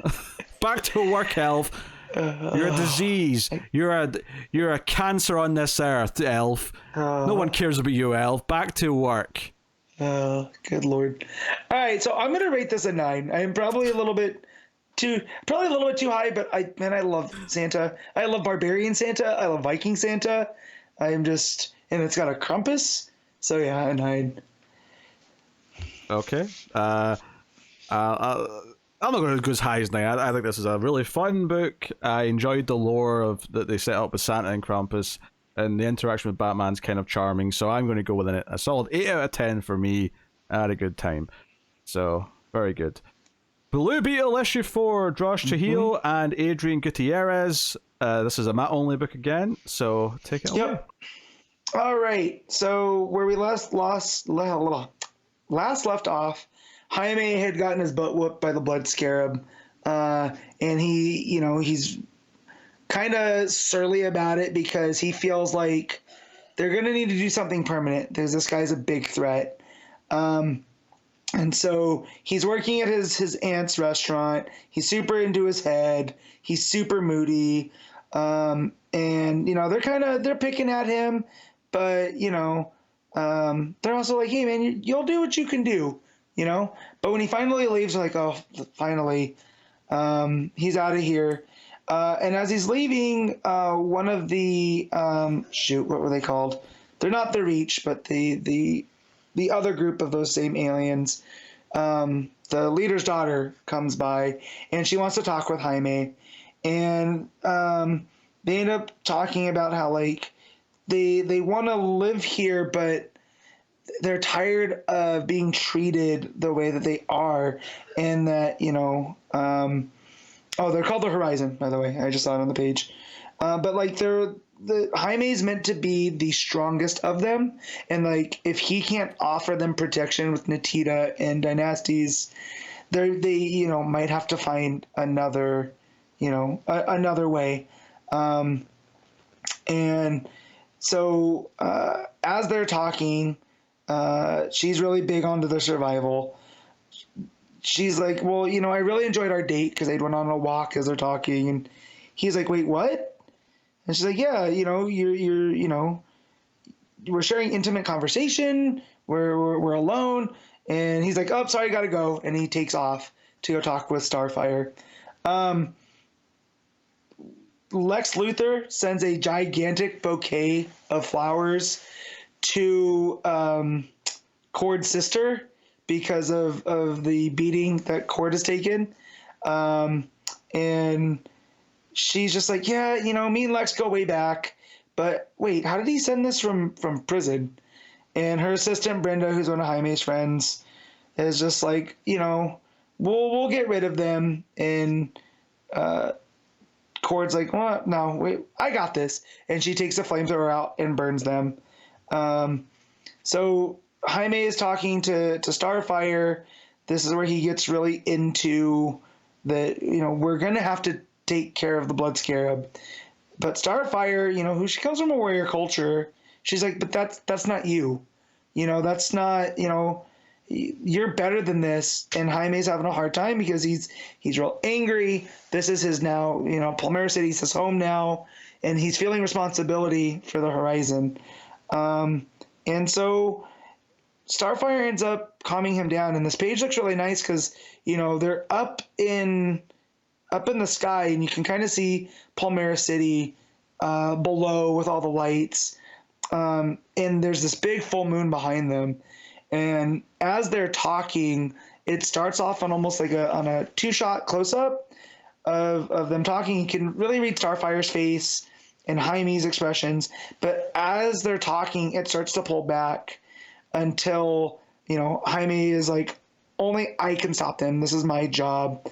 Back to work, elf. You're a disease. You're a cancer on this earth, elf. No one cares about you, elf. Back to work. Oh, good lord. All right, so I'm gonna rate this a 9. I'm probably a little bit too high, but I love Santa. I love Barbarian Santa. I love Viking Santa. And it's got a Krampus. So yeah, a 9. Okay. I'm not going to go as high as 9. I think this is a really fun book. I enjoyed the lore that they set up with Santa and Krampus, and the interaction with Batman's kind of charming. So I'm going to go with a solid 8 out of 10 for me. I had a good time. So very good. Blue Beetle issue 4, Josh Trujillo and Adrián Gutiérrez. This is a Matt only book again, so take it away. Yep. All right. So where we last left off, Jaime had gotten his butt whooped by the Blood Scarab, and he's kind of surly about it because he feels like they're gonna need to do something permanent. This guy's a big threat. And so he's working at his aunt's restaurant. He's super into his head. He's super moody. And they're picking at him, but they're also like, hey man, you'll do what you can do, But when he finally leaves, they're like, oh, finally, he's out of here. And as he's leaving, one of the what were they called? They're not the Reach, but the other group of those same aliens. The leader's daughter comes by, and she wants to talk with Jaime, and they end up talking about how like they want to live here, but they're tired of being treated the way that they are, and that they're called the Horizon, by the way. I just saw it on the page. But like Jaime's meant to be the strongest of them, and like if he can't offer them protection with Natita and Dynasties, they might have to find another way. And so as they're talking, she's really big onto their survival. She's like, well, I really enjoyed our date because they'd went on a walk as they're talking, and he's like, wait, what? And she's like, yeah, we're sharing intimate conversation. We're alone. And he's like, oh, sorry, I gotta go. And he takes off to go talk with Starfire. Lex Luthor sends a gigantic bouquet of flowers to Cord's sister because of the beating that Cord has taken. And she's just like, yeah, me and Lex go way back. But wait, how did he send this from prison? And her assistant, Brenda, who's one of Jaime's friends, is just like, we'll get rid of them. And Cord's like, well, no, wait, I got this. And she takes the flamethrower out and burns them. So Jaime is talking to Starfire. This is where he gets really into we're going to have to take care of the Blood Scarab. But Starfire, who she comes from a warrior culture, she's like, but that's not you. That's not, you're better than this. And Jaime's having a hard time because he's real angry. This is his now, Palmera City's his home now, and he's feeling responsibility for the Horizon. And so Starfire ends up calming him down, and this page looks really nice because, they're up in the sky, and you can kind of see Palmera City below with all the lights. And there's this big full moon behind them. And as they're talking, it starts off on almost like on a two-shot close-up of them talking. You can really read Starfire's face and Jaime's expressions. But as they're talking, it starts to pull back until, Jaime is like, only I can stop them. This is my job.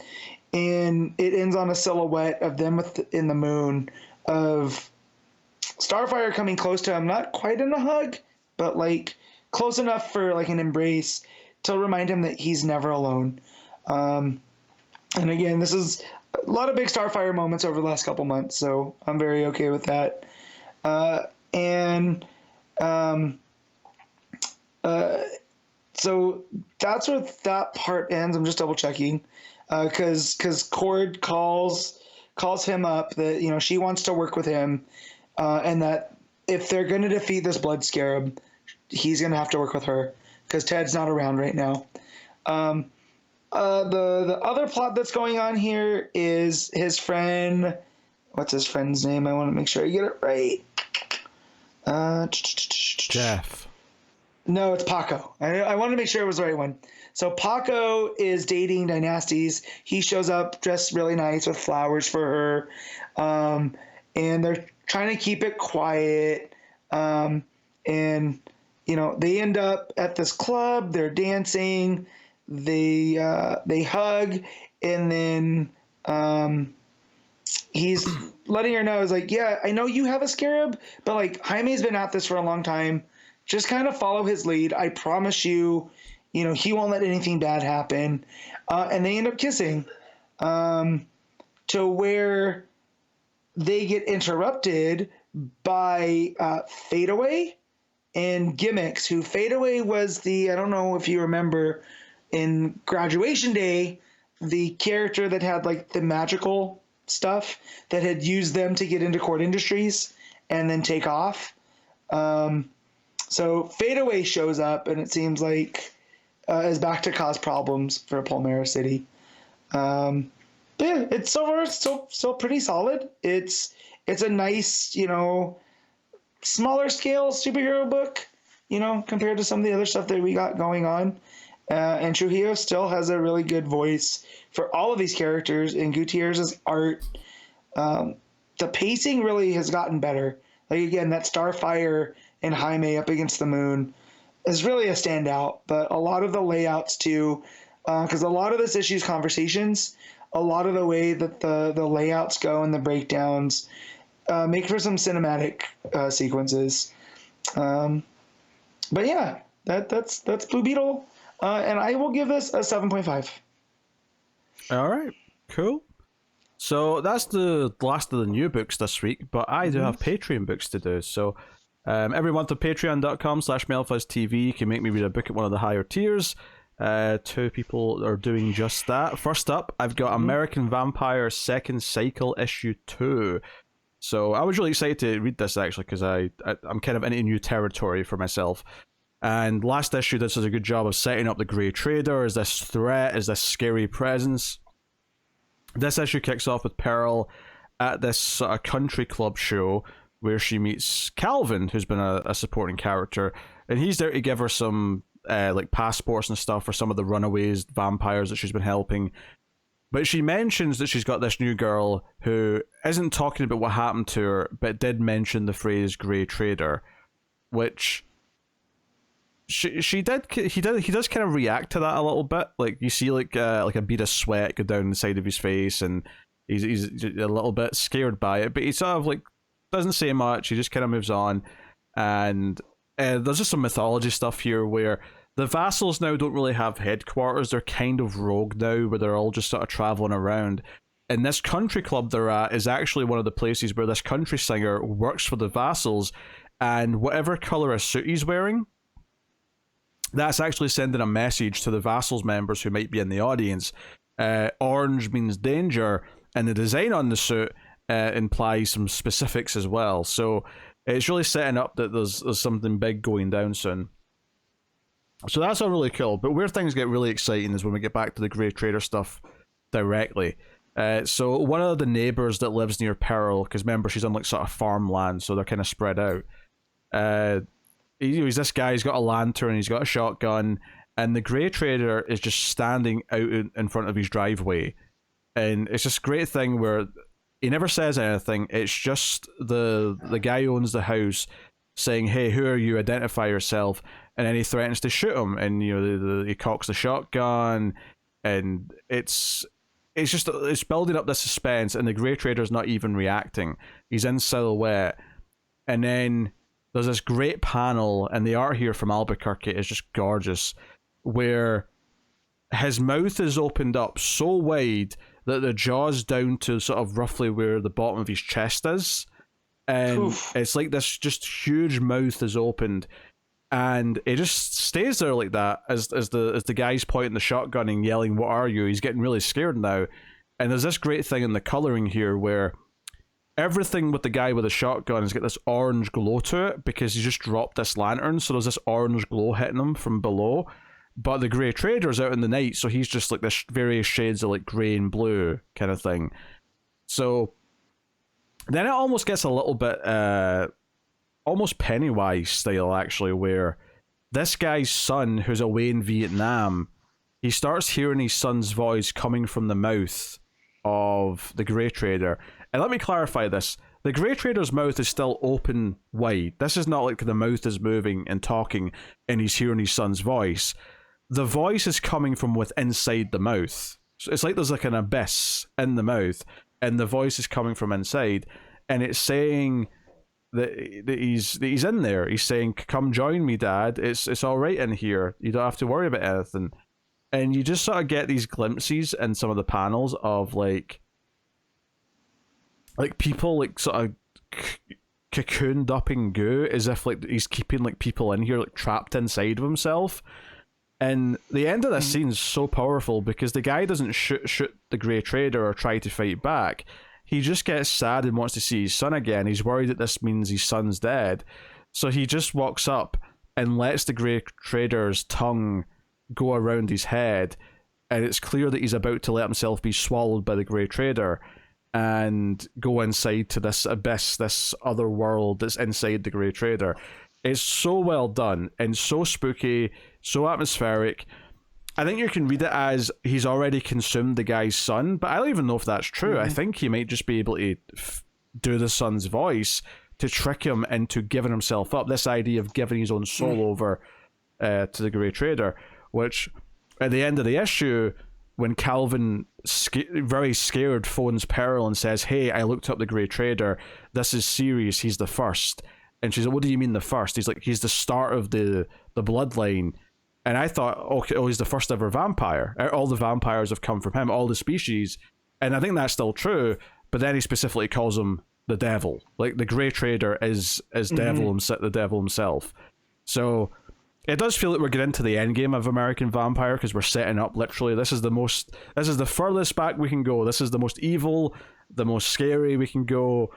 And it ends on a silhouette of them in the moon, of Starfire coming close to him, not quite in a hug, but like close enough for like an embrace to remind him that he's never alone. And again, this is a lot of big Starfire moments over the last couple months, so I'm very okay with that. So that's where that part ends. I'm just double checking. Because Cord calls him up that she wants to work with him, and that if they're going to defeat this Blood Scarab, he's going to have to work with her because Ted's not around right now. The other plot that's going on here is his friend. What's his friend's name? I want to make sure I get it right. Jeff. No, it's Paco. I wanted to make sure it was the right one. So Paco is dating Dynasties. He shows up dressed really nice with flowers for her. And they're trying to keep it quiet. And, they end up at this club. They're dancing. They hug. and then he's letting her know, is like, yeah, I know you have a scarab, but like Jaime's been at this for a long time. Just kind of follow his lead. I promise you, he won't let anything bad happen. And they end up kissing, to where they get interrupted by Fadeaway and Gimmicks, who Fadeaway was I don't know if you remember, in Graduation Day, the character that had like the magical stuff that had used them to get into Court Industries and then take off. So Fadeaway shows up, and it seems like is back to cause problems for Palmera City. But yeah, it's so far still pretty solid. It's a nice, smaller scale superhero book, compared to some of the other stuff that we got going on. And Trujillo still has a really good voice for all of these characters, and Gutierrez's art. The pacing really has gotten better. Like, again, that Starfire and Jaime up against the moon is really a standout, but a lot of the layouts too, because a lot of this issue's conversations, a lot of the way that the layouts go and the breakdowns make for some cinematic sequences. But yeah, that's Blue Beetle. And I will give this a 7.5. All right, cool. So that's the last of the new books this week, but I do have Patreon books to do. So every month on patreon.com/MailFuzzTV, you can make me read a book at one of the higher tiers. 2 people are doing just that. First up, I've got American Vampire Second Cycle Issue 2. So I was really excited to read this, actually, because I'm kind of into new territory for myself. And last issue, this does a good job of setting up the Grey Trader as this threat, as this scary presence. This issue kicks off with Pearl at this sort of country club show where she meets Calvin, who's been a supporting character, and he's there to give her some like passports and stuff for some of the runaways vampires that she's been helping. But she mentions that she's got this new girl who isn't talking about what happened to her, but did mention the phrase Grey Trader, which he does kind of react to that a little bit. Like, you see like a bead of sweat go down the side of his face, and he's a little bit scared by it, but he sort of like doesn't say much. He just kind of moves on. And there's just some mythology stuff here where the vassals now don't really have headquarters. They're kind of rogue now, where they're all just sort of traveling around. And this country club they're at is actually one of the places where this country singer works for the vassals, and whatever color a suit he's wearing, that's actually sending a message to the vassals members who might be in the audience. Orange means danger, and the design on the suit implies some specifics as well. So it's really setting up that there's something big going down soon. So that's all really cool. But where things get really exciting is when we get back to the Grey Trader stuff directly. So one of the neighbors that lives near Pearl, because remember, she's on like sort of farmland, so they're kind of spread out. He's this guy, he's got a lantern, he's got a shotgun, and the Grey Trader is just standing out in front of his driveway. And it's this great thing where he never says anything. It's just the guy who owns the house saying, "Hey, who are you? Identify yourself." And then he threatens to shoot him, and he cocks the shotgun, and it's building up this suspense, and the Grey Trader's not even reacting. He's in silhouette, and then there's this great panel, and the art here from Albuquerque is just gorgeous, where his mouth is opened up so wide that the jaw's down to sort of roughly where the bottom of his chest is, and Oof. It's like this just huge mouth is opened, and it just stays there like that as the guy's pointing the shotgun and yelling, "What are you?" He's getting really scared now, and there's this great thing in the coloring here where everything with the guy with the shotgun has got this orange glow to it because he just dropped this lantern, so there's this orange glow hitting him from below. But the Grey Trader's out in the night, so he's just like this various shades of like grey and blue kind of thing. So then it almost gets a little bit almost Pennywise style, actually, where this guy's son, who's away in Vietnam, he starts hearing his son's voice coming from the mouth of the Grey Trader. And let me clarify this. The Grey Trader's mouth is still open wide. This is not like the mouth is moving and talking and he's hearing his son's voice. The voice is coming from within inside the mouth. So it's like there's like an abyss in the mouth, and the voice is coming from inside, and it's saying that he's in there. He's saying, "Come join me, Dad. It's all right in here. You don't have to worry about anything." And you just sort of get these glimpses in some of the panels of like people like sort of cocooned up in goo, as if like he's keeping like people in here like trapped inside of himself. And the end of this scene is so powerful because the guy doesn't shoot the Grey Trader or try to fight back. He just gets sad and wants to see his son again. He's worried that this means his son's dead. So he just walks up and lets the Grey Trader's tongue go around his head. And it's clear that he's about to let himself be swallowed by the Grey Trader and go inside to this abyss, this other world that's inside the Grey Trader. It's so well done and so spooky, so atmospheric. I think you can read it as he's already consumed the guy's son, but I don't even know if that's true. I think he might just be able to do the son's voice to trick him into giving himself up. This idea of giving his own soul over to the Grey Trader, which at the end of the issue, when Calvin, very scared, phones Pearl and says, "Hey, I looked up the Grey Trader. This is serious. He's the first." And she's like, "What do you mean the first?" He's like, "He's the start of the bloodline." And I thought, okay, he's the first ever vampire. All the vampires have come from him, all the species. And I think that's still true. But then he specifically calls him the devil. Like the Grey Trader is the devil himself. So it does feel like we're getting into the end game of American Vampire because we're setting up literally this is the furthest back we can go. This is the most evil, the most scary we can go.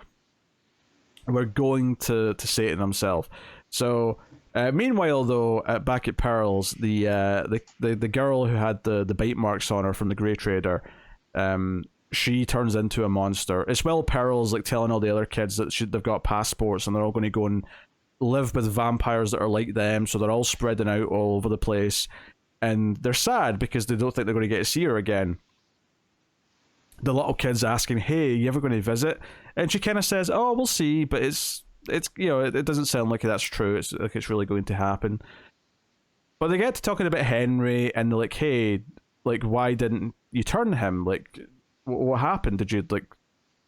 We're going to Satan himself. So meanwhile, though, back at Pearl's, the girl who had the bite marks on her from the Grey Trader, she turns into a monster. It's while Pearl's like telling all the other kids that they've got passports and they're all going to go and live with vampires that are like them, so they're all spreading out all over the place, and they're sad because they don't think they're going to get to see her again. The little kid's asking, "Hey, you ever going to visit?" And she kind of says, "Oh, we'll see," but it's it doesn't sound like that's true. It's like it's really going to happen. But they get to talking about Henry, and they're like, "Hey, like, why didn't you turn him? Like, what happened? Did you like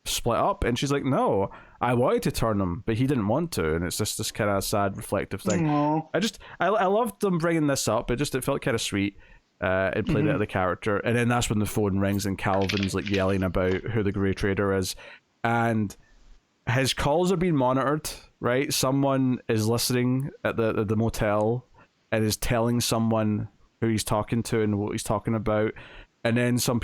split up?" And she's like, "No, I wanted to turn him, but he didn't want to." And it's just this kind of sad, reflective thing. Aww. I loved them bringing this up. It felt kind of sweet. It played out of the character, and then that's when the phone rings and Calvin's like yelling about who the Grey Trader is, and his calls are being monitored. Right, someone is listening at the motel and is telling someone who he's talking to and what he's talking about. And then some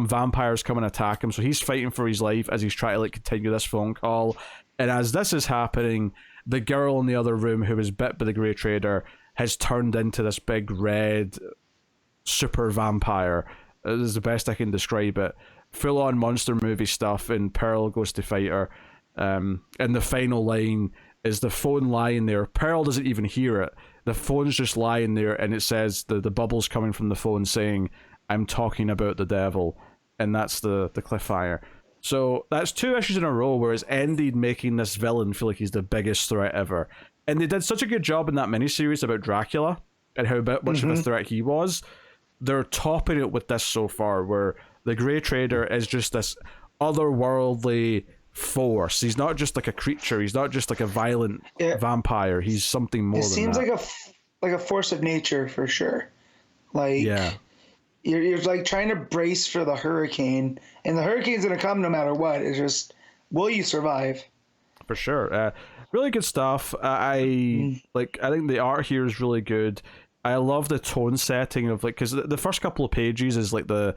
vampires come and attack him, so he's fighting for his life as he's trying to like continue this phone call. And as this is happening, the girl in the other room who was bit by the Grey Trader has turned into this big red super vampire. This is the best I can describe it. Full on monster movie stuff, and Pearl goes to fight her. And the final line is the phone lying there. Pearl doesn't even hear it. The phone's just lying there, and it says the bubbles coming from the phone saying, "I'm talking about the devil," and that's the cliffhanger. So that's 2 issues in a row where it's ended making this villain feel like he's the biggest threat ever. And they did such a good job in that miniseries about Dracula and how much of a threat he was. They're topping it with this so far, where the Grey Trader is just this otherworldly force. He's not just like a creature. He's not just like a violent vampire. He's something more than that. It seems like a force of nature for sure. Like, yeah. You're like trying to brace for the hurricane, and the hurricane's gonna come no matter what. It's just, will you survive? For sure. Really good stuff. I think the art here is really good. I love the tone setting of like, because the first couple of pages is like the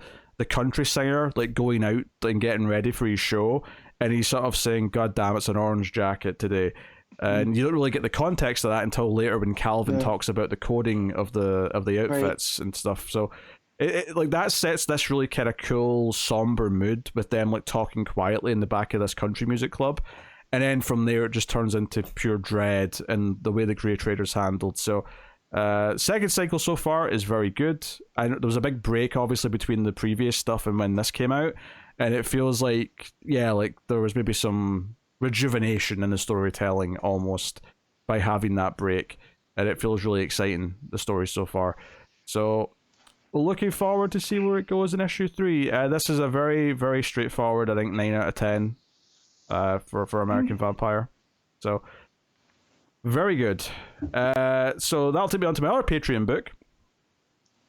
country singer like going out and getting ready for his show, and he's sort of saying, "God damn, it's an orange jacket today." And you don't really get the context of that until later when Calvin talks about the coding of the outfits and stuff. So it like that sets this really kind of cool somber mood with them like talking quietly in the back of this country music club, and then from there it just turns into pure dread and the way the Grey Trader's handled. So second cycle so far is very good. I know there was a big break obviously between the previous stuff and when this came out, and it feels like like there was maybe some rejuvenation in the storytelling almost by having that break, and it feels really exciting, the story so far. So looking forward to see where it goes in issue 3. This is a very, very straightforward, I think, 9 out of 10 for American Vampire. So, very good. So that'll take me on to my other Patreon book.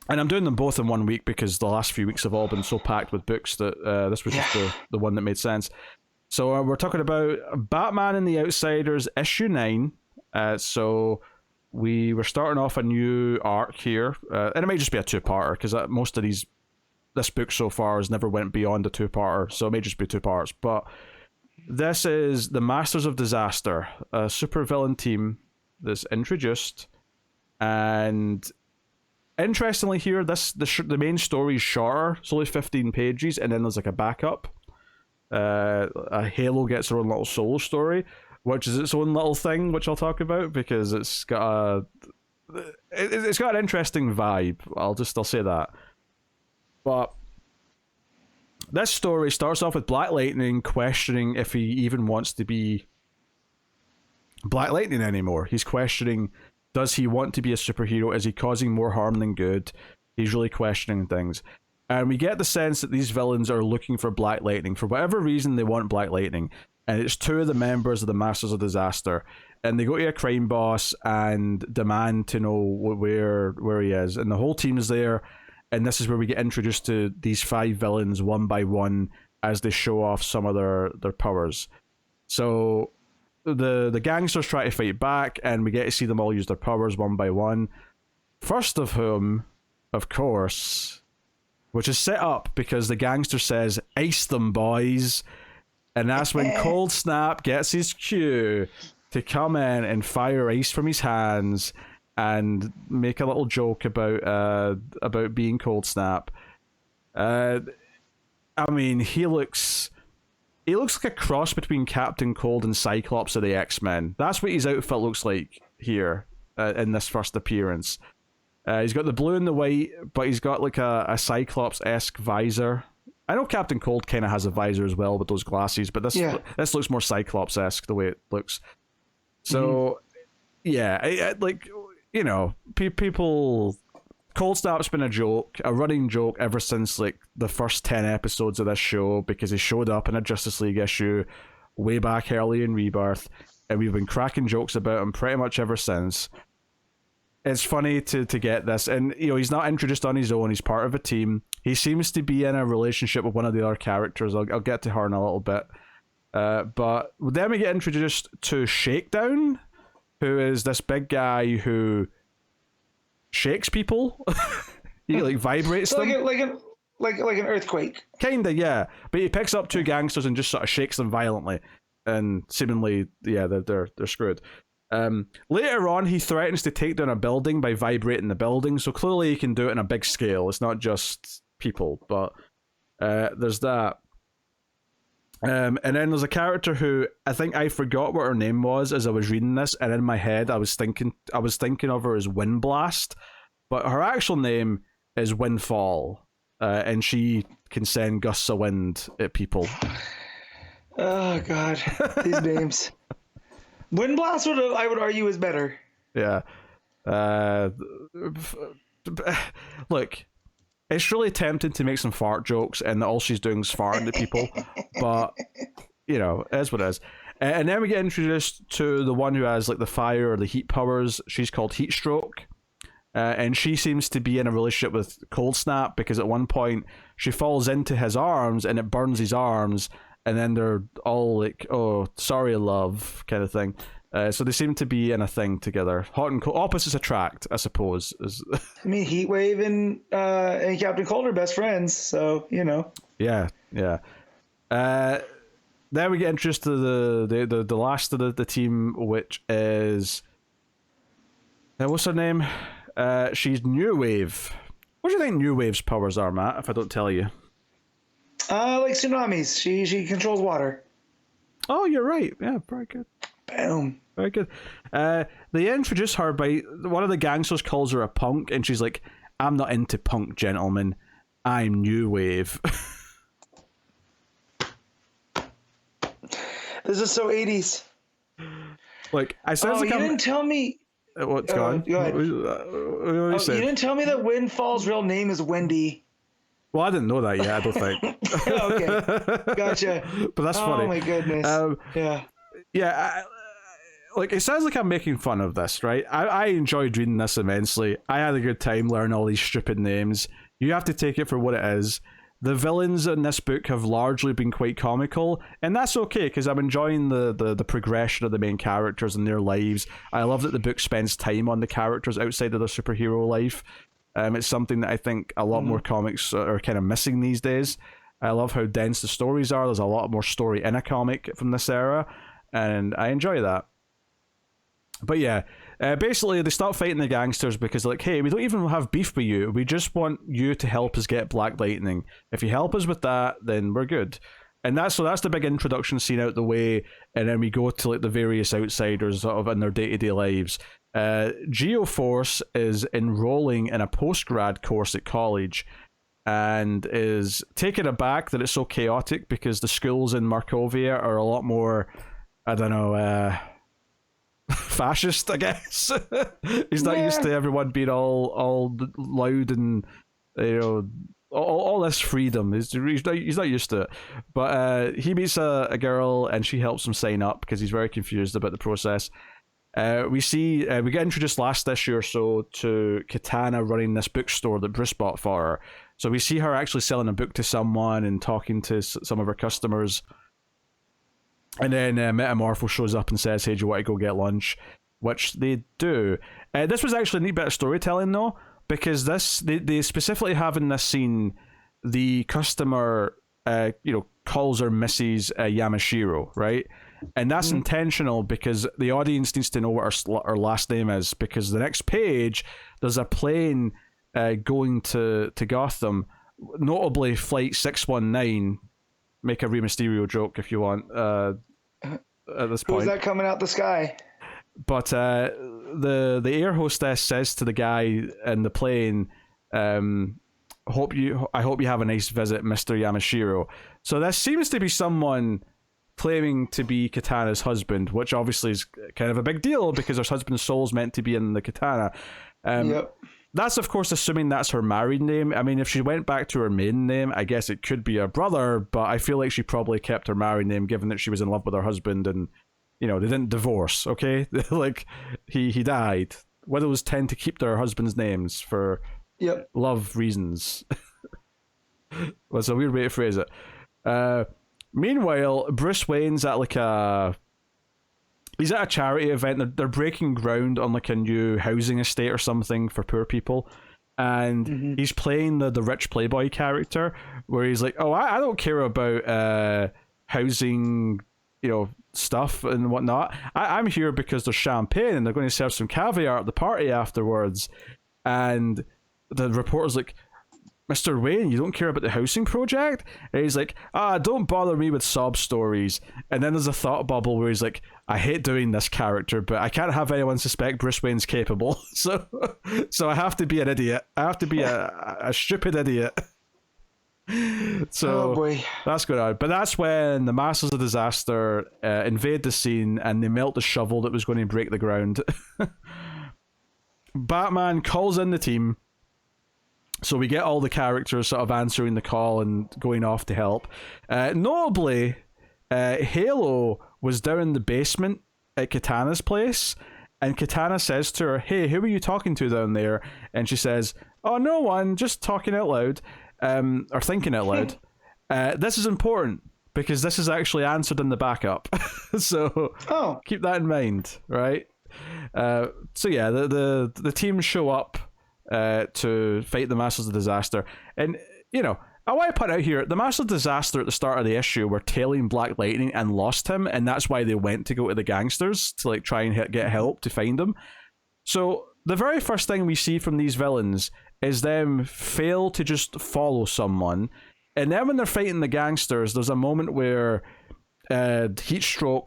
And I'm doing them both in 1 week because the last few weeks have all been so packed with books that this was just the one that made sense. So we're talking about Batman and the Outsiders, issue 9. So we were starting off a new arc here. And it may just be a two-parter because most of this book so far has never went beyond a two-parter. So it may just be 2 parts. But this is the Masters of Disaster, a supervillain team that's introduced. And interestingly here, the main story is shorter. It's only 15 pages, and then there's like a backup. A Halo gets her own little solo story, which is its own little thing, which I'll talk about because it's got an interesting vibe. I'll say that. But this story starts off with Black Lightning questioning if he even wants to be Black Lightning anymore. He's questioning, does he want to be a superhero? Is he causing more harm than good? He's really questioning things. And we get the sense that these villains are looking for Black Lightning. For whatever reason, they want Black Lightning. And it's 2 of the members of the Masters of Disaster. And they go to a crime boss and demand to know where he is. And the whole team is there. And this is where we get introduced to these 5 villains one by one as they show off some of their powers. So the gangsters try to fight back, and we get to see them all use their powers one by one. First of whom, of course, which is set up because the gangster says, "Ice them, boys." And that's when Cold Snap gets his cue to come in and fire ice from his hands and make a little joke about being Cold Snap. I mean, he looks like a cross between Captain Cold and Cyclops of the X-Men. That's what his outfit looks like here in this first appearance. He's got the blue and the white, but he's got like a Cyclops-esque visor. I know Captain Cold kind of has a visor as well with those glasses, but this looks more Cyclops-esque the way it looks. So, people... Cold Snap's been a running joke ever since like the first 10 episodes of this show because he showed up in a Justice League issue way back early in Rebirth, and we've been cracking jokes about him pretty much ever since. It's funny to get this, and he's not introduced on his own. He's part of a team. He seems to be in a relationship with one of the other characters. I'll get to her in a little bit. But then we get introduced to Shakedown, who is this big guy who shakes people. He like vibrates them like an earthquake. Kinda, yeah. But he picks up 2 gangsters and just sort of shakes them violently, and seemingly, they're screwed. Later on, he threatens to take down a building by vibrating the building, so clearly he can do it on a big scale. It's not just people, but there's that. And then there's a character who I think I forgot what her name was as I was reading this, and in my head I was thinking of her as Windblast, but her actual name is Windfall, and she can send gusts of wind at people. Oh god, these names. Windblast I would argue is better. Yeah. Look, it's really tempting to make some fart jokes and all she's doing is farting at people, but it is what it is. And then we get introduced to the one who has like the fire or the heat powers. She's called Heatstroke, and she seems to be in a relationship with Cold Snap because at one point she falls into his arms and it burns his arms, and then they're all like, "Oh, sorry, love," kind of thing. So they seem to be in a thing together. Hot and cold, opposites attract, I suppose. I mean, Heatwave and Captain Cold are best friends, so Yeah. Then we get introduced to the last of the team, which is what's her name? She's New Wave. What do you think New Wave's powers are, Matt? If I don't tell you. Like tsunamis. She controls water. Oh, you're right. Yeah, very good. Boom. Very good. They introduce her by one of the gangsters calls her a punk, and she's like, "I'm not into punk, gentlemen. I'm New Wave." This is so 80s. Like, I said, you didn't tell me. What's going on? Go ahead. What are you saying? You didn't tell me that Windfall's real name is Wendy. Well, I didn't know that yet, I don't think. Okay, gotcha. But that's funny. Oh my goodness. Yeah, like, it sounds like I'm making fun of this, right? I enjoyed reading this immensely. I had a good time learning all these stupid names. You have to take it for what it is. The villains in this book have largely been quite comical, and that's okay, because I'm enjoying the progression of the main characters and their lives. I love that the book spends time on the characters outside of their superhero life. It's something that I think a lot more comics are kind of missing these days. I love how dense the stories are. There's a lot more story in a comic from this era, and I enjoy that. But yeah, basically they start fighting the gangsters because they're like, hey, we don't even have beef with you. We just want you to help us get Black Lightning. If you help us with that, then we're good. And that's the big introduction scene out the way, and then we go to like the various outsiders sort of in their day-to-day lives. Geoforce is enrolling in a post-grad course at college and is taken aback that it's so chaotic because the schools in Markovia are a lot more, I don't know, fascist, I guess. He's not used to everyone being all loud and, you know, all this freedom. He's not used to it. But he meets a girl and she helps him sign up because he's very confused about the process. We get introduced last issue or so to Katana running this bookstore that Bruce bought for her. So we see her actually selling a book to someone and talking to some of her customers. And then Metamorpho shows up and says, hey, do you want to go get lunch? Which they do. This was actually a neat bit of storytelling, though, because they specifically have in this scene the customer, calls her Mrs. Yamashiro, right? And that's intentional because the audience needs to know what her last name is, because the next page, there's a plane going to Gotham, notably Flight 619. Make a Rey Mysterio joke if you want at this point. Who's that coming out the sky? But the air hostess says to the guy in the plane, I hope you have a nice visit, Mr. Yamashiro. So this seems to be someone claiming to be Katana's husband, which obviously is kind of a big deal because her husband's soul's meant to be in the Katana. Yep. That's, of course, assuming that's her married name. I mean, if she went back to her maiden name, I guess it could be her brother, but I feel like she probably kept her married name given that she was in love with her husband and, you know, they didn't divorce, okay? Like, he died. Widows tend to keep their husbands' names for love reasons. That's a weird way to phrase it. Meanwhile, Bruce Wayne's at he's at a charity event. They're breaking ground on like a new housing estate or something for poor people. And he's playing the rich playboy character where he's like, oh, I don't care about housing, stuff and whatnot. I'm here because there's champagne and they're going to serve some caviar at the party afterwards. And the reporter's like, Mr. Wayne, you don't care about the housing project? And he's like, don't bother me with sob stories. And then there's a thought bubble where he's like, I hate doing this character, but I can't have anyone suspect Bruce Wayne's capable. So I have to be an idiot. I have to be a stupid idiot. So that's going on. But that's when the Masters of Disaster invade the scene and they melt the shovel that was going to break the ground. Batman calls in the team. So we get all the characters sort of answering the call and going off to help. Notably, Halo was down in the basement at Katana's place, and Katana says to her, hey, who are you talking to down there? And she says, oh, no one, just talking out loud, or thinking out loud. This is important, because this is actually answered in the backup. So keep that in mind, right? So yeah, the team show up to fight the Masters of Disaster. And, I want to put out here, the Masters of Disaster at the start of the issue were tailing Black Lightning and lost him, and that's why they went to go to the gangsters to try and get help to find him. So the very first thing we see from these villains is them fail to just follow someone, and then when they're fighting the gangsters, there's a moment where Heatstroke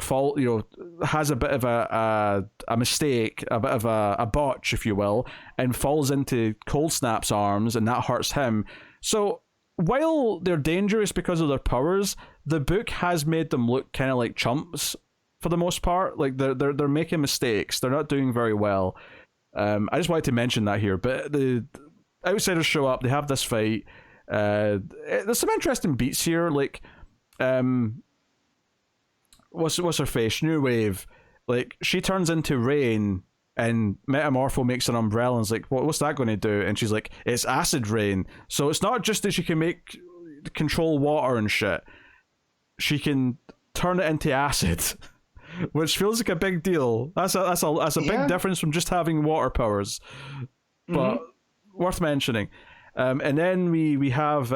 has a bit of a mistake, a bit of a botch, if you will, and falls into Cold Snap's arms, and that hurts him. So while they're dangerous because of their powers, the book has made them look kind of like chumps for the most part. Like they're making mistakes. They're not doing very well. I just wanted to mention that here. But the outsiders show up. They have this fight. There's some interesting beats here. Like, what's her face? New Wave. Like, she turns into rain, and Metamorpho makes an umbrella and is like, what's that going to do? And she's like, it's acid rain. So it's not just that she can control water and shit. She can turn it into acid, which feels like a big deal. That's a big difference from just having water powers, but worth mentioning. And then we have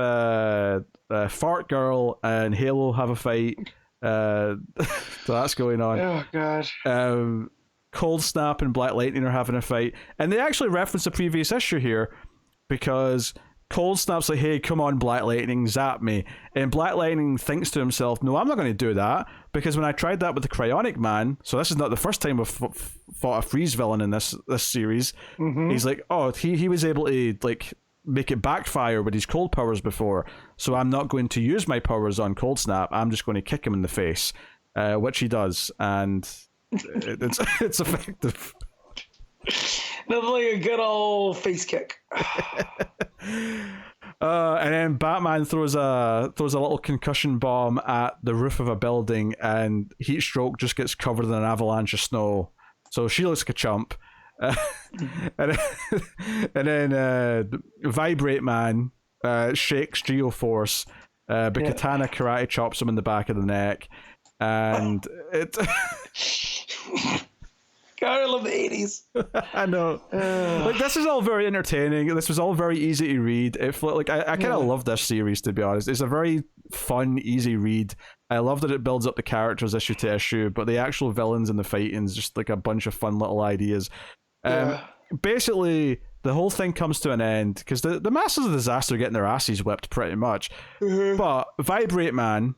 Fart Girl and Halo have a fight. So that's going on. Oh god. Cold Snap and Black Lightning are having a fight, and they actually reference the previous issue here because Cold Snap's like, hey, come on, Black Lightning, zap me. And Black Lightning thinks to himself, no, I'm not going to do that, because when I tried that with the Cryonic Man, so this is not the first time we've fought a freeze villain in this series, he's like, oh, he was able to like make it backfire with his cold powers before, so I'm not going to use my powers on Cold Snap, I'm just going to kick him in the face, which he does, and it's effective. Nothing like a good old face kick. And then Batman throws a little concussion bomb at the roof of a building, and Heatstroke just gets covered in an avalanche of snow. So she looks like a chump. And then Vibrate Man shakes Geoforce, but Katana karate chops him in the back of the neck, and it. God, I love the 80s. I know. Like, this is all very entertaining. This was all very easy to read. I kind of love this series, to be honest. It's a very fun, easy read. I love that it builds up the characters issue to issue, but the actual villains and the fighting is just like a bunch of fun little ideas. Basically, the whole thing comes to an end because the Masters of Disaster are getting their asses whipped pretty much. But Vibrate Man...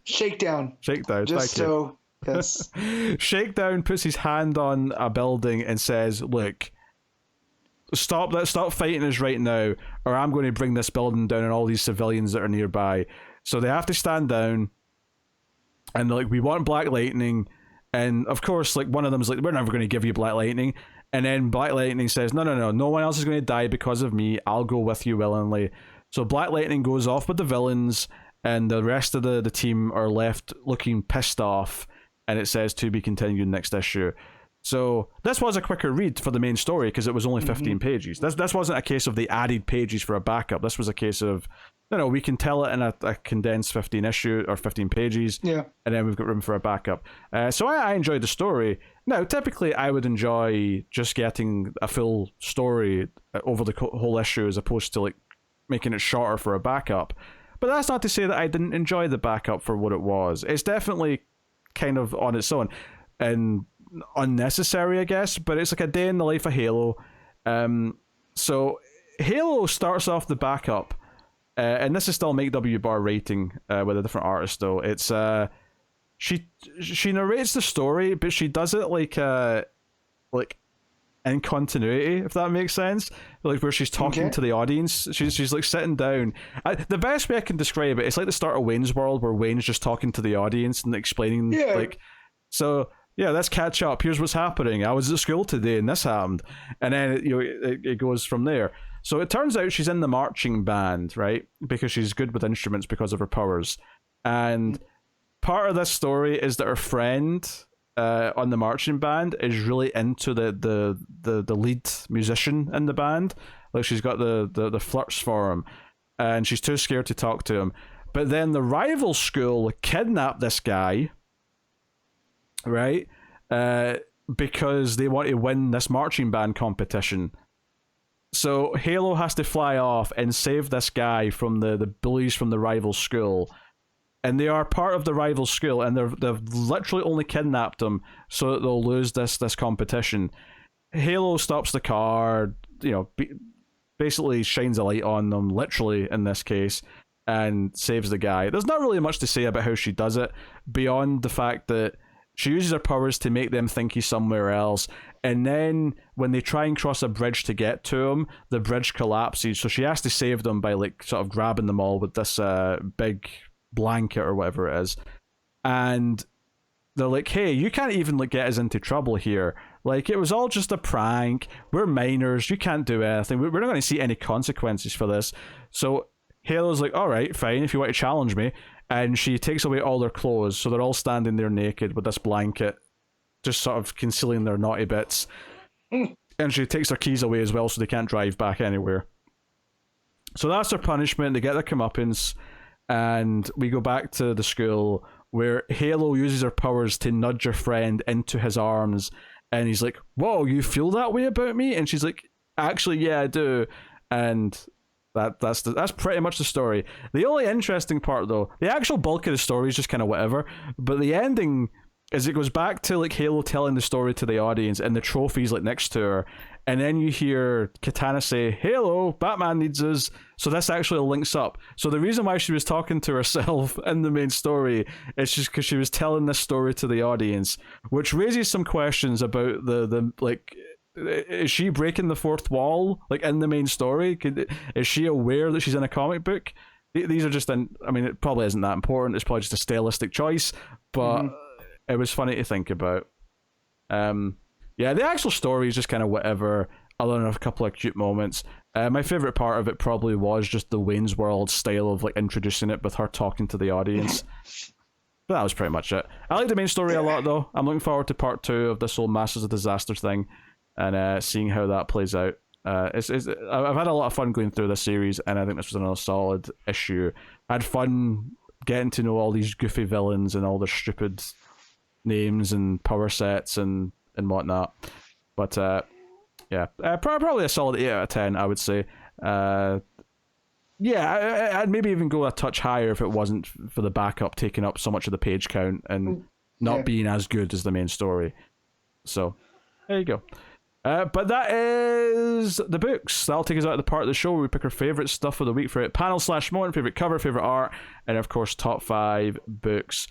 Shakedown. Just so... Yes. Shakedown puts his hand on a building and says, look, stop fighting us right now, or I'm going to bring this building down and all these civilians that are nearby. So they have to stand down, and they're like, we want Black Lightning. And of course, like, one of them is like, we're never going to give you Black Lightning. And then Black Lightning says, no one else is going to die because of me, I'll go with you willingly. So Black Lightning goes off with the villains, and the rest of the team are left looking pissed off. And it says to be continued next issue. So this was a quicker read for the main story because it was only 15 pages. This wasn't a case of they added pages for a backup. This was a case of, we can tell it in a condensed 15 issue or 15 pages. Yeah. And then we've got room for a backup. So I enjoyed the story. Now, typically I would enjoy just getting a full story over the whole issue as opposed to like making it shorter for a backup. But that's not to say that I didn't enjoy the backup for what it was. It's definitely kind of on its own and unnecessary, I guess, but it's like a day in the life of Halo. So Halo starts off the backup, and this is still Mike W. Barr rating with a different artist though. It's she narrates the story, but she does it like in continuity, if that makes sense, like where she's talking to the audience. She's like sitting down. The best way I can describe it, it's like the start of Wayne's World, where Wayne's just talking to the audience and explaining like, so yeah, let's catch up. Here's what's happening. I was at school today and this happened, and then it goes from there. So it turns out she's in the marching band, right? Because she's good with instruments because of her powers, and part of this story is that her friend on the marching band is really into the lead musician in the band. Like, she's got the flirts for him, and she's too scared to talk to him. But then the rival school kidnap this guy, right? Because they want to win this marching band competition. So Halo has to fly off and save this guy from the bullies from the rival school. And they are part of the rival school, and they've literally only kidnapped them so that they'll lose this competition. Halo stops the car, basically shines a light on them, literally in this case, and saves the guy. There's not really much to say about how she does it, beyond the fact that she uses her powers to make them think he's somewhere else, and then when they try and cross a bridge to get to him, the bridge collapses, so she has to save them by like sort of grabbing them all with this big blanket or whatever it is, and they're like, hey, you can't even like get us into trouble here. Like, it was all just a prank. We're minors. You can't do anything. We're not going to see any consequences for this. So Halo's like, all right, fine, if you want to challenge me. And she takes away all their clothes, so they're all standing there naked with this blanket, just sort of concealing their naughty bits. And she takes their keys away as well, so they can't drive back anywhere. So that's their punishment. They get their comeuppance, and we go back to the school where Halo uses her powers to nudge her friend into his arms, and he's like, whoa, you feel that way about me? And she's like, actually, yeah, I do. And that's pretty much the story. The only interesting part, though, the actual bulk of the story is just kind of whatever, but the ending is it goes back to like Halo telling the story to the audience, and the trophy's like next to her, and then you hear Katana say, Halo, Batman needs us. So this actually links up. So the reason why she was talking to herself in the main story is just because she was telling this story to the audience, which raises some questions about the like, is she breaking the fourth wall, like, in the main story? Is she aware that she's in a comic book? These are just, I mean, it probably isn't that important. It's probably just a stylistic choice, but it was funny to think about. Yeah, the actual story is just kind of whatever, other than a couple of cute moments. My favorite part of it probably was just the Wayne's World style of like introducing it with her talking to the audience. But that was pretty much it. I like the main story a lot, though. I'm looking forward to part 2 of this whole Masters of Disaster thing, and seeing how that plays out. I've had a lot of fun going through this series, and I think this was another solid issue. I had fun getting to know all these goofy villains and all their stupid names and power sets and whatnot. But yeah, probably a solid 8 out of 10, I would say. Yeah, I'd maybe even go a touch higher if it wasn't for the backup taking up so much of the page count and not being as good as the main story. So there you go. But that is the books. That'll take us out of the part of the show where we pick our favourite stuff of the week for it. Panel/moment, favourite cover, favourite art, and of course, top 5 books.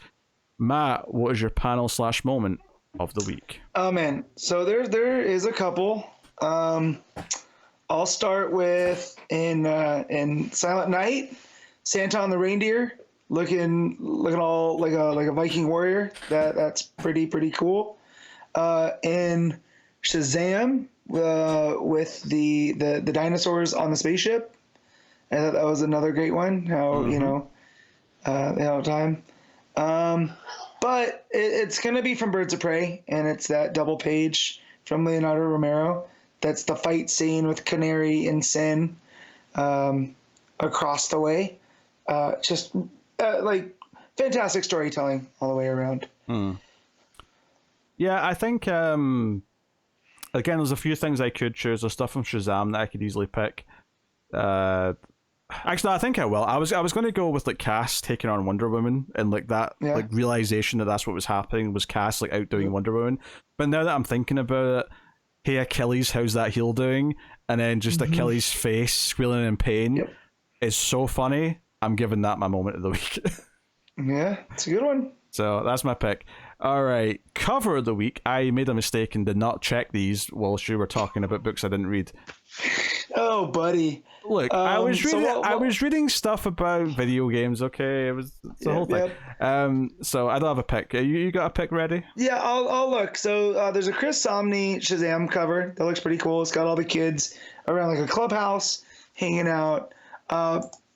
Matt, what is your panel/moment of the week? Oh, man. So there is a couple. I'll start with in Silent Night, Santa on the reindeer, looking all like a Viking warrior. That's pretty cool. In Shazam, with the dinosaurs on the spaceship, I thought that was another great one. How you know they have time. But it's gonna be from Birds of Prey, and it's that double page from Leonardo Romero. That's the fight scene with Canary and Sin across the way. Just like fantastic storytelling all the way around. Yeah, I think again, there's a few things I could choose. There's stuff from Shazam that I could easily pick. Actually, I think I will. I was going to go with like Cass taking on Wonder Woman, and like that like realization that that's what was happening was Cass like outdoing Wonder Woman. But now that I'm thinking about it, hey Achilles, how's that heel doing? And then just Achilles' face squealing in pain is so funny. I'm giving that my moment of the week. Yeah, it's a good one. So that's my pick. All right, cover of the week. I made a mistake and did not check these whilst you were talking about books I didn't read. Oh, buddy. Look, I was reading stuff about video games. Okay, it's the whole thing. So I don't have a pick. You got a pick ready? Yeah, I'll look. So there's a Chris Samnee Shazam cover that looks pretty cool. It's got all the kids around like a clubhouse hanging out.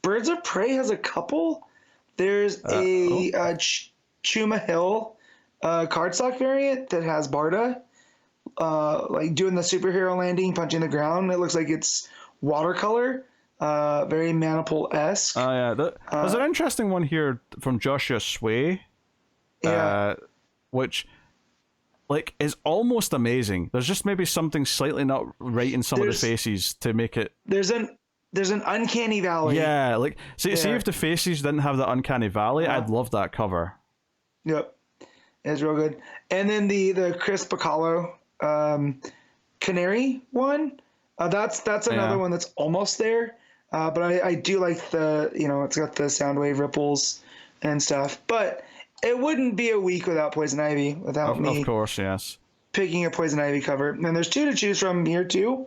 Birds of Prey has a couple. There's a Chuma Hill cardstock variant that has Barda like doing the superhero landing, punching the ground. It looks like it's watercolor, very Manipul-esque. Oh yeah, there's an interesting one here from Joshua Sway, which like is almost amazing. There's just maybe something slightly not right in some of the faces to make it. There's an uncanny valley. Yeah, like see if the faces didn't have the uncanny valley, I'd love that cover. Yep, it's real good. And then the Chris Bacalo Canary one. That's another one that's almost there. But I do like the, it's got the sound wave ripples and stuff. But it wouldn't be a week without Poison Ivy, without me. Of course, yes. Picking a Poison Ivy cover. And there's 2 to choose from here too.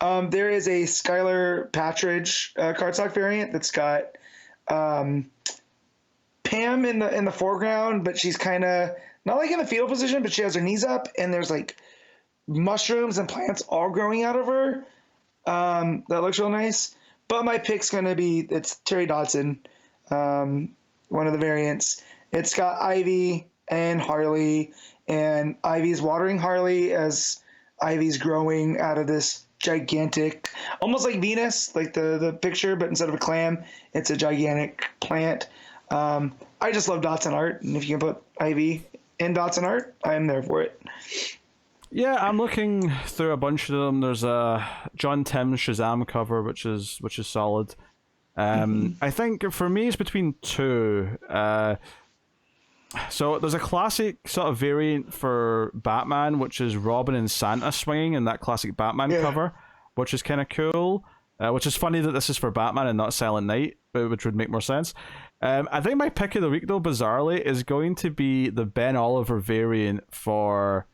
There is a Skylar Patridge cardstock variant that's got Pam in the foreground, but she's kind of not like in the fetal position, but she has her knees up, and there's like mushrooms and plants all growing out of her. That looks real nice. But my pick's gonna be it's Terry Dodson, one of the variants. It's got Ivy and Harley, and Ivy's watering Harley as Ivy's growing out of this gigantic, almost like Venus, like the picture, but instead of a clam, it's a gigantic plant. I just love Dodson art, and if you can put Ivy in Dodson art, I'm there for it. Yeah, I'm looking through a bunch of them. There's a John Tim's Shazam cover, which is solid. I think for me it's between two. So there's a classic sort of variant for Batman, which is Robin and Santa swinging in that classic Batman cover, which is kind of cool. Which is funny that this is for Batman and not Silent Night, which would make more sense. I think my pick of the week, though, bizarrely, is going to be the Ben Oliver variant for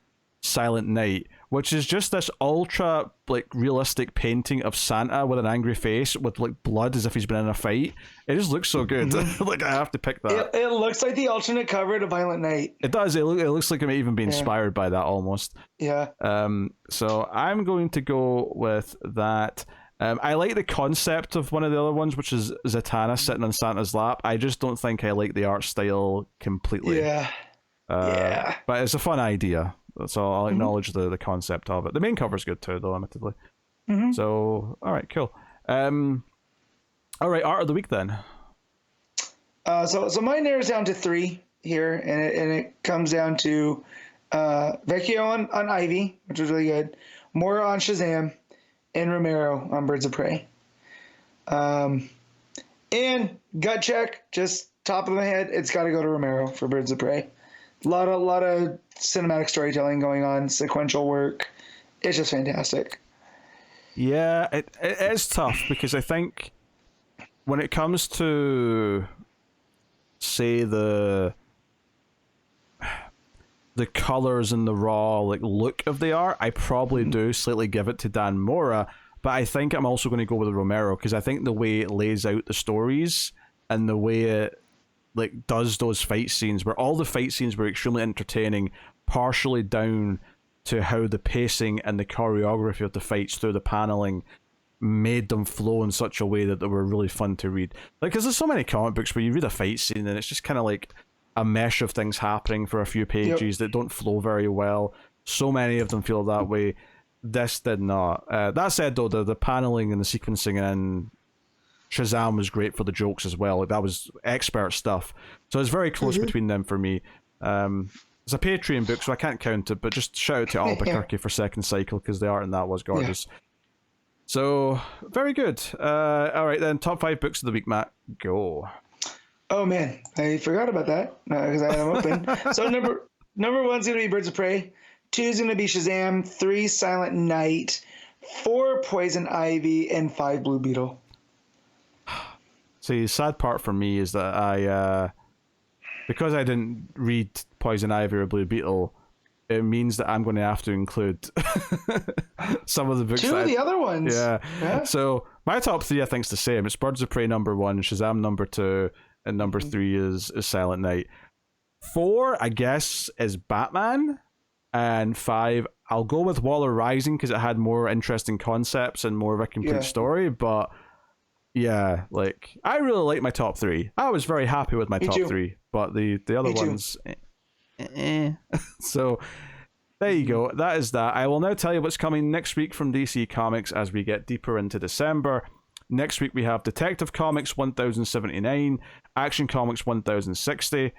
Silent Night, which is just this ultra like realistic painting of Santa with an angry face with like blood as if he's been in a fight. It just looks so good. Like, I have to pick that. It looks like the alternate cover to Violent Night. It does. It looks like it may even be inspired by that almost. Yeah. So I'm going to go with that. I like the concept of one of the other ones, which is Zatanna sitting on Santa's lap. I just don't think I like the art style completely. Yeah. But it's a fun idea. So I'll acknowledge the concept of it. The main cover's good too, though, admittedly. So, all right, cool. All right, art of the week then. So mine narrows down to 3 here, and it comes down to Vecchio on Ivy, which was really good, Mora on Shazam, and Romero on Birds of Prey. And gut check, just top of my head, it's got to go to Romero for Birds of Prey. A lot of cinematic storytelling going on, sequential work. It's just fantastic. Yeah, it is tough because I think when it comes to, say, the colors and the raw like look of the art, I probably do slightly give it to Dan Mora, but I think I'm also going to go with Romero because I think the way it lays out the stories and the way it like does those fight scenes, where all the fight scenes were extremely entertaining, partially down to how the pacing and the choreography of the fights through the paneling made them flow in such a way that they were really fun to read. Like, because there's so many comic books where you read a fight scene and it's just kind of like a mesh of things happening for a few pages that don't flow very well. So many of them feel that way. This did not. That said, though, the paneling and the sequencing and Shazam was great for the jokes as well. Like, that was expert stuff. So it's very close between them for me. It's a Patreon book, so I can't count it, but just shout out to Albuquerque for Second Cycle, because the art in that was gorgeous. So, very good. All right, then, top 5 books of the week, Matt. Go. Oh, man. I forgot about that, because I am open. So number 1's going to be Birds of Prey. 2 is going to be Shazam. 3, Silent Night. 4, Poison Ivy. And 5, Blue Beetle. See, the sad part for me is that I, because I didn't read Poison Ivy or Blue Beetle, it means that I'm going to have to include some of the books. 2 of the other ones. Yeah. So my top 3, I think, is the same. It's Birds of Prey number 1, Shazam number 2, and number 3 is Silent Night. 4, I guess, is Batman, and 5, I'll go with Waller Rising because it had more interesting concepts and more of a complete story, but yeah, like, I really like my top 3. I was very happy with my top 3, but the other ones, So, there you go. That is that. I will now tell you what's coming next week from DC Comics as we get deeper into December. Next week we have Detective Comics 1079, Action Comics 1060.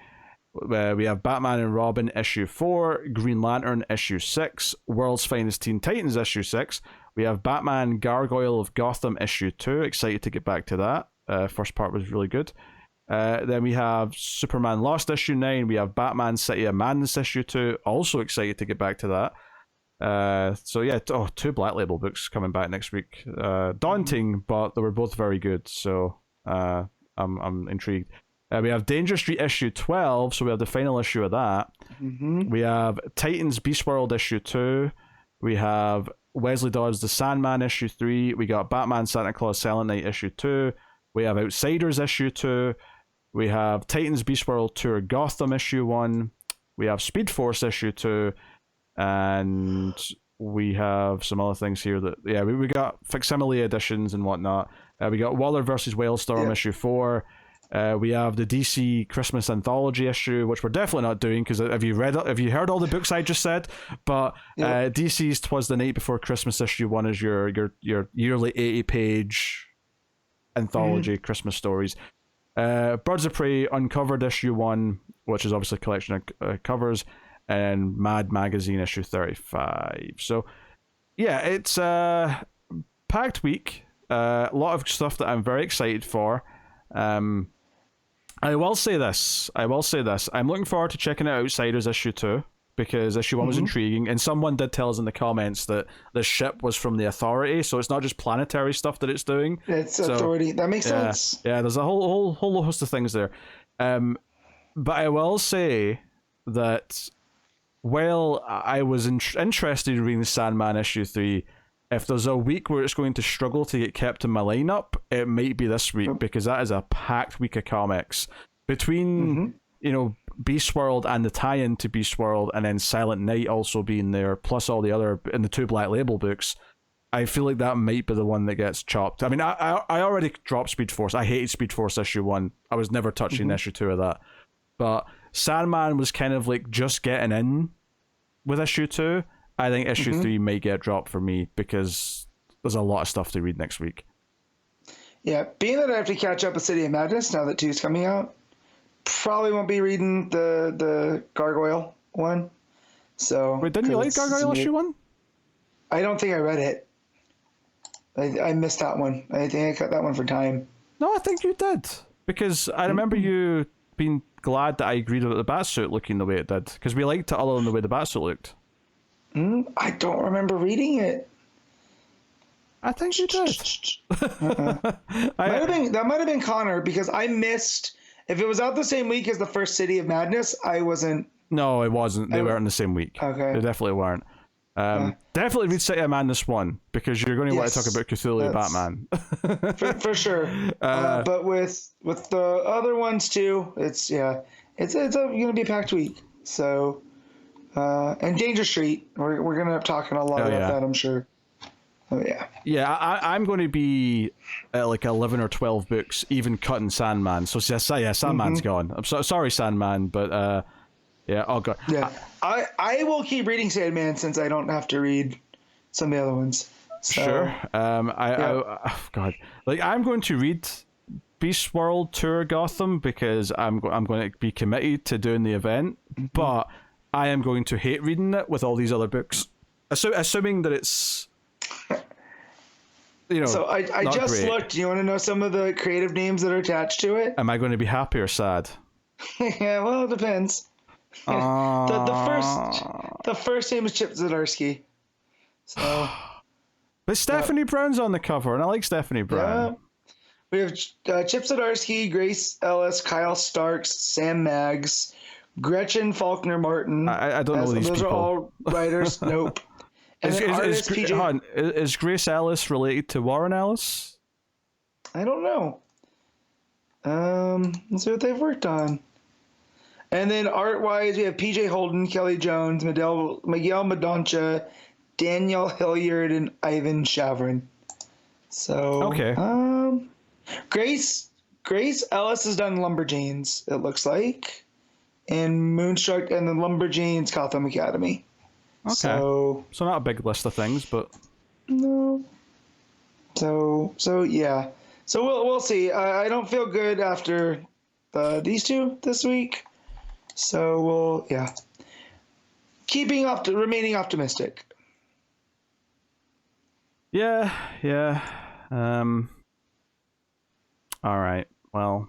We have Batman and Robin issue 4, Green Lantern issue 6, World's Finest Teen Titans issue 6. We have Batman Gargoyle of Gotham issue 2. Excited to get back to that. First part was really good. Then we have Superman Lost issue 9. We have Batman City of Madness issue 2. Also excited to get back to that. So yeah, 2 Black Label books coming back next week. Daunting, but they were both very good. So I'm intrigued. We have Danger Street issue 12, so we have the final issue of that. We have Titans Beast World issue 2. We have Wesley Dodds The Sandman issue 3. We got Batman Santa Claus Silent Night issue 2. We have Outsiders issue 2. We have Titans Beast World Tour Gotham issue 1. We have Speed Force issue 2. And we have some other things here that we got facsimile editions and whatnot. We got Waller versus Whalestorm issue 4. We have the DC Christmas Anthology issue, which we're definitely not doing because have you heard all the books I just said? But DC's Twas the Night Before Christmas issue 1 is your yearly 80-page anthology Christmas stories. Birds of Prey Uncovered issue 1, which is obviously a collection of covers, and Mad Magazine issue 35. So yeah, it's a packed week. A lot of stuff that I'm very excited for. I will say this. I'm looking forward to checking out Outsiders issue 2 because issue 1 was intriguing, and someone did tell us in the comments that the ship was from the Authority, so it's not just planetary stuff that it's doing. It's Authority. That makes sense. Yeah, there's a whole host of things there. But I will say that while I was interested in reading Sandman issue 3, if there's a week where it's going to struggle to get kept in my lineup, it might be this week because that is a packed week of comics. Between, Beast World and the tie-in to Beast World, and then Silent Night also being there, plus all the other, and the 2 Black Label books, I feel like that might be the one that gets chopped. I mean, I already dropped Speed Force. I hated Speed Force issue 1. I was never touching issue 2 of that. But Sandman was kind of like just getting in with issue 2. I think issue 3 may get dropped for me because there's a lot of stuff to read next week. Yeah, being that I have to catch up with City of Madness now that 2's coming out, probably won't be reading the Gargoyle one. So wait, didn't you like Gargoyle issue 1? I don't think I read it. I missed that one. I think I cut that one for time. No, I think you did because I remember you being glad that I agreed with the Batsuit looking the way it did because we liked it other than the way the Batsuit looked. I don't remember reading it. I think you did. That might have been Connor because I missed. If it was out the same week as the first City of Madness, I wasn't. No, it wasn't. They weren't in the same week. Okay. They definitely weren't. Definitely read City of Madness 1 because you're going to want to talk about Cthulhu Batman. for sure. But with the other ones too, it's going to be a packed week. So. And Danger Street, we're going to be talking a lot about that, I'm sure. Oh, yeah. Yeah, I'm going to be at like 11 or 12 books, even cutting Sandman. So, Sandman's gone. I'm sorry, Sandman, but oh, God. Yeah, I will keep reading Sandman since I don't have to read some of the other ones. So, sure. God. Like, I'm going to read Beast World Tour Gotham because I'm going to be committed to doing the event, but I am going to hate reading it with all these other books, assuming that it's, So I just great. looked. Do you want to know some of the creative names that are attached to it? Am I going to be happy or sad? Yeah, well, it depends. The first name is Chip Zdarsky. So, but Stephanie Brown's on the cover, and I like Stephanie Brown. Yeah. We have Chip Zdarsky, Grace Ellis, Kyle Starks, Sam Maggs, Gretchen Faulkner Martin. I don't know these those people. Those are all writers. Nope. And is Grace Ellis related to Warren Ellis? I don't know. Let's see what they've worked on. And then art-wise, we have PJ Holden, Kelly Jones, Miguel Madoncha, Daniel Hilliard, and Ivan Shavrin. So okay. Grace Ellis has done Lumberjanes, it looks like. And Moonstruck and the Lumberjanes Gotham Academy. Okay. So not a big list of things, but no. So yeah. So we'll see. I don't feel good after these two this week. So remaining optimistic. Yeah. All right. Well,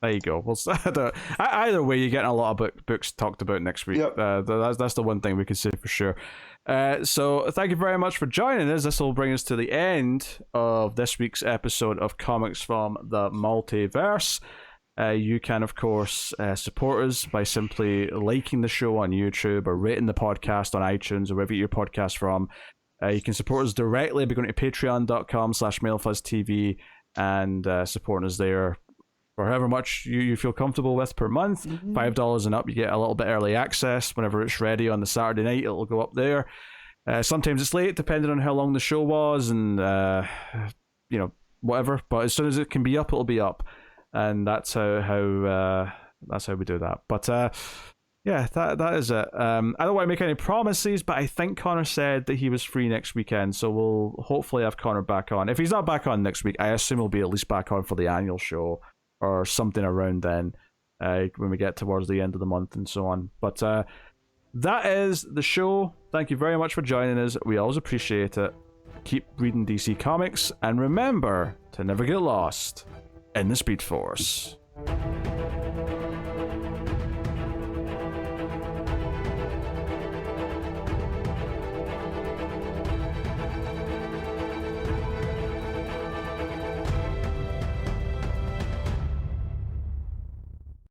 there you go. Well, either way, you're getting a lot of books talked about next week. Yep. That's the one thing we can say for sure. So thank you very much for joining us. This will bring us to the end of this week's episode of Comics from the Multiverse. You can, of course, support us by simply liking the show on YouTube or rating the podcast on iTunes or wherever you get your podcast from. You can support us directly by going to patreon.com/MailFuzzTV and supporting us there. for however much you feel comfortable with per month. $5 and up, you get a little bit early access. Whenever it's ready on the Saturday night, it'll go up there. Sometimes it's late, depending on how long the show was and, whatever. But as soon as it can be up, it'll be up. And that's how we do that. But yeah, that is it. I don't want to make any promises, but I think Connor said that he was free next weekend, so we'll hopefully have Connor back on. If he's not back on next week, I assume he'll be at least back on for the annual show or something around then, when we get towards the end of the month and so on. But that is the show. Thank you very much for joining us. We always appreciate it. Keep reading DC Comics, and remember to never get lost in the Speed Force.